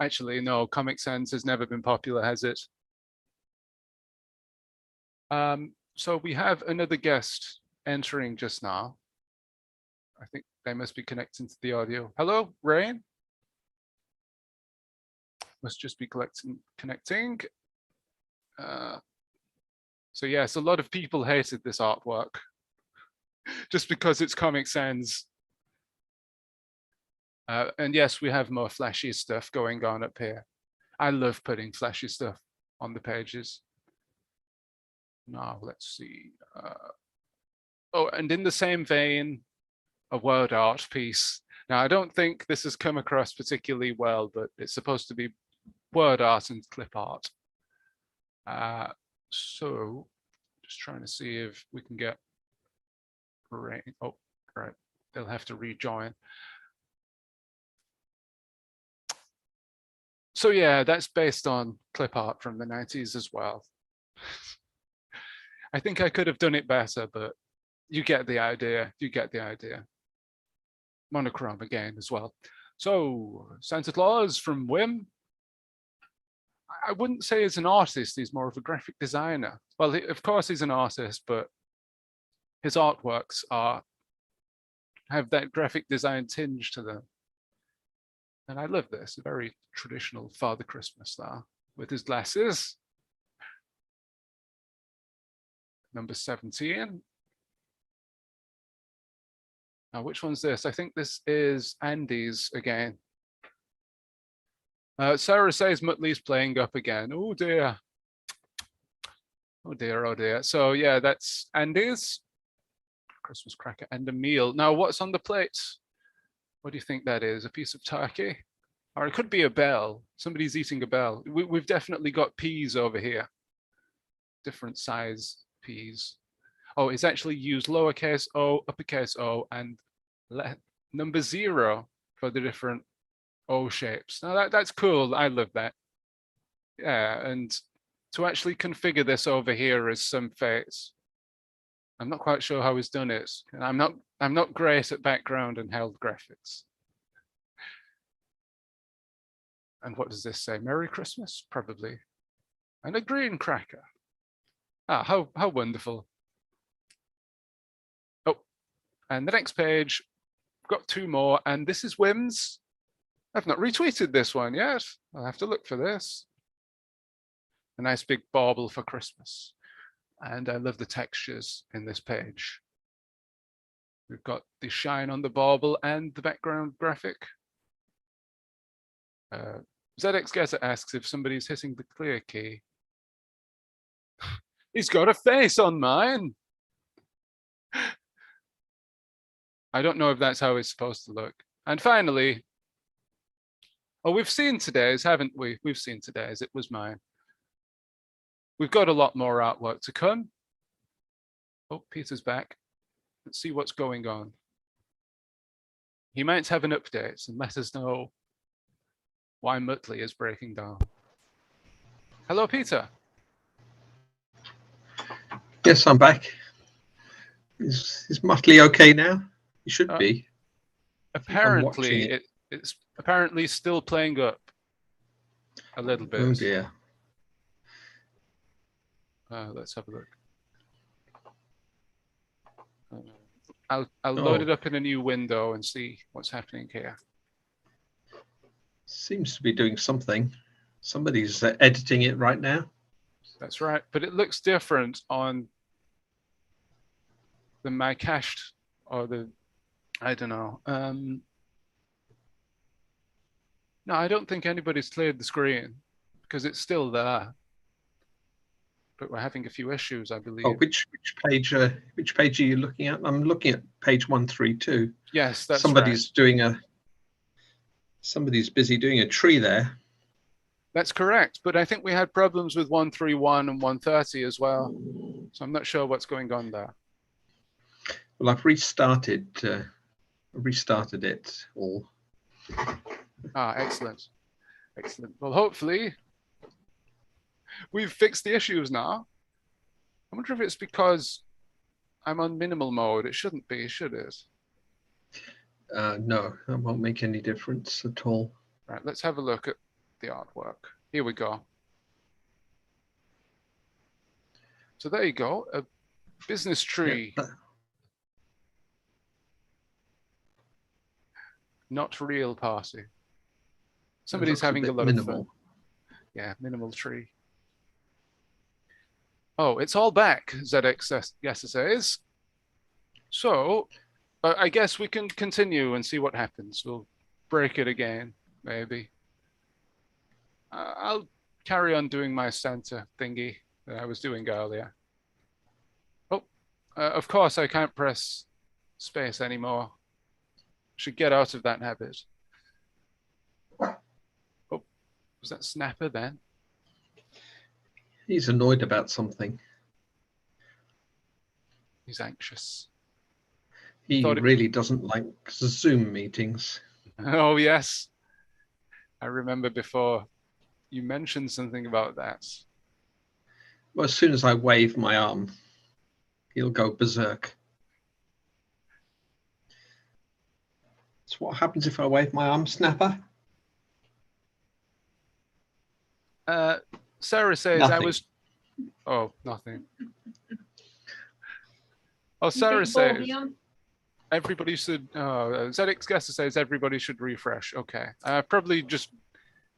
Actually, no, Comic Sans has never been popular, has it? So we have another guest entering just now. I think they must be connecting to the audio. Hello, Rain? Must just be connecting. So yes, a lot of people hated this artwork just because it's Comic Sans. And yes, we have more flashy stuff going on up here. I love putting flashy stuff on the pages. Now, let's see. Oh, and in the same vein, a word art piece. Now, I don't think this has come across particularly well, but it's supposed to be word art and clip art. So just trying to see if we can get Rain. Oh, right. They'll have to rejoin. So yeah, that's based on clip art from the 90s as well. I think I could have done it better, but you get the idea. You get the idea. Monochrome again as well. So Santa Claus from Wim. I wouldn't say he's an artist. He's more of a graphic designer. Well, of course he's an artist, but his artworks have that graphic design tinge to them. And I love this, a very traditional Father Christmas there with his glasses. Number 17. Now, which one's this? I think this is Andy's again. Sarah says Muttley's playing up again. Oh dear. Oh dear, oh dear. So yeah, that's Andy's. Christmas cracker and a meal. Now, what's on the plate? What do you think that is? A piece of turkey? Or it could be a bell. Somebody's eating a bell. We've definitely got peas over here. Different size peas. Oh, it's actually used lowercase o, uppercase O, and number 0 for the different O shapes. Now that's cool. I love that. Yeah, and to actually configure this over here is some phase. I'm not quite sure how he's done it. And I'm not great at background and held graphics. And what does this say? Merry Christmas, probably. And a green cracker. Ah, how wonderful. Oh, and the next page, we've got 2 more, and this is Wim's. I've not retweeted this one yet. I'll have to look for this. A nice big bauble for Christmas. And I love the textures in this page. We've got the shine on the bauble and the background graphic. ZX Getter asks if somebody's hitting the clear key. He's got a face on mine. I don't know if that's how it's supposed to look. And finally, oh, we've seen today's, haven't we? We've seen today's, it was mine. We've got a lot more artwork to come. Oh, Peter's back. Let's see what's going on. He might have an update and let us know why Muttley is breaking down. Hello, Peter. Yes, I'm back. Is Muttley okay now? He should be. Apparently, it's apparently still playing up a little bit. Oh dear. Let's have a look. I'll load Oh. it up in a new window and see what's happening here. Seems to be doing something. Somebody's editing it right now. That's right, but it looks different on the my cached or the, I don't know. No, I don't think anybody's cleared the screen because it's still there. But we're having a few issues, I believe. Oh, which page? Which page are you looking at? I'm looking at page 132. Yes, that's Somebody's right. doing a. Somebody's busy doing a tree there. That's correct. But I think we had problems with 131 and 130 as well. So I'm not sure what's going on there. Well, I've restarted it all. Ah, excellent. Excellent. Well, hopefully we've fixed the issues now. I wonder if it's because I'm on minimal mode. It shouldn't be, should it? No, that won't make any difference at all. Right, let's have a look at the artwork. Here we go. So there you go, a business tree. Yeah, Not real party. Somebody's looks a having a bit lot minimal. of fun. Yeah, minimal tree. Oh, it's all back, ZX says. So I guess we can continue and see what happens. We'll break it again, maybe. I'll carry on doing my Santa thingy that I was doing earlier. Oh, of course I can't press space anymore. Should get out of that habit. Oh, was that Snapper then? He's annoyed about something. He's anxious. He Thought it- really doesn't like Zoom meetings. Oh, yes. I remember before you mentioned something about that. Well, as soon as I wave my arm, he'll go berserk. So what happens if I wave my arm, Snapper? Sarah says Nothing. I was. Oh, nothing. Oh, You Sarah think says Bovium? everybody should. Oh, ZX Guesser says everybody should refresh. Okay, I probably just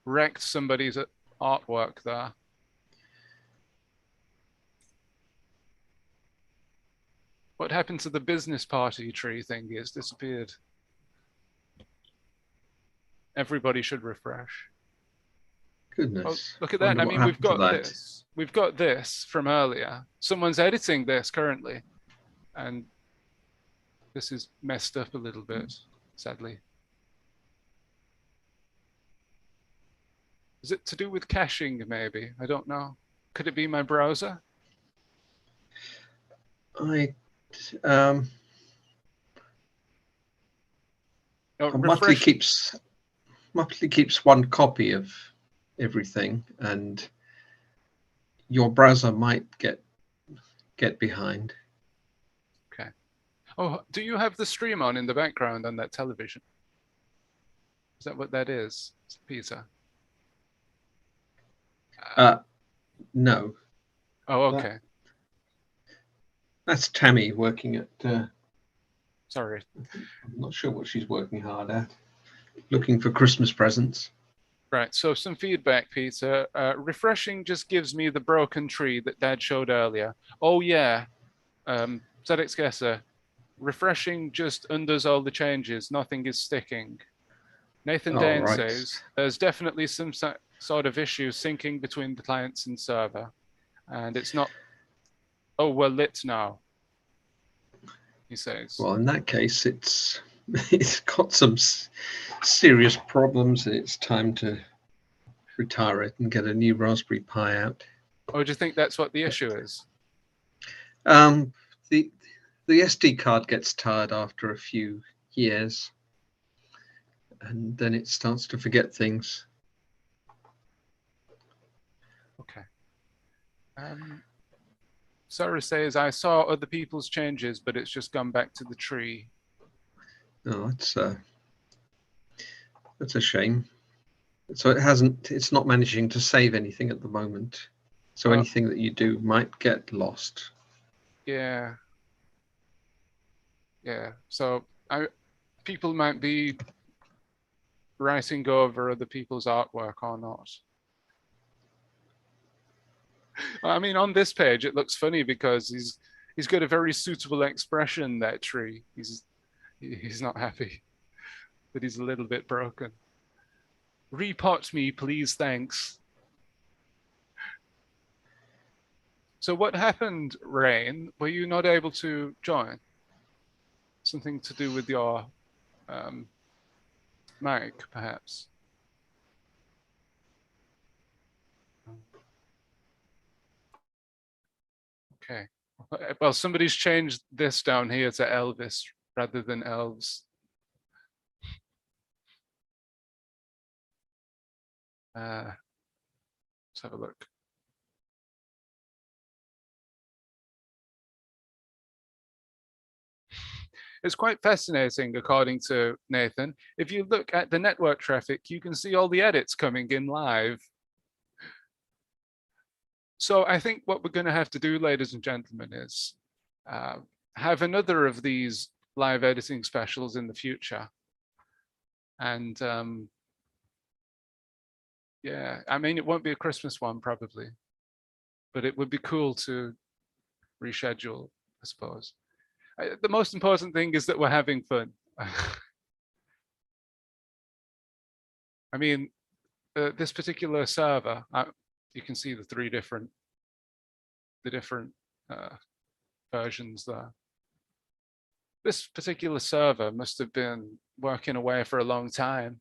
wrecked somebody's artwork there. What happened to the business party tree thing? It's disappeared. Everybody should refresh. Goodness. Oh, look at that. Wonder I what mean, we've happened to got that. this. We've got this from earlier. Someone's editing this currently. And this is messed up a little bit, sadly. Is it to do with caching, maybe? I don't know. Could it be my browser? Oh, refresh. Muffly keeps one copy of everything, and your browser might get behind. Okay. Oh, do you have the stream on in the background on that television? Is that what that is, Peter? No, Oh, okay. that's Tammy working at. Sorry. I'm not sure what she's working hard at. Looking for Christmas presents. Right, so some feedback, Peter. Refreshing just gives me the broken tree that Dad showed earlier. Oh, yeah. ZX Guesser. Refreshing just undoes all the changes. Nothing is sticking. Nathan Oh, Dane right. says there's definitely some sort of issue syncing between the clients and server. And it's not, oh, we're lit now, he says. Well, in that case, it's got some serious problems, and it's time to retire it and get a new Raspberry Pi out. Oh, do you think that's what the issue is? The SD card gets tired after a few years, and then it starts to forget things. Okay. Sarah says, I saw other people's changes, but it's just gone back to the tree. Oh, that's a shame. So it's not managing to save anything at the moment. So Oh. anything that you do might get lost. Yeah. Yeah, so people might be writing over other people's artwork or not. I mean, on this page, it looks funny because he's got a very suitable expression, that tree. He's not happy, but he's a little bit broken. Repot me, please, thanks. So what happened, Rain? Were you not able to join? Something to do with your mic, perhaps? Okay. Well, somebody's changed this down here to Elvis rather than elves. Let's have a look. It's quite fascinating, according to Nathan. If you look at the network traffic, you can see all the edits coming in live. So I think what we're going to have to do, ladies and gentlemen, is have another of these live editing specials in the future. And yeah, I mean, it won't be a Christmas one probably, but it would be cool to reschedule, I suppose. The most important thing is that we're having fun. I mean, this particular server, you can see the different versions there. This particular server must have been working away for a long time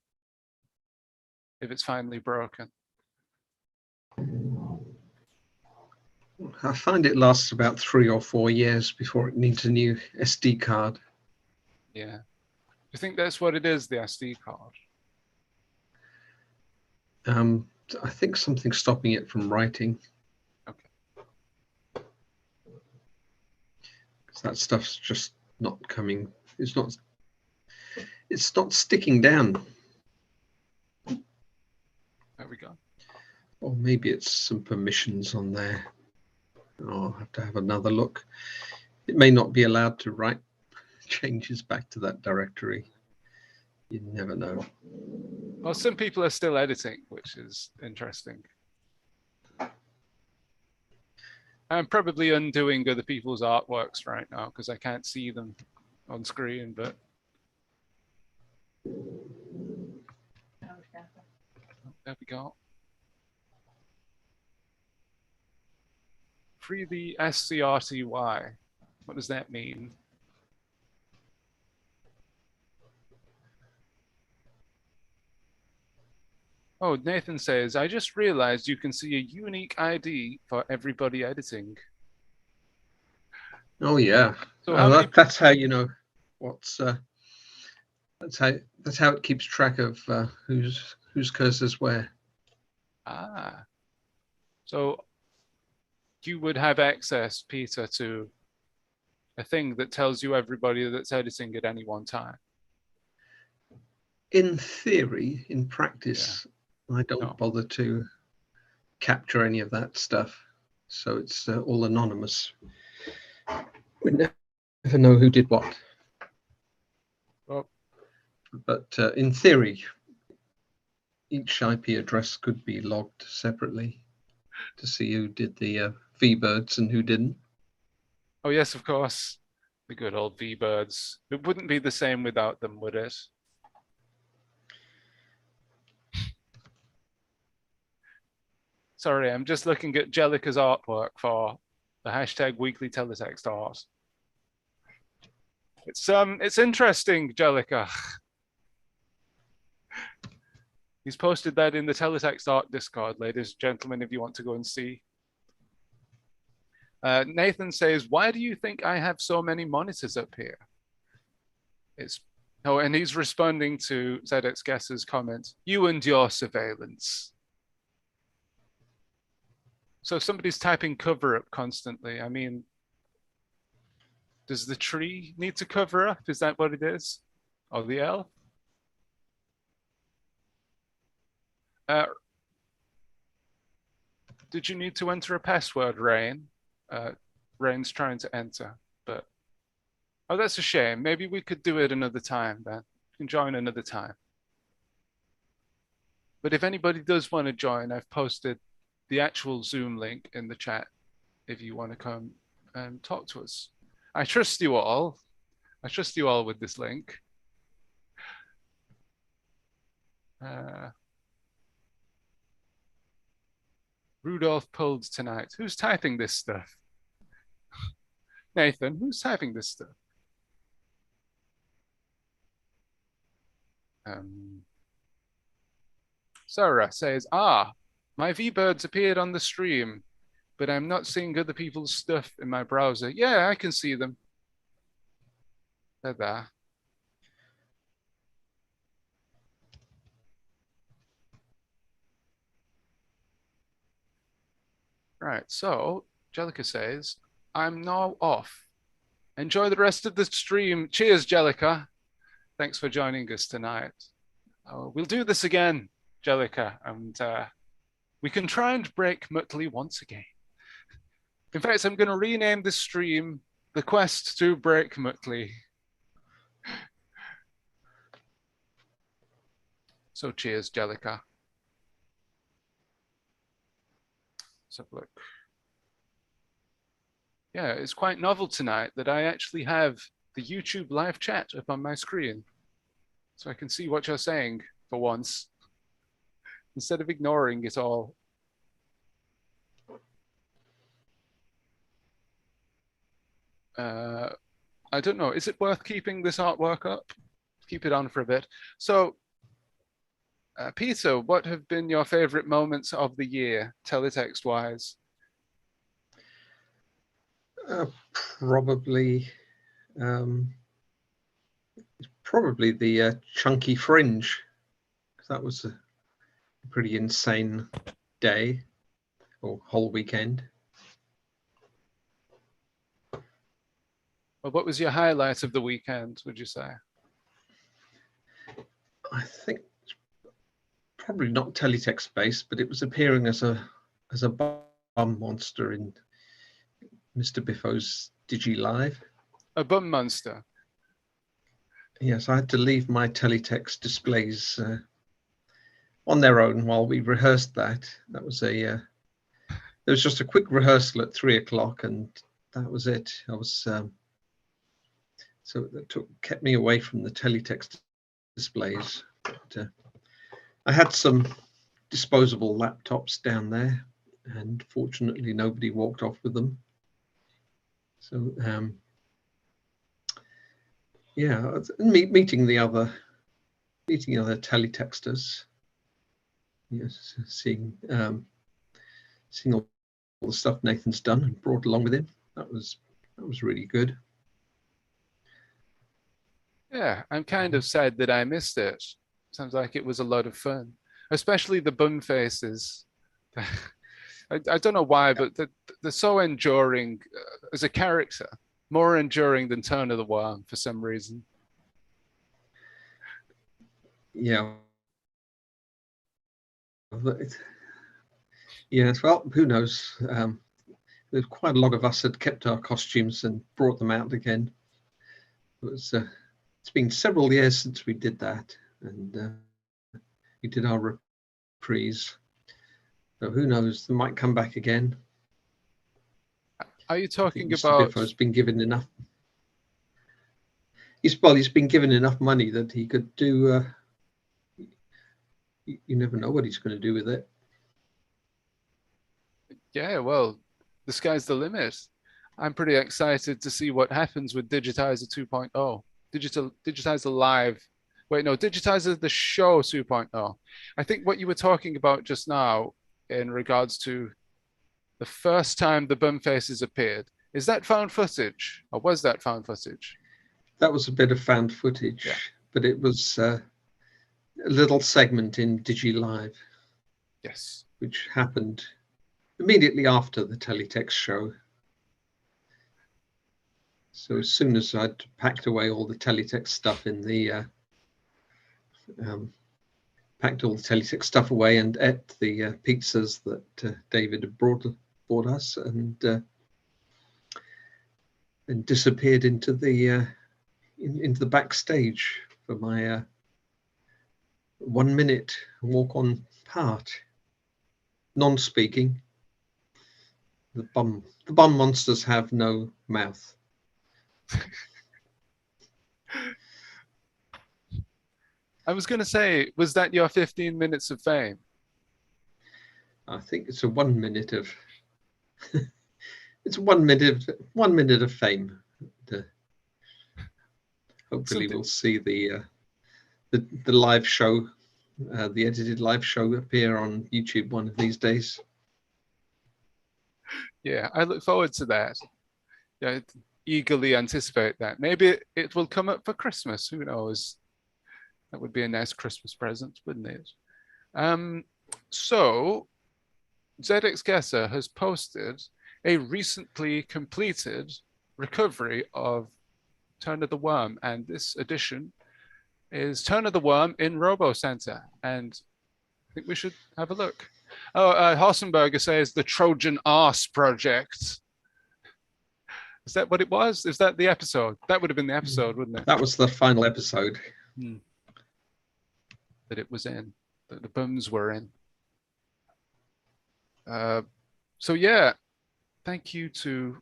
if it's finally broken. I find it lasts about 3 or 4 years before it needs a new SD card. Yeah. You think that's what it is, the SD card? I think something's stopping it from writing. Okay. That stuff's just not coming. It's not sticking down. There we go. Or maybe it's some permissions on there. I'll have to have another look. It may not be allowed to write changes back to that directory. You never know. Well, some people are still editing, which is interesting. I'm probably undoing other people's artworks right now because I can't see them on screen, but there we go. Free the SCRTY. What does that mean? Oh, Nathan says, I just realized you can see a unique ID for everybody editing. Oh yeah. So that's how you know what's that's how it keeps track of whose cursor's where. Ah. So you would have access, Peter, to a thing that tells you everybody that's editing at any one time. In theory, in practice, I don't bother to capture any of that stuff. So it's all anonymous. We never know who did what. Well, but in theory, each IP address could be logged separately to see who did the V-birds and who didn't. Oh yes, of course. The good old V-birds. It wouldn't be the same without them, would it? Sorry, I'm just looking at Jellica's artwork for the hashtag WeeklyTeletextArt. It's interesting, Jellica. He's posted that in the Teletext Art Discord, ladies and gentlemen, if you want to go and see. Nathan says, why do you think I have so many monitors up here? And he's responding to ZX Guess's comment, you and your surveillance. So if somebody's typing cover up constantly, I mean, does the tree need to cover up? Is that what it is? Or the elf? Did you need to enter a password, Rain? Rain's trying to enter, but Oh, that's a shame. Maybe we could do it another time then. You can join another time. But if anybody does want to join, I've posted the actual Zoom link in the chat if you want to come and talk to us. I trust you all. I trust you all with this link. Rudolph pulled tonight. Who's typing this stuff? Nathan, who's typing this stuff? Sarah says, my V-Birds appeared on the stream, but I'm not seeing other people's stuff in my browser. Yeah, I can see them. They're there. Right, so Jellica says, I'm now off. Enjoy the rest of the stream. Cheers, Jellica. Thanks for joining us tonight. We'll do this again, Jellica, and we can try and break Muttley once again. In fact, I'm going to rename this stream The Quest to Break Muttley. So cheers, Jellica. Let's have a look. Yeah, it's quite novel tonight that I actually have the YouTube live chat up on my screen. So I can see what you're saying for once, instead of ignoring it all. I don't know, is it worth keeping this artwork up? Keep it on for a bit. So, Peter, what have been your favorite moments of the year, teletext-wise? Probably the chunky fringe, because that was a pretty insane day or whole weekend. Well, what was your highlight of the weekend, would you say? I think probably not teletext based, but it was appearing as a bum monster in Mr. Biffo's Digi Live. A bum monster. Yes, I had to leave my teletext displays on their own while we rehearsed that. That was there was just a quick rehearsal at 3 o'clock, and that was it. I was so that kept me away from the teletext displays. But, I had some disposable laptops down there, and fortunately nobody walked off with them. So yeah, meeting the other teletexters. Yes, seeing all the stuff Nathan's done and brought along with him. That was really good. Yeah, I'm kind of sad that I missed it. Sounds like it was a lot of fun, especially the bun faces. I don't know why, but they're so enduring as a character, more enduring than Turn of the Worm for some reason. Yeah. Yes, well, who knows? There's quite a lot of us had kept our costumes and brought them out again. It's been several years since we did that, and we did our reprise. So who knows? They might come back again. Are you talking Mr. about? Biffo's been given enough. He's been given enough money that he could do. You never know what he's going to do with it. Yeah, well, the sky's the limit. I'm pretty excited to see what happens with Digitizer 2.0. Digitizer Live. Wait, no, Digitizer the Show 2.0. I think what you were talking about just now in regards to the first time the bum faces appeared, is that found footage, or was that found footage? That was a bit of found footage, yeah. But it was a little segment in Digi Live. Yes. Which happened immediately after the teletext show. So as soon as I'd packed away all the teletext stuff in the packed all the teletext stuff away and ate the pizzas that David had brought us, and and disappeared into the into the backstage for my 1 minute walk on part. Non-speaking. The bum monsters have no mouth. I was going to say, was that your 15 minutes of fame? I think it's a 1 minute of it's 1 minute of fame. Hopefully we'll see the live show, the edited live show appear on YouTube one of these days. Yeah, I look forward to that. Yeah, eagerly anticipate that. Maybe it will come up for Christmas. Who knows? That would be a nice Christmas present, wouldn't it? So, ZX Guesser has posted a recently completed recovery of Turn of the Worm, and this edition is Turn of the Worm in Robosanta, and I think we should have a look. Oh, Hossenberger says the Trojan Arse Project. Is that what it was? Is that the episode? That would have been the episode, wouldn't it? That was the final episode. That it was in, that the bums were in. So yeah, thank you to,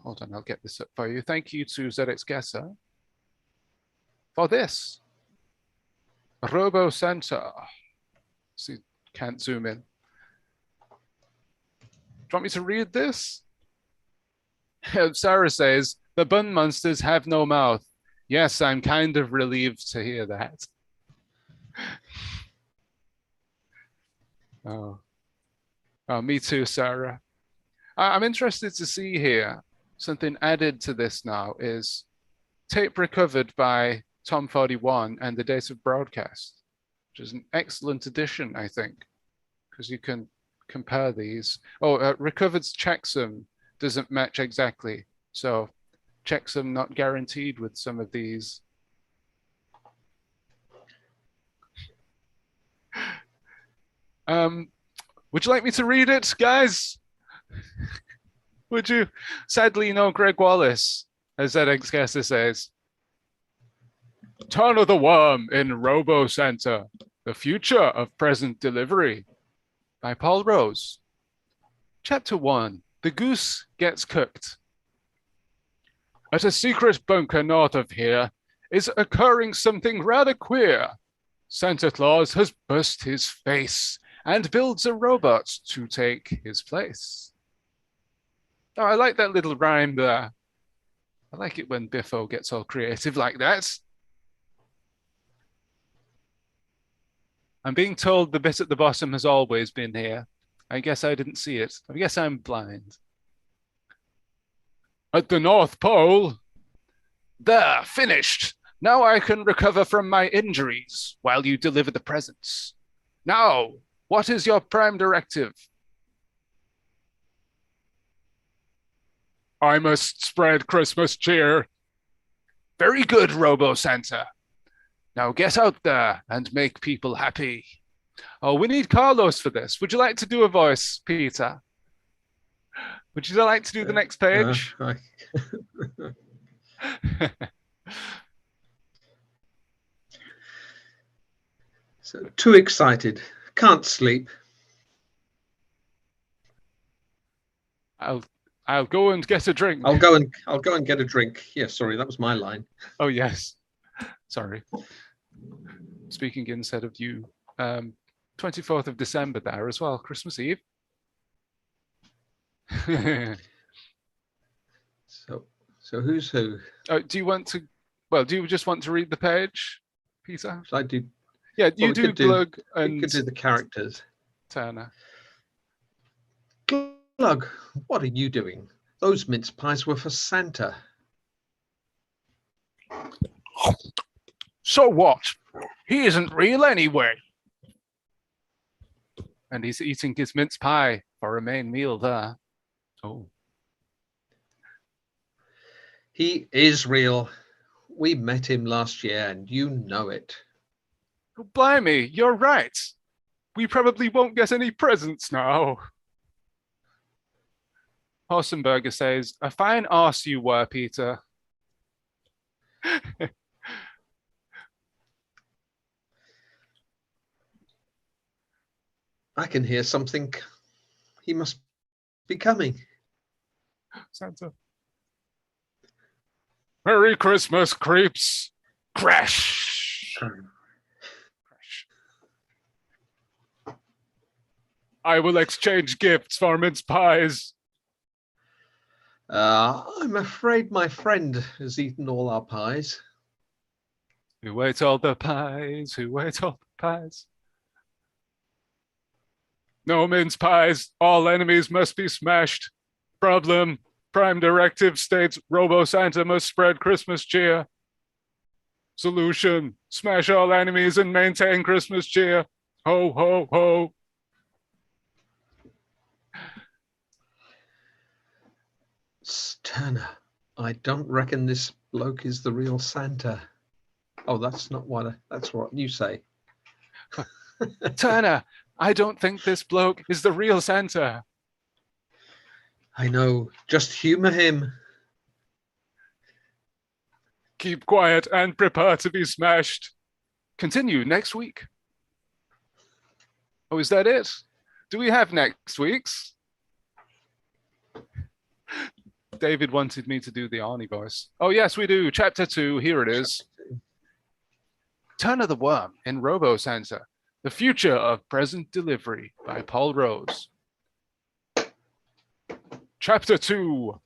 hold on, I'll get this up for you. Thank you to ZX Guesser for this. Robosanta. See, can't zoom in. Do you want me to read this? Sarah says, the bun monsters have no mouth. Yes, I'm kind of relieved to hear that. Oh, me too, Sarah. I'm interested to see here, something added to this now is tape recovered by Tom41 and the date of broadcast, which is an excellent addition, I think, because you can compare these. Oh, recovered's checksum doesn't match exactly. So checksum not guaranteed with some of these. Would you like me to read it, guys? Would you? Sadly, no Greg Wallace, as ZX Guesser says. Turn of the Worm in Robosanta, the future of present delivery, by Paul Rose. Chapter 1, The Goose Gets Cooked. At a secret bunker north of here is occurring something rather queer. Santa Claus has burst his face and builds a robot to take his place. Oh, I like that little rhyme there. I like it when Biffo gets all creative like that. I'm being told the bit at the bottom has always been here. I guess I didn't see it. I guess I'm blind. At the North Pole. There, finished. Now I can recover from my injuries while you deliver the presents. Now, what is your prime directive? I must spread Christmas cheer. Very good, Robosanta. Now get out there and make people happy. Oh, we need Carlos for this. Would you like to do a voice, Peter? Would you like to do the next page? So too excited. Can't sleep. I'll go and get a drink. I'll go and get a drink. Yeah, sorry, that was my line. Oh yes. Sorry. Speaking instead of you. 24th of December there as well, Christmas Eve. So who's who? Do you want to? Well, do you just want to read the page, Peter? Should I do? Yeah, you we do could do- Glug We and could do the characters. Turner. Glug, what are you doing? Those mince pies were for Santa. So what? He isn't real anyway. And he's eating his mince pie for a main meal there. Oh. He is real. We met him last year and you know it. Oh, blimey, you're right. We probably won't get any presents now. Horsenberger says, a fine arse you were, Peter. I can hear something. He must be coming. Santa. Merry Christmas, creeps. Crash. Crash. I will exchange gifts for mince pies. I'm afraid my friend has eaten all our pies. Who ate all the pies? Who ate all the pies? No mince pies. All enemies must be smashed. Problem. Prime directive states Robosanta must spread Christmas cheer. Solution. Smash all enemies and maintain Christmas cheer. Ho, ho, ho. Turner, I don't reckon this bloke is the real Santa. Oh, that's not what that's what you say. Turner, I don't think this bloke is the real Santa. I know, just humor him. Keep quiet and prepare to be smashed. Continue next week. Oh, is that it? Do we have next week's? David wanted me to do the Arnie voice. Oh, yes, we do. Chapter 2, here it is. Turner the Worm in Robosanta, The Future of Present Delivery by Paul Rose. Chapter 2,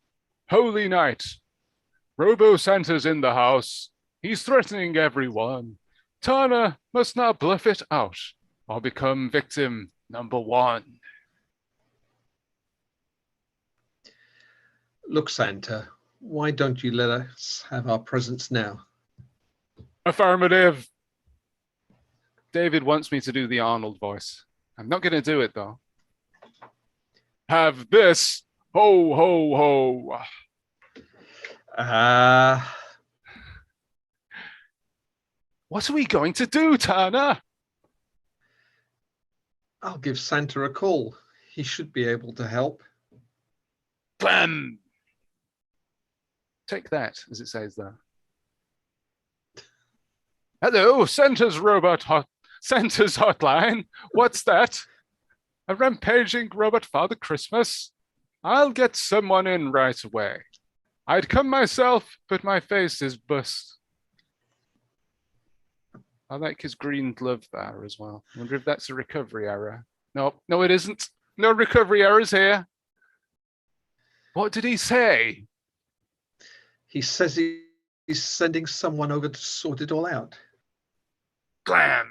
Holy Night. Robosanta's in the house. He's threatening everyone. Turner must now bluff it out or become victim number 1. Look, Santa, why don't you let us have our presents now? Affirmative. David wants me to do the Arnold voice. I'm not going to do it, though. Have this. Ho, ho, ho. What are we going to do, Turner? I'll give Santa a call. He should be able to help. Blam! Take that, as it says there. Hello, Santa's Santa's hotline. What's that? A rampaging robot Father Christmas? I'll get someone in right away. I'd come myself, but my face is bust. I like his green glove there as well. I wonder if that's a recovery error. No, no, it isn't. No recovery errors here. What did he say? He says he's sending someone over to sort it all out. Glam!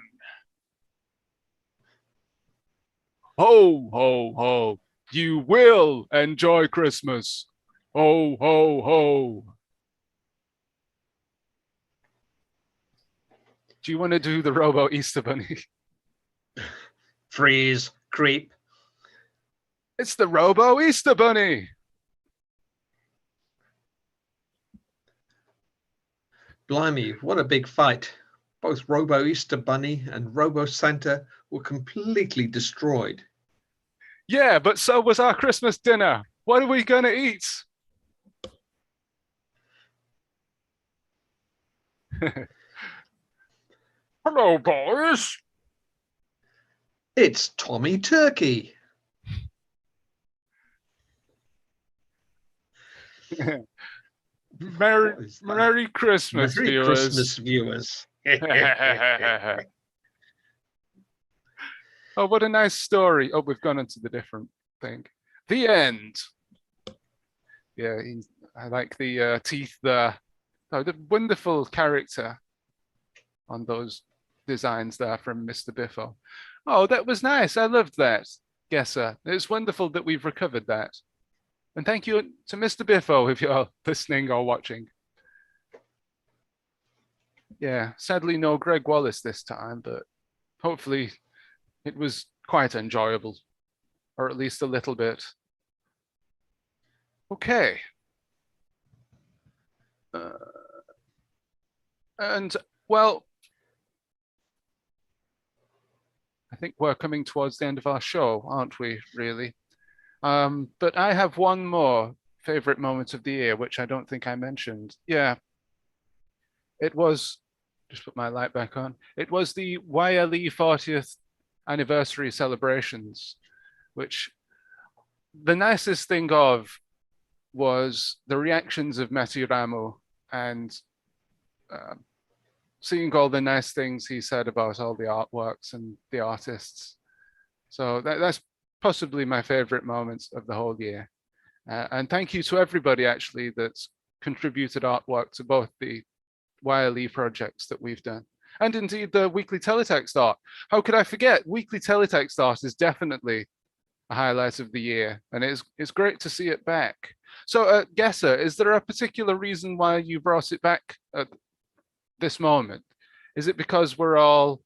Ho, ho, ho. You will enjoy Christmas. Ho, ho, ho. Do you want to do the Robo Easter Bunny? Freeze, creep. It's the Robo Easter Bunny. Blimey, what a big fight. Both Robo Easter Bunny and Robo Santa were completely destroyed. Yeah, but so was our Christmas dinner. What are we going to eat? Hello, boys. It's Tommy Turkey. Merry Christmas, Merry viewers. Christmas, viewers. Oh, what a nice story. Oh, we've gone into the different thing. The end. Yeah, I like the teeth there. Oh, the wonderful character on those designs there from Mr. Biffo. Oh, that was nice. I loved that, Guesser. It's wonderful that we've recovered that. And thank you to Mr. Biffo if you're listening or watching. Yeah, sadly no Greg Wallace this time, but hopefully it was quite enjoyable, or at least a little bit. Okay. And, well, I think we're coming towards the end of our show, aren't we, really? But I have one more favorite moment of the year, which I don't think I mentioned. Yeah, it was, just put my light back on. It was the YLE 40th anniversary celebrations, which the nicest thing of was the reactions of Matthew Ramu and seeing all the nice things he said about all the artworks and the artists. So that's possibly my favorite moments of the whole year. And thank you to everybody actually that's contributed artwork to both the YLE projects that we've done. And indeed the weekly teletext art. How could I forget? Weekly teletext art is definitely a highlight of the year, and it's great to see it back. So Gesser, is there a particular reason why you brought it back at this moment? Is it because we're all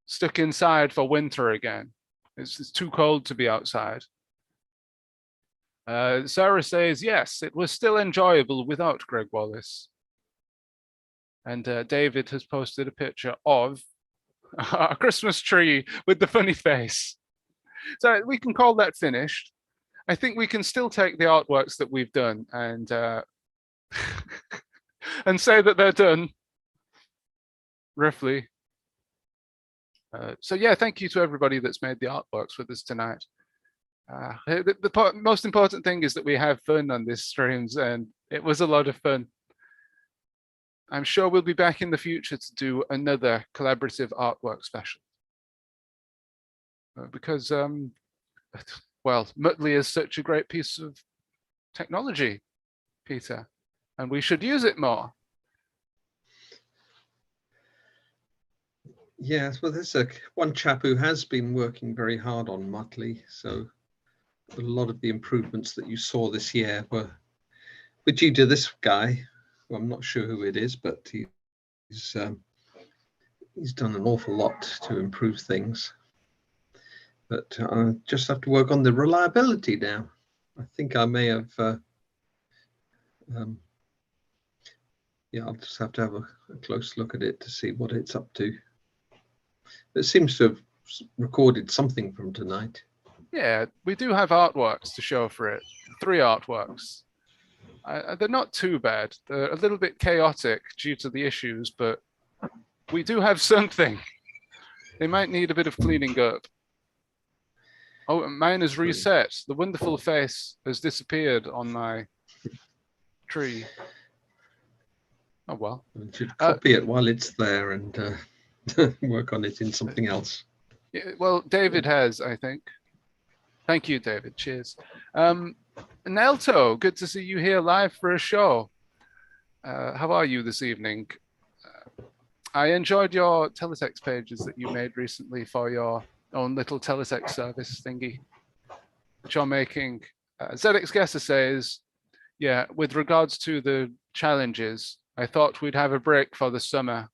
stuck inside for winter again? It's too cold to be outside. Sarah says, yes, it was still enjoyable without Greg Wallace. And David has posted a picture of a Christmas tree with the funny face. So we can call that finished. I think we can still take the artworks that we've done and and say that they're done, roughly. So yeah, thank you to everybody that's made the artworks with us tonight. The most important thing is that we have fun on these streams, and it was a lot of fun. I'm sure we'll be back in the future to do another collaborative artwork special. Because, well, Mutley is such a great piece of technology, Peter, and we should use it more. Yes, well, there's one chap who has been working very hard on Mutley. So a lot of the improvements that you saw this year were due to this guy. Well, I'm not sure who it is, but he's done an awful lot to improve things. But I just have to work on the reliability now. I think I may have, yeah, I'll just have to have a close look at it to see what it's up to. It seems to have recorded something from tonight. Yeah, we do have artworks to show for it. 3 artworks. They're not too bad. They're a little bit chaotic due to the issues, but we do have something. They might need a bit of cleaning up. Oh, mine is reset. The wonderful face has disappeared on my tree. Oh, well. You should copy it while it's there and work on it in something else. Yeah, well, David has, I think. Thank you, David. Cheers. Nelto, good to see you here live for a show. How are you this evening? I enjoyed your teletext pages that you made recently for your own little teletext service thingy, which you're making. ZX Guesser says, yeah, with regards to the challenges, I thought we'd have a break for the summer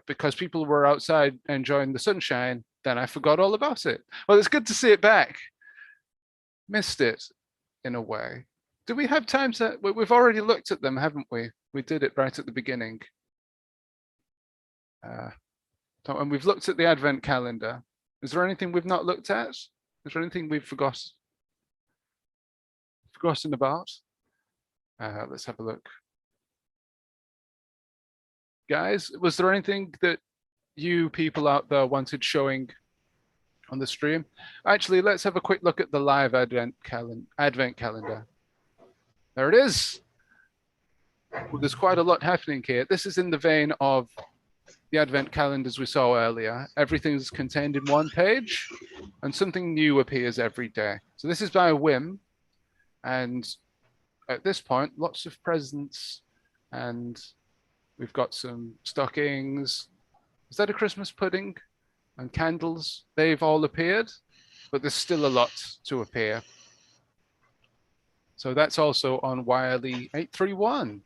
because people were outside enjoying the sunshine. Then I forgot all about it. Well, it's good to see it back. Missed it in a way. Do we have time to, we've already looked at them, haven't we? We did it right at the beginning. And we've looked at the advent calendar. Is there anything we've not looked at? Is there anything we've forgotten about? Let's have a look. Guys, was there anything that you people out there wanted showing on the stream? Actually, let's have a quick look at the live advent calendar. There it is. Well, there's quite a lot happening here. This is in the vein of the advent calendars we saw earlier. Everything's contained in one page and something new appears every day. So this is by whim. And at this point, lots of presents, and we've got some stockings. Is that a Christmas pudding? And candles, they've all appeared, but there's still a lot to appear. So that's also on YLE 831.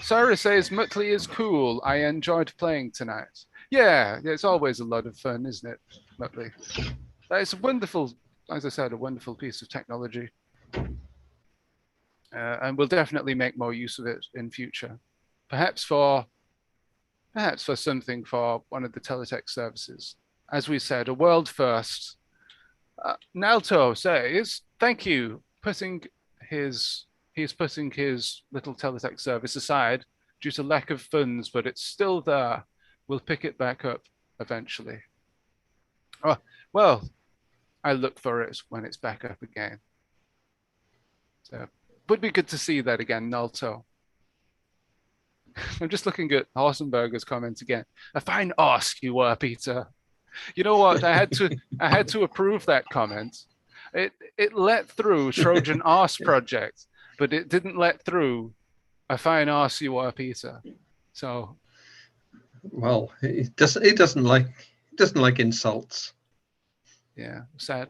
Sarah says, Mutley is cool. I enjoyed playing tonight. Yeah, it's always a lot of fun, isn't it, Mutley? It's a wonderful, as I said, a wonderful piece of technology. And we'll definitely make more use of it in future. Perhaps for something for one of the teletext services. As we said, a world first Nalto says, thank you. He's putting his little teletext service aside due to lack of funds, but it's still there. We'll pick it back up eventually. Oh, well, I look for it when it's back up again. So would be good to see that again, Nalto. I'm just looking at Horsenberger's comment again. A fine arse you were, Peter. You know what? I had to approve that comment. It let through Trojan Arse Project, but it didn't let through a fine arse you are, Peter. So, well, it doesn't like insults. Yeah, sad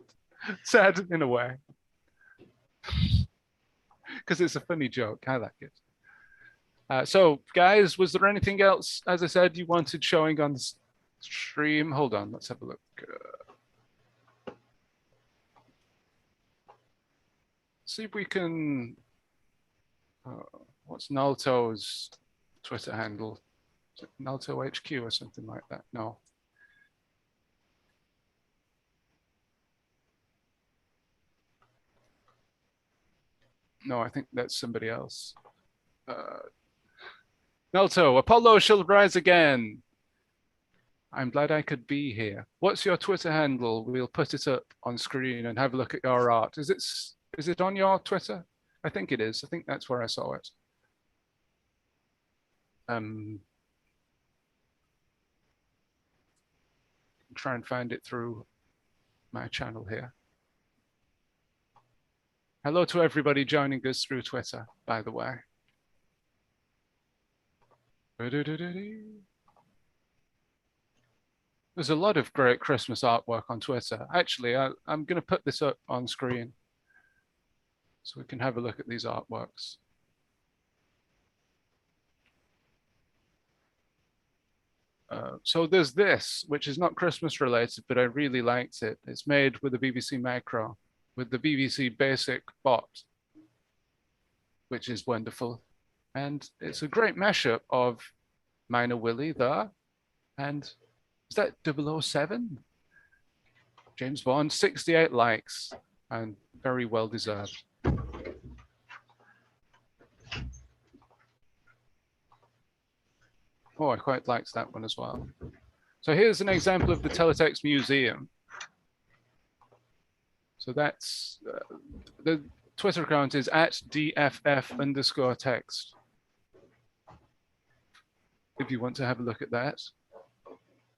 in a way, because it's a funny joke. I like it. So, guys, was there anything else, as I said, you wanted showing on the stream? Hold on, let's have a look. See if we can. What's Nalto's Twitter handle? Is it Nalto HQ or something like that? No. No, I think that's somebody else. Nalto, Apollo shall rise again. I'm glad I could be here. What's your Twitter handle? We'll put it up on screen and have a look at your art. Is it on your Twitter? I think it is. I think that's where I saw it. Try and find it through my channel here. Hello to everybody joining us through Twitter, by the way. There's a lot of great Christmas artwork on Twitter. Actually, I'm going to put this up on screen so we can have a look at these artworks. So there's this, which is not Christmas related, but I really liked it. It's made with the BBC Micro, with the BBC Basic bot, which is wonderful. And it's a great mashup of Minor Willie there. And is that 007? James Bond, 68 likes, and very well deserved. Oh, I quite liked that one as well. So here's an example of the Teletext Museum. So that's, the Twitter account is @DFF_text. If you want to have a look at that.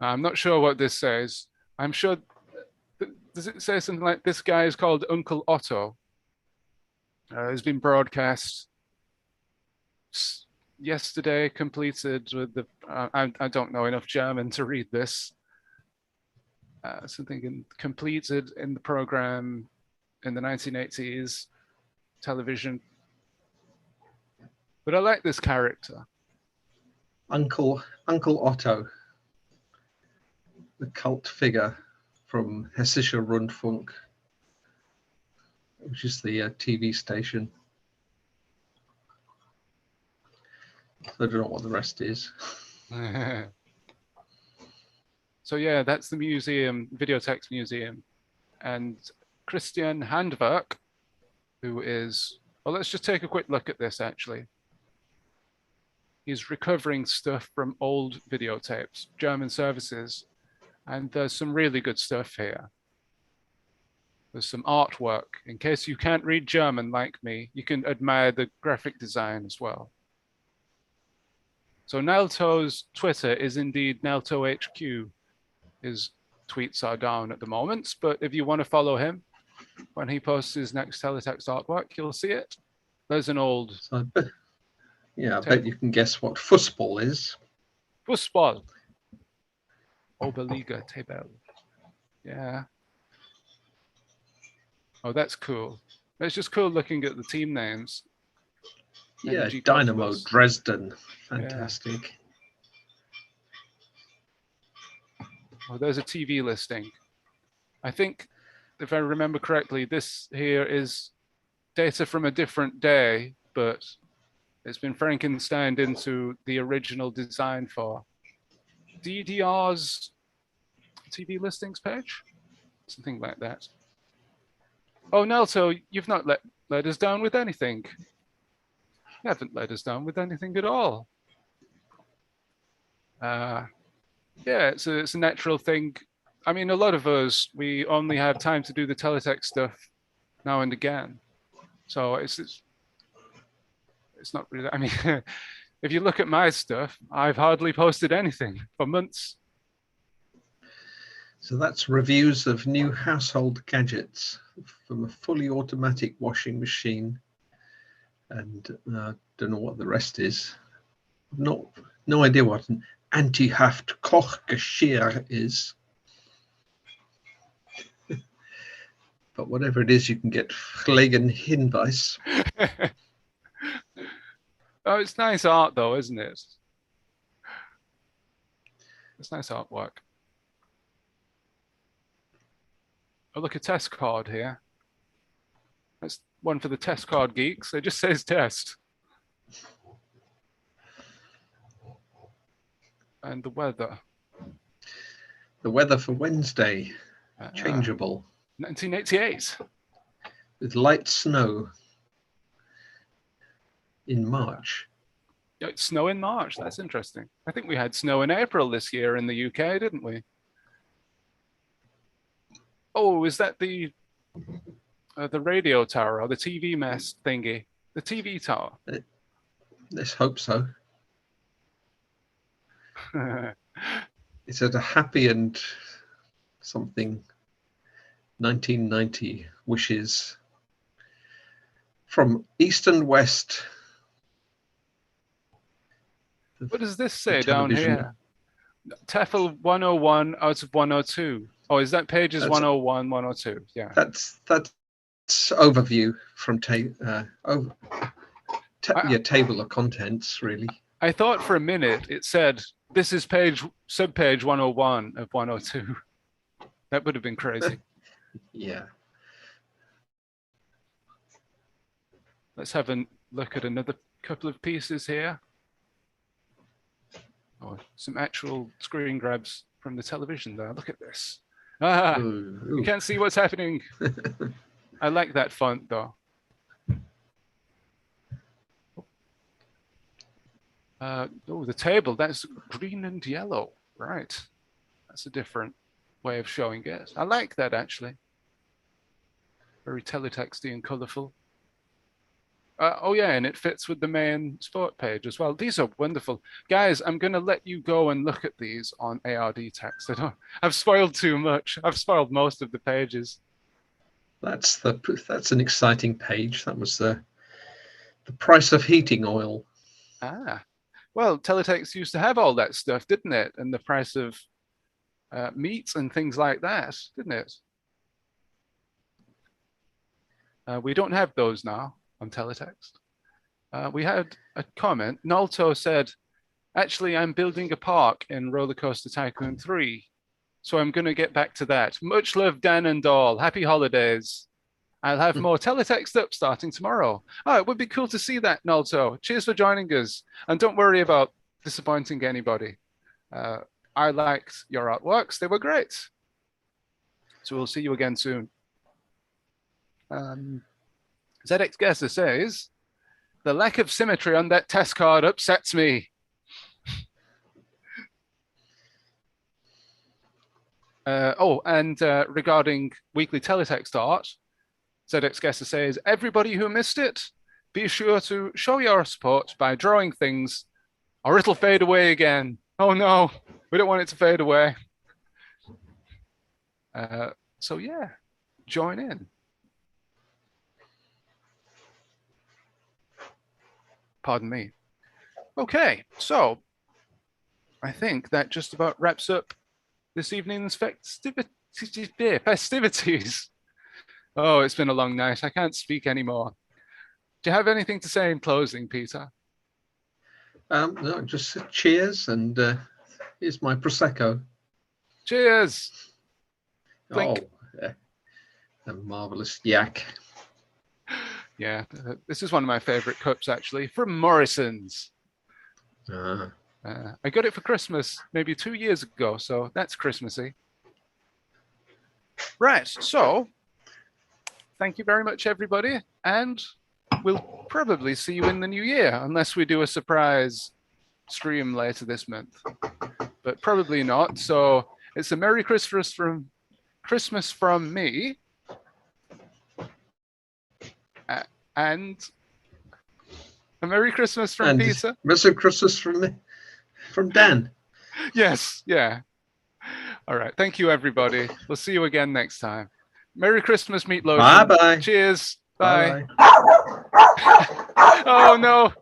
I'm not sure what this says. I'm sure, does it say something like this guy is called Uncle Otto? Has been broadcast yesterday, completed with the, I don't know enough German to read this. Something completed in the program in the 1980s, television. But I like this character. Uncle Otto, the cult figure from Hessischer Rundfunk, which is the TV station. I don't know what the rest is. So yeah, that's the museum, Videotext Museum. And Christian Handwerk, who is, well, let's just take a quick look at this actually. He's recovering stuff from old videotapes, German services, and there's some really good stuff here. There's some artwork. In case you can't read German like me, you can admire the graphic design as well. So Nalto's Twitter is indeed Nalto HQ. His tweets are down at the moment, but if you want to follow him, when he posts his next teletext artwork, you'll see it. There's an old... So I bet you can guess what fussball is. Fußball. Oberliga Table. Yeah. Oh, that's cool. It's just cool looking at the team names. Yeah, Energy Dynamo Cosmos. Dresden. Fantastic. Yeah. Oh, there's a TV listing. I think, if I remember correctly, this here is data from a different day, but it's been Frankensteined into the original design for DDR's TV listings page, something like that. Oh, Nelto, you've not let us down with anything. You haven't let us down with anything at all. Yeah, it's a natural thing. I mean, a lot of us, we only have time to do the teletext stuff now and again. So it's not really, I mean, if you look at my stuff, I've hardly posted anything for months. So that's reviews of new household gadgets, from a fully automatic washing machine, and don't know what the rest is. No idea what an anti-haft Kochgeschirr is. But whatever it is, you can get Flegen Hinweis. Oh, it's nice art though, isn't it? It's nice artwork. Oh, look, a test card here. That's one for the test card geeks. It just says test. And the weather. The weather for Wednesday, changeable. 1988. With light snow in March. Yeah, it's snow in March. That's interesting. I think we had snow in April this year in the UK, didn't we? Oh, is that the radio tower or the TV mast thingy? The TV tower. Let's hope so. It's at a happy and something 1990 wishes from east and west. What does this say down here? TEFL 101 out of 102. Oh, is that pages 101, 102? Yeah. That's overview from table of contents, really. I thought for a minute it said this is subpage 101 of 102. That would have been crazy. Yeah. Let's have a look at another couple of pieces here. Oh, some actual screen grabs from the television there. Look at this. Ah, Ooh. you can't see what's happening. I like that font though. Oh, the table, that's green and yellow. Right. That's a different way of showing it. I like that actually. Very teletexty and colorful. Oh yeah, and it fits with the main sport page as well. These are wonderful. Guys, I'm going to let you go and look at these on ARD Text. I've spoiled too much. I've spoiled most of the pages. That's an exciting page. That was the price of heating oil. Ah, well, Teletext used to have all that stuff, didn't it? And the price of meat and things like that, didn't it? We don't have those now on Teletext. We had a comment. Nalto said, actually, I'm building a park in Roller Coaster Tycoon 3. So I'm going to get back to that. Much love, Dan and all. Happy holidays. I'll have more teletext up starting tomorrow. Oh, it would be cool to see that, Nalto. Cheers for joining us. And don't worry about disappointing anybody. I liked your artworks. They were great. So we'll see you again soon. ZX Guesser says, the lack of symmetry on that test card upsets me. Regarding weekly teletext art, ZX Guesser says, everybody who missed it, be sure to show your support by drawing things or it'll fade away again. Oh no, we don't want it to fade away. So yeah, join in. Pardon me. Okay, so I think that just about wraps up this evening's festivities. Oh, it's been a long night. I can't speak anymore. Do you have anything to say in closing, Peter? No, just cheers, and here's my Prosecco. Cheers. Blink. Oh, a marvelous yak. Yeah, this is one of my favorite cups, actually, from Morrison's. I got it for Christmas maybe 2 years ago, so that's Christmassy. Right, so thank you very much, everybody. And we'll probably see you in the new year, unless we do a surprise stream later this month. But probably not. So it's a Merry Christmas from me. And a Merry Christmas from And Peter. Merry Christmas from Dan. Yes, yeah. All right. Thank you, everybody. We'll see you again next time. Merry Christmas, Meat Lotion. Bye-bye. Cheers. Bye. Bye. Oh, no.